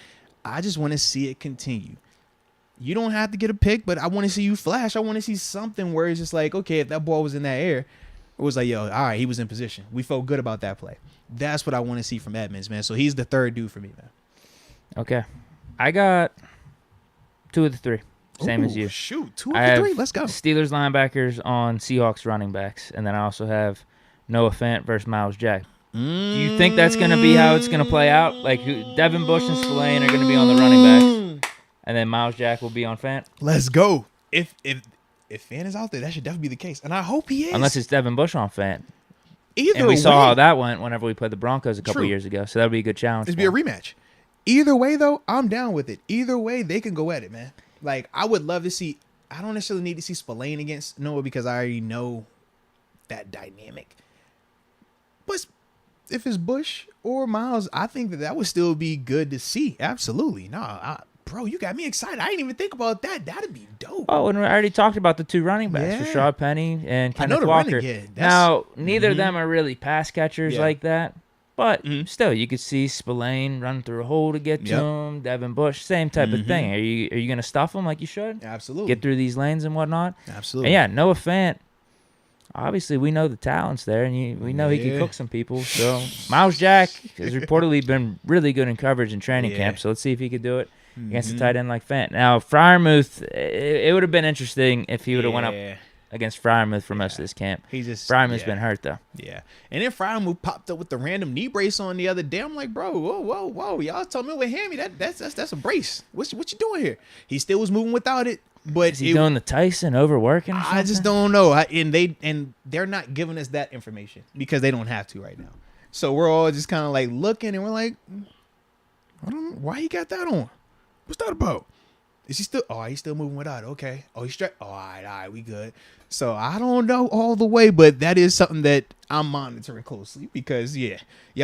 A: I just want to see it continue. You don't have to get a pick, but I want to see you flash. I want to see something where it's just like, okay, if that ball was in that air, it was like, yo, all right, he was in position. We felt good about that play. That's what I want to see from Edmonds, man. So he's the third dude for me, man.
B: Okay. I got 2 of the 3. Same as you.
A: Shoot, 2 of the 3. Let's go.
B: Steelers linebackers on Seahawks running backs. And then I also have Noah Fant versus Miles Jack. Do you think that's going to be how it's going to play out? Like Devin Bush and Spillane are going to be on the running backs, and then Miles Jack will be on Fant?
A: Let's go. If Fant is out there, that should definitely be the case. And I hope he is.
B: Unless it's Devin Bush on Fant.
A: Either
B: and we
A: way,
B: saw how that went whenever we played the Broncos a couple years ago. So that would be a good challenge.
A: It'd be a rematch. Either way, though, I'm down with it. Either way, they can go at it, man. Like, I would love to see. I don't necessarily need to see Spillane against Noah because I already know that dynamic. But if it's Bush or Miles, I think that would still be good to see. Absolutely. Bro, you got me excited. I didn't even think about that. That'd be dope.
B: Oh, and I already talked about the 2 running backs, Rashad Penny and Kenneth Walker. Now, neither of them are really pass catchers like that. But still, you could see Spillane run through a hole to get to him. Devin Bush, same type of thing. Are you going to stuff him like you should?
A: Absolutely.
B: Get through these lanes and whatnot?
A: Absolutely.
B: And Noah Fant, obviously we know the talent's there, and we know he can cook some people. So Miles Jack has reportedly been really good in coverage in training camp, so let's see if he could do it against a tight end like Fant. Now, Freiermuth, it would have been interesting if he would have went up against Freiermuth for most of this camp. Freiermuth's been hurt, though.
A: Yeah. And then Freiermuth popped up with the random knee brace on the other day. I'm like, bro, whoa. Y'all told me with Hammy, that's a brace. What you doing here? He still was moving without it. But
B: is he doing the Tyson overworking or something?
A: I just don't know. And they're not giving us that information because they don't have to right now. So we're all just kind of like looking and we're like, I don't know why he got that on. What's that about? Is he still? Oh, he's still moving without it. Okay. Oh, he's straight. All right, we good. So I don't know all the way, but that is something that I'm monitoring closely because y'all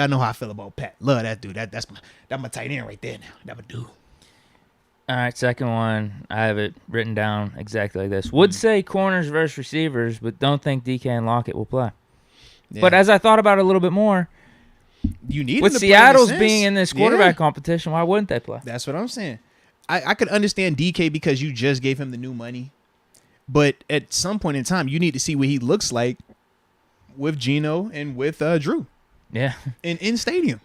A: know how I feel about Pat. Love that dude. That's my tight end right there now. That my dude.
B: All right, second one. I have it written down exactly like this. Would say corners versus receivers, but don't think Deke and Lockett will play. Yeah. But as I thought about it a little bit more,
A: you need
B: with Seattle's being in this quarterback competition, why wouldn't they play?
A: That's what I'm saying. I could understand DK because you just gave him the new money. But at some point in time, you need to see what he looks like with Geno and with Drew.
B: Yeah.
A: In stadium.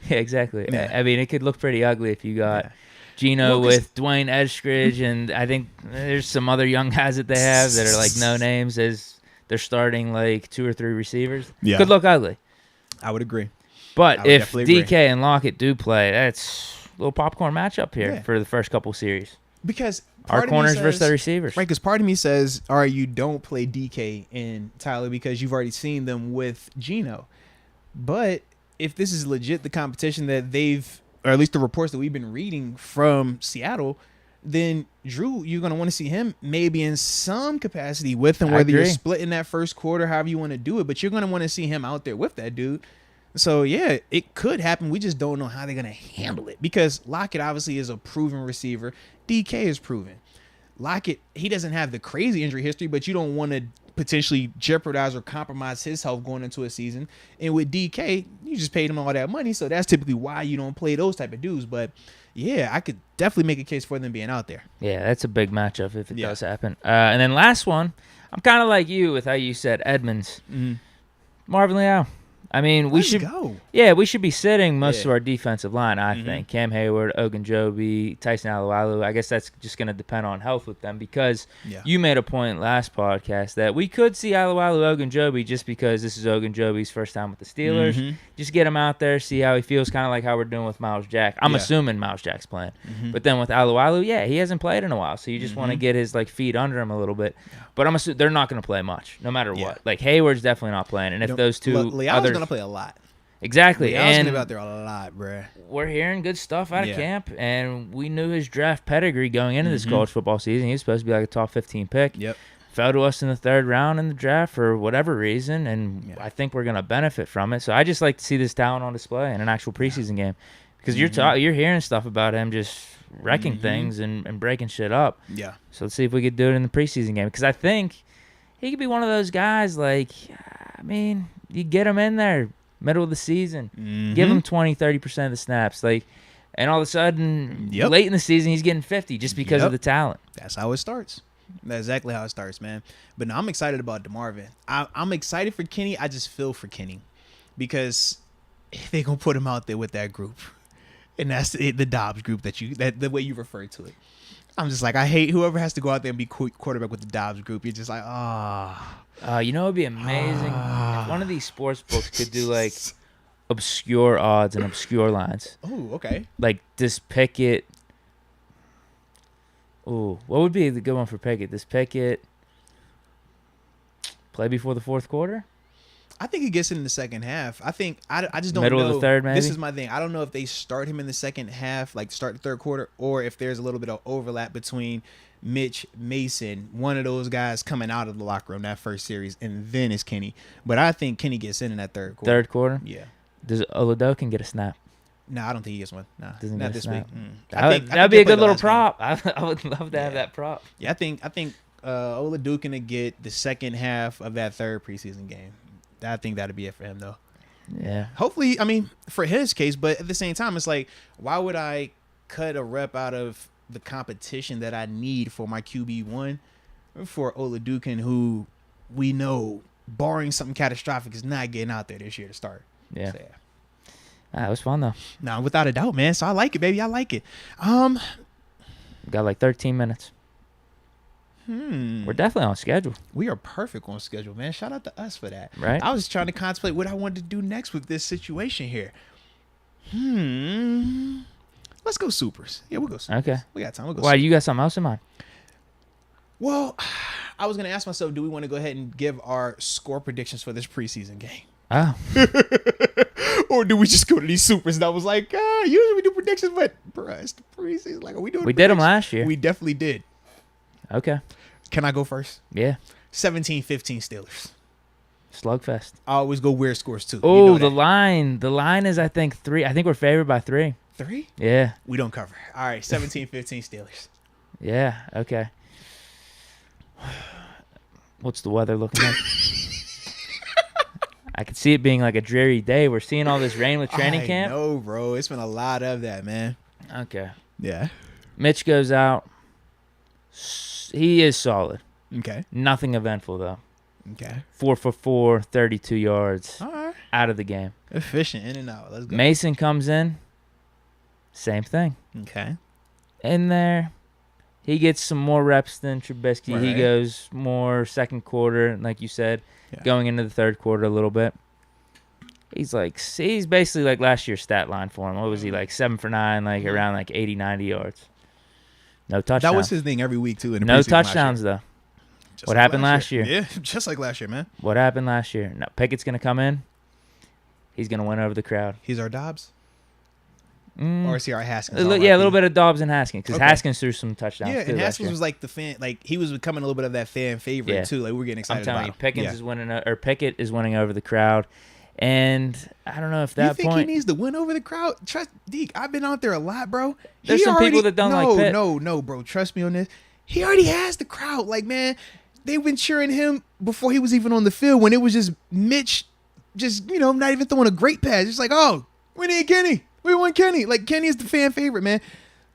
B: Yeah, exactly. Yeah. I mean, it could look pretty ugly if you got Geno with Dwayne Eskridge, and I think there's some other young guys that they have that are like no names as they're starting like 2 or 3 receivers. Yeah. Could look ugly.
A: I would agree.
B: But if DK and Lockett do play, that's a little popcorn matchup here for the first couple series.
A: Because
B: our corners versus the receivers.
A: Right, because part of me says, all right, you don't play DK and Tyler because you've already seen them with Geno. But if this is legit the competition that they've, or at least the reports that we've been reading from Seattle, then Drew, you're going to want to see him maybe in some capacity with him, whether you're splitting that first quarter, however you want to do it. But you're going to want to see him out there with that dude. So, yeah, it could happen. We just don't know how they're going to handle it because Lockett obviously is a proven receiver. DK is proven. Lockett, he doesn't have the crazy injury history, but you don't want to potentially jeopardize or compromise his health going into a season. And with DK, you just paid him all that money, so that's typically why you don't play those type of dudes. But, yeah, I could definitely make a case for them being out there.
B: Yeah, that's a big matchup if it does happen. And then last one, I'm kind of like you with how you said Edmonds. Mm-hmm. Marvin Leal. I mean, we should be sitting most of our defensive line, I think. Cam Hayward, Ogunjobi, Tyson Alualu. I guess that's just going to depend on health with them because you made a point last podcast that we could see Alualu, Ogunjobi just because this is Ogunjobi's first time with the Steelers. Mm-hmm. Just get him out there, see how he feels, kind of like how we're doing with Miles Jack. I'm assuming Miles Jack's playing. Mm-hmm. But then with Alualu, he hasn't played in a while, so you just want to get his feet under him a little bit. But I'm assuming they're not going to play much, no matter what. Like, Hayward's definitely not playing. And if those two
A: Leal's going to play a lot.
B: Exactly.
A: Leal's going to be out there a lot, bruh.
B: We're hearing good stuff out of camp, and we knew his draft pedigree going into this college football season. He was supposed to be like a top 15 pick.
A: Yep.
B: Fell to us in the 3rd round in the draft for whatever reason, and I think we're going to benefit from it. So I just like to see this talent on display in an actual preseason game, because you're hearing stuff about him just wrecking things and breaking shit up.
A: Yeah.
B: So let's see if we could do it in the preseason game, because I think he could be one of those guys, like, I mean, you get him in there middle of the season, give him 20, 30% of the snaps, like, and all of a sudden, late in the season, he's getting 50 just because of the talent.
A: That's how it starts. That's exactly how it starts, man. But no, I'm excited about DeMarvin. I'm excited for Kenny. I just feel for Kenny because they're going to put him out there with that group. And that's the Dobbs group the way you refer to it. I'm just like, I hate whoever has to go out there and be quarterback with the Dobbs group. You're just like,
B: you know, it'd be amazing if one of these sports books could do like obscure odds and obscure lines.
A: Oh, okay.
B: Like this Pickett. Ooh, what would be the good one for Pickett? Does Pickett play before the 4th quarter?
A: I think he gets in the second half. I think I just don't know.
B: Middle of the 3rd, maybe?
A: This is my thing. I don't know if they start him in the second half, like start the 3rd quarter, or if there's a little bit of overlap between Mitch, Mason, one of those guys coming out of the locker room that first series, and then it's Kenny. But I think Kenny gets in that 3rd quarter.
B: 3rd quarter?
A: Yeah.
B: Does Oladokin get a snap?
A: No, I don't think he gets one. No,
B: not
A: this week.
B: That'd be a good little prop. I would love to have that prop.
A: Yeah, I think Oladukin gonna get the second half of that 3rd preseason game. I think that'd be it for him, though.
B: Yeah.
A: Hopefully, I mean, for his case, but at the same time, it's like, why would I cut a rep out of the competition that I need for my QB1 for Oladukin, who we know, barring something catastrophic, is not getting out there this year to start.
B: Yeah.
A: So, yeah.
B: It was fun, though.
A: No, without a doubt, man. So I like it, baby. I like it.
B: Got like 13 minutes. We're definitely on schedule.
A: We are perfect on schedule, man. Shout out to us for that.
B: Right.
A: I was trying to contemplate what I wanted to do next with this situation here. Let's go Supers. Yeah, we'll go Supers.
B: Okay.
A: We got time. We'll go
B: Why,
A: Supers.
B: you got something else in mind?
A: Well, I was going to ask myself, do we want to go ahead and give our score predictions for this preseason game?
B: Oh.
A: Or do we just go to these Supers? And I was like, usually we do predictions, but bruh, it's the preseason. Like, are we doing
B: We did them last year.
A: We definitely did.
B: Okay.
A: Can I go first?
B: Yeah.
A: 17-15 Steelers.
B: Slugfest.
A: I always go weird scores too.
B: Oh,
A: you know
B: the line. The line is, I think, 3. I think we're favored by 3.
A: 3?
B: Yeah.
A: We don't cover. All right, 17-15 Steelers.
B: Yeah, okay. What's the weather looking like? I could see it being like a dreary day. We're seeing all this rain with training camp.
A: No, bro. It's been a lot of that, man.
B: Okay.
A: Yeah.
B: Mitch goes out. He is solid.
A: Okay.
B: Nothing eventful, though.
A: Okay.
B: 4 for 4, 32 yards.
A: All right.
B: Out of the game.
A: Efficient, in and out. Let's go.
B: Mason comes in. Same thing.
A: Okay.
B: In there. He gets some more reps than Trubisky.
A: Right.
B: He goes more 2nd quarter, like you said, going into the 3rd quarter a little bit. He's basically like last year's stat line for him. What was he, like 7 for 9, like around like 80, 90 yards. No touchdowns.
A: That was his thing every week, too. In the
B: no touchdowns, though. What happened last year?
A: Yeah, just like last year, man.
B: What happened last year? No, Pickett's going to come in. He's going to win over the crowd.
A: He's our Dobbs? Or is he our Haskins?
B: Yeah, a little bit of Dobbs and Haskins, because Haskins threw some touchdowns.
A: Yeah, and Haskins was like the fan, like he was becoming a little bit of that fan favorite too. Like we're getting excited about him.
B: Pickett is winning over the crowd, and I don't know if that
A: you think he needs to win over the crowd. Trust Deke, I've been out there a lot, bro.
B: There's some people that don't like Pitt.
A: No, bro. Trust me on this. He already has the crowd. Like, man, they've been cheering him before he was even on the field when it was just Mitch, not even throwing a great pass. Just like, oh, we need Kenny. We want Kenny. Like, Kenny is the fan favorite, man.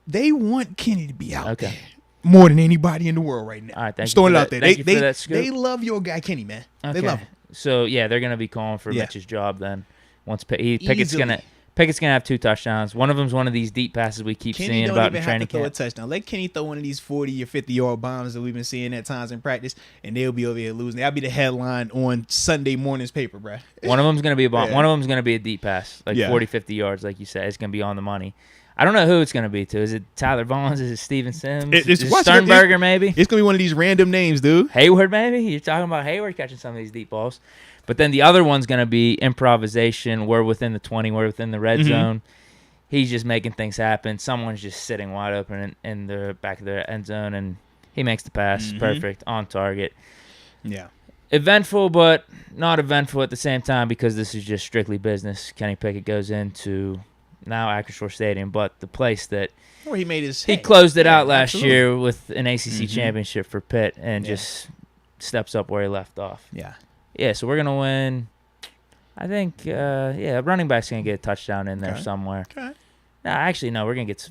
A: They want Kenny to be out there more than anybody in the world right now.
B: All right,
A: throwing it out there. They love your guy, Kenny, man.
B: Okay.
A: They love him.
B: So, yeah, they're going to be calling for Mitch's job then. Once Pickett's going to have 2 touchdowns. One of them's one of these deep passes we keep seeing about in training camp.
A: Throw a touchdown. Let Kenny throw one of these 40 or 50-yard bombs that we've been seeing at times in practice, and they'll be over here losing. That'll be the headline on Sunday morning's paper, bro.
B: One of them's going to be a bomb. One of them's going to be a deep pass, like 40, 50 yards, like you said. It's going to be on the money. I don't know who it's going to be to. Is it Tyler Vaughns? Is it Steven Sims? Is it Sternberger, maybe?
A: It's going to be one of these random names, dude.
B: Hayward, maybe? You're talking about Hayward catching some of these deep balls. But then the other one's going to be improvisation. We're within the 20. We're within the red zone. He's just making things happen. Someone's just sitting wide open in the back of the end zone, and he makes the pass. Perfect. On target.
A: Yeah.
B: Eventful, but not eventful at the same time because this is just strictly business. Kenny Pickett goes into now Acrisure Stadium, but the place that
A: where
B: he closed it out last year with an ACC championship for Pitt and just steps up where he left off. Yeah, so we're going to win. I think, running back's going to get a touchdown in there somewhere. Okay. No, actually, no, we're going to get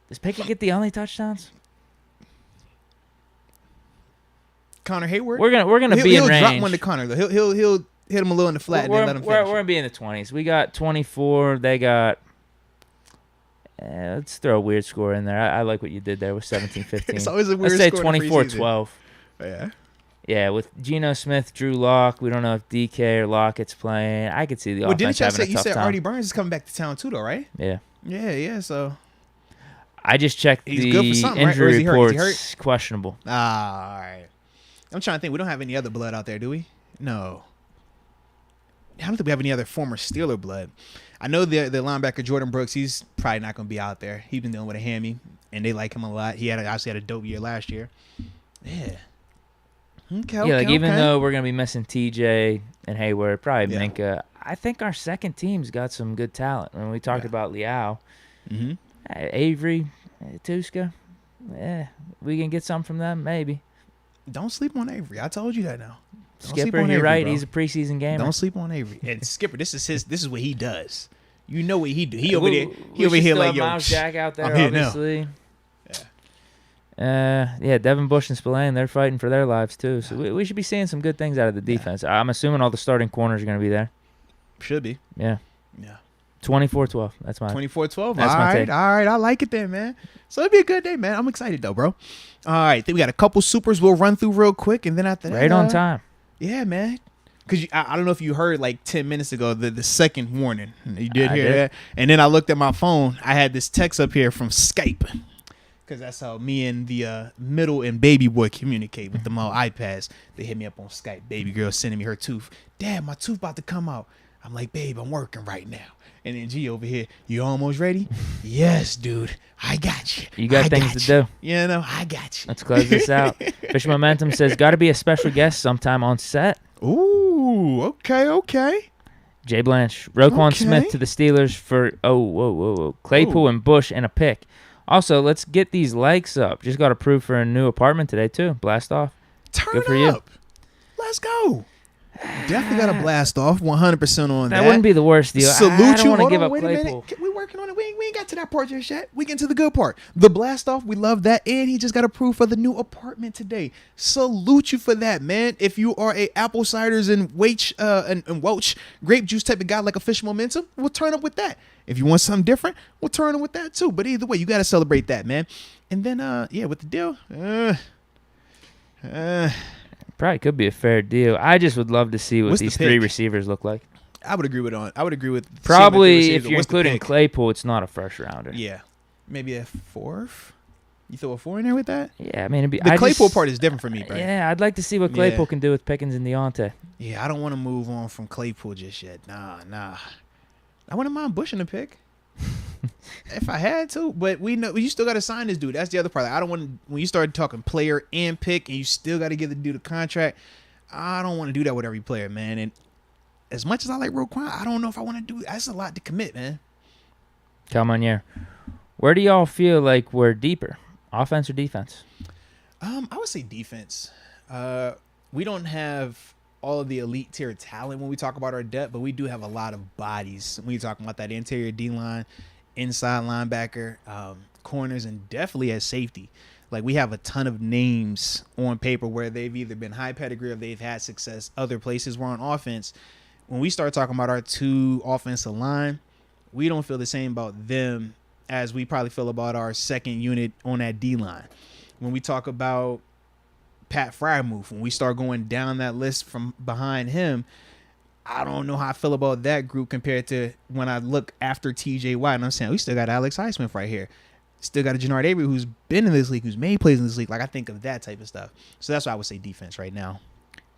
B: does Pickett get the only touchdowns?
A: Connor Hayward?
B: We're gonna be in range.
A: He'll drop one to Connor, though. He'll hit him a little in the flat and then let him finish.
B: We're going to be in the 20s. We got 24. They got... let's throw a weird score in there. I like what you did there with 17-15.
A: It's always a weird
B: score.
A: Let's
B: say 24-12.
A: Yeah.
B: Yeah, with Geno Smith, Drew Lock. We don't know if Deke or Lockett's playing. I could see the offense having a tough time.
A: You said Artie Burns is coming back to town too, though, right?
B: Yeah.
A: Yeah, so...
B: I just checked the injury reports. Questionable.
A: All right. I'm trying to think. We don't have any other blood out there, do we? No. I don't think we have any other former Steeler blood. I know the linebacker Jordan Brooks, he's probably not going to be out there. He's been dealing with a hammy, and they like him a lot. He obviously had a dope year last year. Yeah. Okay,
B: even though we're going to be missing TJ and Hayward, probably Minka, I think our second team's got some good talent. When we talked about Liao, Avery, Tuska, we can get something from them, maybe.
A: Don't sleep on Avery. I told you that now.
B: Skipper, you're right. Bro. He's a preseason gamer.
A: Don't sleep on Avery. And Skipper, this is what he does. You know what he do. He over here like, yo.
B: Miles Jack out there, obviously. Devin Bush and Spillane, they're fighting for their lives too. So we should be seeing some good things out of the defense. I'm assuming all the starting corners are going to be there.
A: Should be.
B: Yeah. 24-12. That's my
A: 24-12. That's my take. All right. I like it then, man. So it'll be a good day, man. I'm excited though, bro. All right. Then we got a couple supers we'll run through real quick, and then after that,
B: right on time.
A: Yeah, man. Because I don't know if you heard like 10 minutes ago the second warning. You did hear that? And then I looked at my phone. I had this text up here from Skype. Because that's how me and the middle and baby boy communicate with them all iPads. They hit me up on Skype. Baby girl sending me her tooth. Dad, my tooth about to come out. I'm like, babe, I'm working right now. And then G over here, you almost ready? Yes, dude. I got you.
B: You got things to do.
A: You know, I got you.
B: Let's close this out. Fish Momentum says, got to be a special guest sometime on set.
A: Ooh, okay.
B: Jay Blanche, Roquan Smith to the Steelers for, Claypool and Bush and a pick. Also, let's get these likes up. Just got approved for a new apartment today, too. Blast off.
A: Turn up. You. Let's go. Definitely got to blast off 100% on that.
B: That wouldn't be the worst deal.
A: Salute
B: I don't
A: you.
B: want to give up
A: wait
B: Claypool.
A: A minute. We're working on it. We ain't got to that part just yet. We get to the good part. The blast off, we love that. And he just got approved for the new apartment today. Salute you for that, man. If you are a apple ciders and Welch grape juice type of guy like a Fish Momentum, we'll turn up with that. If you want something different, we'll turn up with that too. But either way, you got to celebrate that, man. And then, with the deal,
B: probably could be a fair deal. I just would love to see what these three receivers look like.
A: I would agree with
B: probably if you're including Claypool, it's not a first rounder.
A: Yeah, maybe a fourth. You throw a 4 in there with that?
B: Yeah, I mean,
A: the Claypool part is different for me, bro.
B: Yeah, I'd like to see what Claypool can do with Pickens and Deontay.
A: Yeah, I don't want to move on from Claypool just yet. Nah. I wouldn't mind Bush in the pick if I had to, but we know you still got to sign this dude. That's the other part. I don't want when you start talking player and pick, and you still got to give the dude a contract. I don't want to do that with every player, man. And as much as I like Roquan, I don't know if I want to do. That's a lot to commit, man.
B: Come on, yeah. Where do y'all feel like we're deeper, offense or defense?
A: I would say defense. We don't have all of the elite tier talent when we talk about our depth, but we do have a lot of bodies when you're talking about that interior D-line, inside linebacker, corners, and definitely at safety. Like, we have a ton of names on paper where they've either been high pedigree or they've had success other places. Where on offense, when we start talking about our two offensive line, we don't feel the same about them as we probably feel about our second unit on that D-line. When we talk about Pat Freiermuth, when we start going down that list from behind him, I don't know how I feel about that group compared to when I look after TJ Watt. And I'm saying, we still got Alex Highsmith right here. Still got a Jannard Avery who's been in this league, who's made plays in this league. Like, I think of that type of stuff. So that's why I would say defense right now.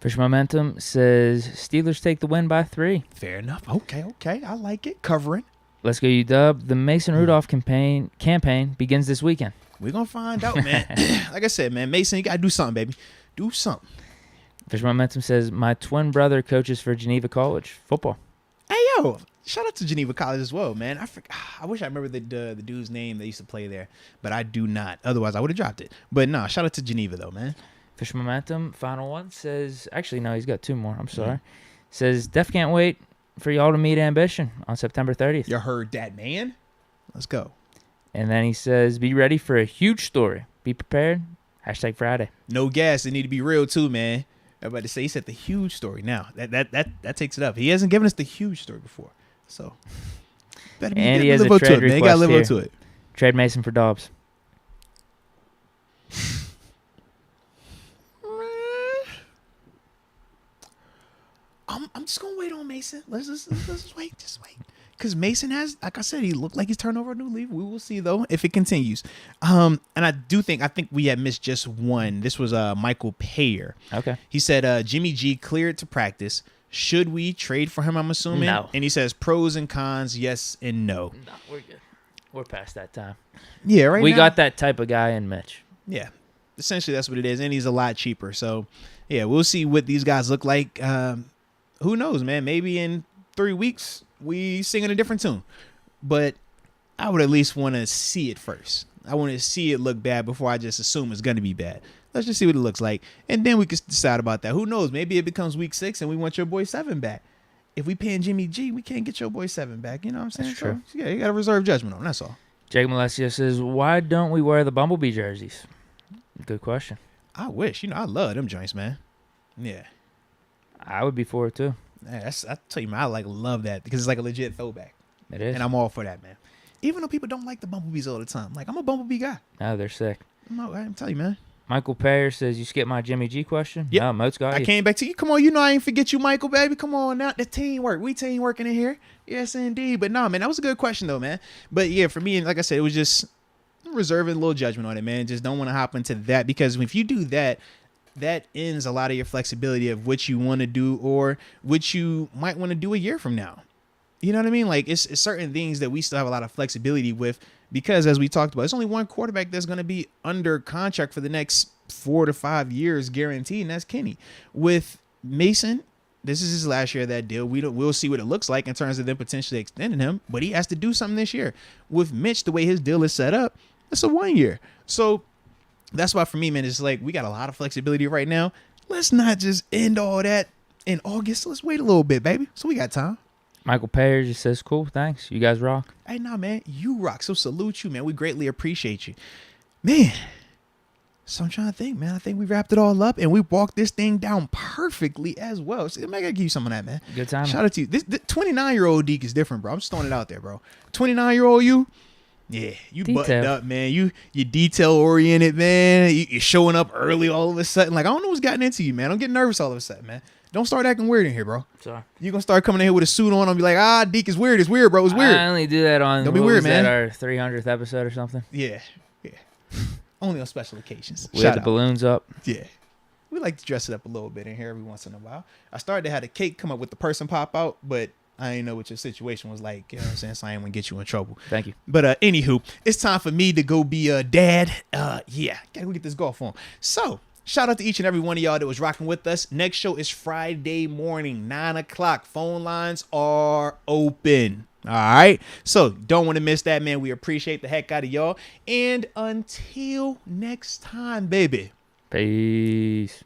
B: Fish Momentum says Steelers take the win by 3.
A: Fair enough. Okay. I like it. Covering.
B: Let's go, UW. The Mason Rudolph campaign begins this weekend.
A: We're going to find out, man. Like I said, man, Mason, you got to do something, baby. Do something.
B: Fish Momentum says, my twin brother coaches for Geneva College football.
A: Hey, yo. Shout out to Geneva College as well, man. I wish I remember the dude's name that used to play there, but I do not. Otherwise, I would have dropped it. But no, shout out to Geneva, though, man.
B: Fish Momentum, final one, says, actually, no, he's got 2 more. I'm sorry. Says, Def can't wait for y'all to meet Ambition on September 30th.
A: You heard that, man? Let's go.
B: And then he says, be ready for a huge story. Be prepared. #Friday.
A: No gas. It need to be real, too, man. I'm about to say he said the huge story now. That takes it up. He hasn't given us the huge story before. So,
B: better be and he has a trade request. You gotta live up to it. Trade Mason for Dobbs.
A: I'm just gonna wait on Mason. Let's just wait. Just wait. Because Mason has, like I said, he looked like he's turned over a new leaf. We will see though if it continues. And I think we had missed just one. This was Michael Payer.
B: Okay.
A: He said Jimmy G cleared to practice. Should we trade for him, I'm assuming?
B: No.
A: And he says pros and cons, yes and no.
B: No, we're good. We're past that time.
A: Yeah, right
B: We
A: now,
B: got that type of guy in Mitch.
A: Yeah. Essentially, that's what it is. And he's a lot cheaper. So, yeah, we'll see what these guys look like. Who knows, man? Maybe in 3 weeks, we singing a different tune. But I would at least want to see it first. I want to see it look bad before I just assume it's going to be bad. Let's just see what it looks like. And then we can decide about that. Who knows? Maybe it becomes week 6 and we want your boy 7 back. If we paying Jimmy G, we can't get your boy 7 back. You know what I'm saying?
B: That's true.
A: So, yeah, you got to reserve judgment on. That's all.
B: Jake Malesio says, why don't we wear the Bumblebee jerseys? Good question.
A: I wish. I love them joints, man. Yeah.
B: I would be for it, too.
A: Yeah, I tell you, man, I love that because it's like a legit throwback.
B: It is.
A: And I'm all for that, man. Even though people don't like the Bumblebees all the time. Like, I'm a Bumblebee guy.
B: No, they're sick.
A: I'm telling you, man.
B: Michael Payer says, you skipped my Jimmy G question?
A: Yep.
B: No, Moats got you.
A: I came back to you. Come on, I ain't forget you, Michael, baby. Come on now. The teamwork. We team working in here. Yes, indeed. But no, man, that was a good question, though, man. But yeah, for me, like I said, it was just reserving a little judgment on it, man. Just don't want to hop into that because if you do that, that ends a lot of your flexibility of what you want to do or what you might want to do a year from now. You know what I mean? Like, it's certain things that we still have a lot of flexibility with because, as we talked about, it's only one quarterback that's going to be under contract for the next 4 to 5 years guaranteed, and that's Kenny. With Mason, this is his last year of that deal. We'll see what it looks like in terms of them potentially extending him, but he has to do something this year. With Mitch, the way his deal is set up, it's a 1 year. So that's why for me, man, it's like we got a lot of flexibility right now. Let's not just end all that in August. Let's wait a little bit, baby. So we got time.
B: Michael Payer just says, cool, thanks. You guys rock.
A: Hey, nah, man, you rock. So salute you, man. We greatly appreciate you. Man, so I'm trying to think, man. I think we wrapped it all up and we walked this thing down perfectly as well. So, man, I gotta give you some of that, man.
B: Good time.
A: Shout out to you. This 29-year-old Deke is different, bro. I'm just throwing it out there, bro. 29-year-old you, yeah, you buttoned up, man. You detail oriented, man. You're showing up early all of a sudden. Like, I don't know what's gotten into you, man. Don't get nervous all of a sudden, man. Don't start acting weird in here, bro.
B: Sorry.
A: You're going to start coming in here with a suit on and be like, Deke is weird. It's weird, bro. It's weird.
B: I only do that on,
A: don't be weird, man.
B: Our 300th episode or something?
A: Yeah. Only on special occasions.
B: We had the balloons up.
A: Yeah. We like to dress it up a little bit in here every once in a while. I started to have the cake come up with the person pop out, but I didn't know what your situation was like. You know what I'm saying? So I ain't want to get you in trouble.
B: Thank you.
A: But anywho, it's time for me to go be a dad. Yeah. Gotta go get this golf on. So, shout out to each and every one of y'all that was rocking with us. Next show is Friday morning, 9 o'clock. Phone lines are open. All right. So don't want to miss that, man. We appreciate the heck out of y'all. And until next time, baby.
B: Peace.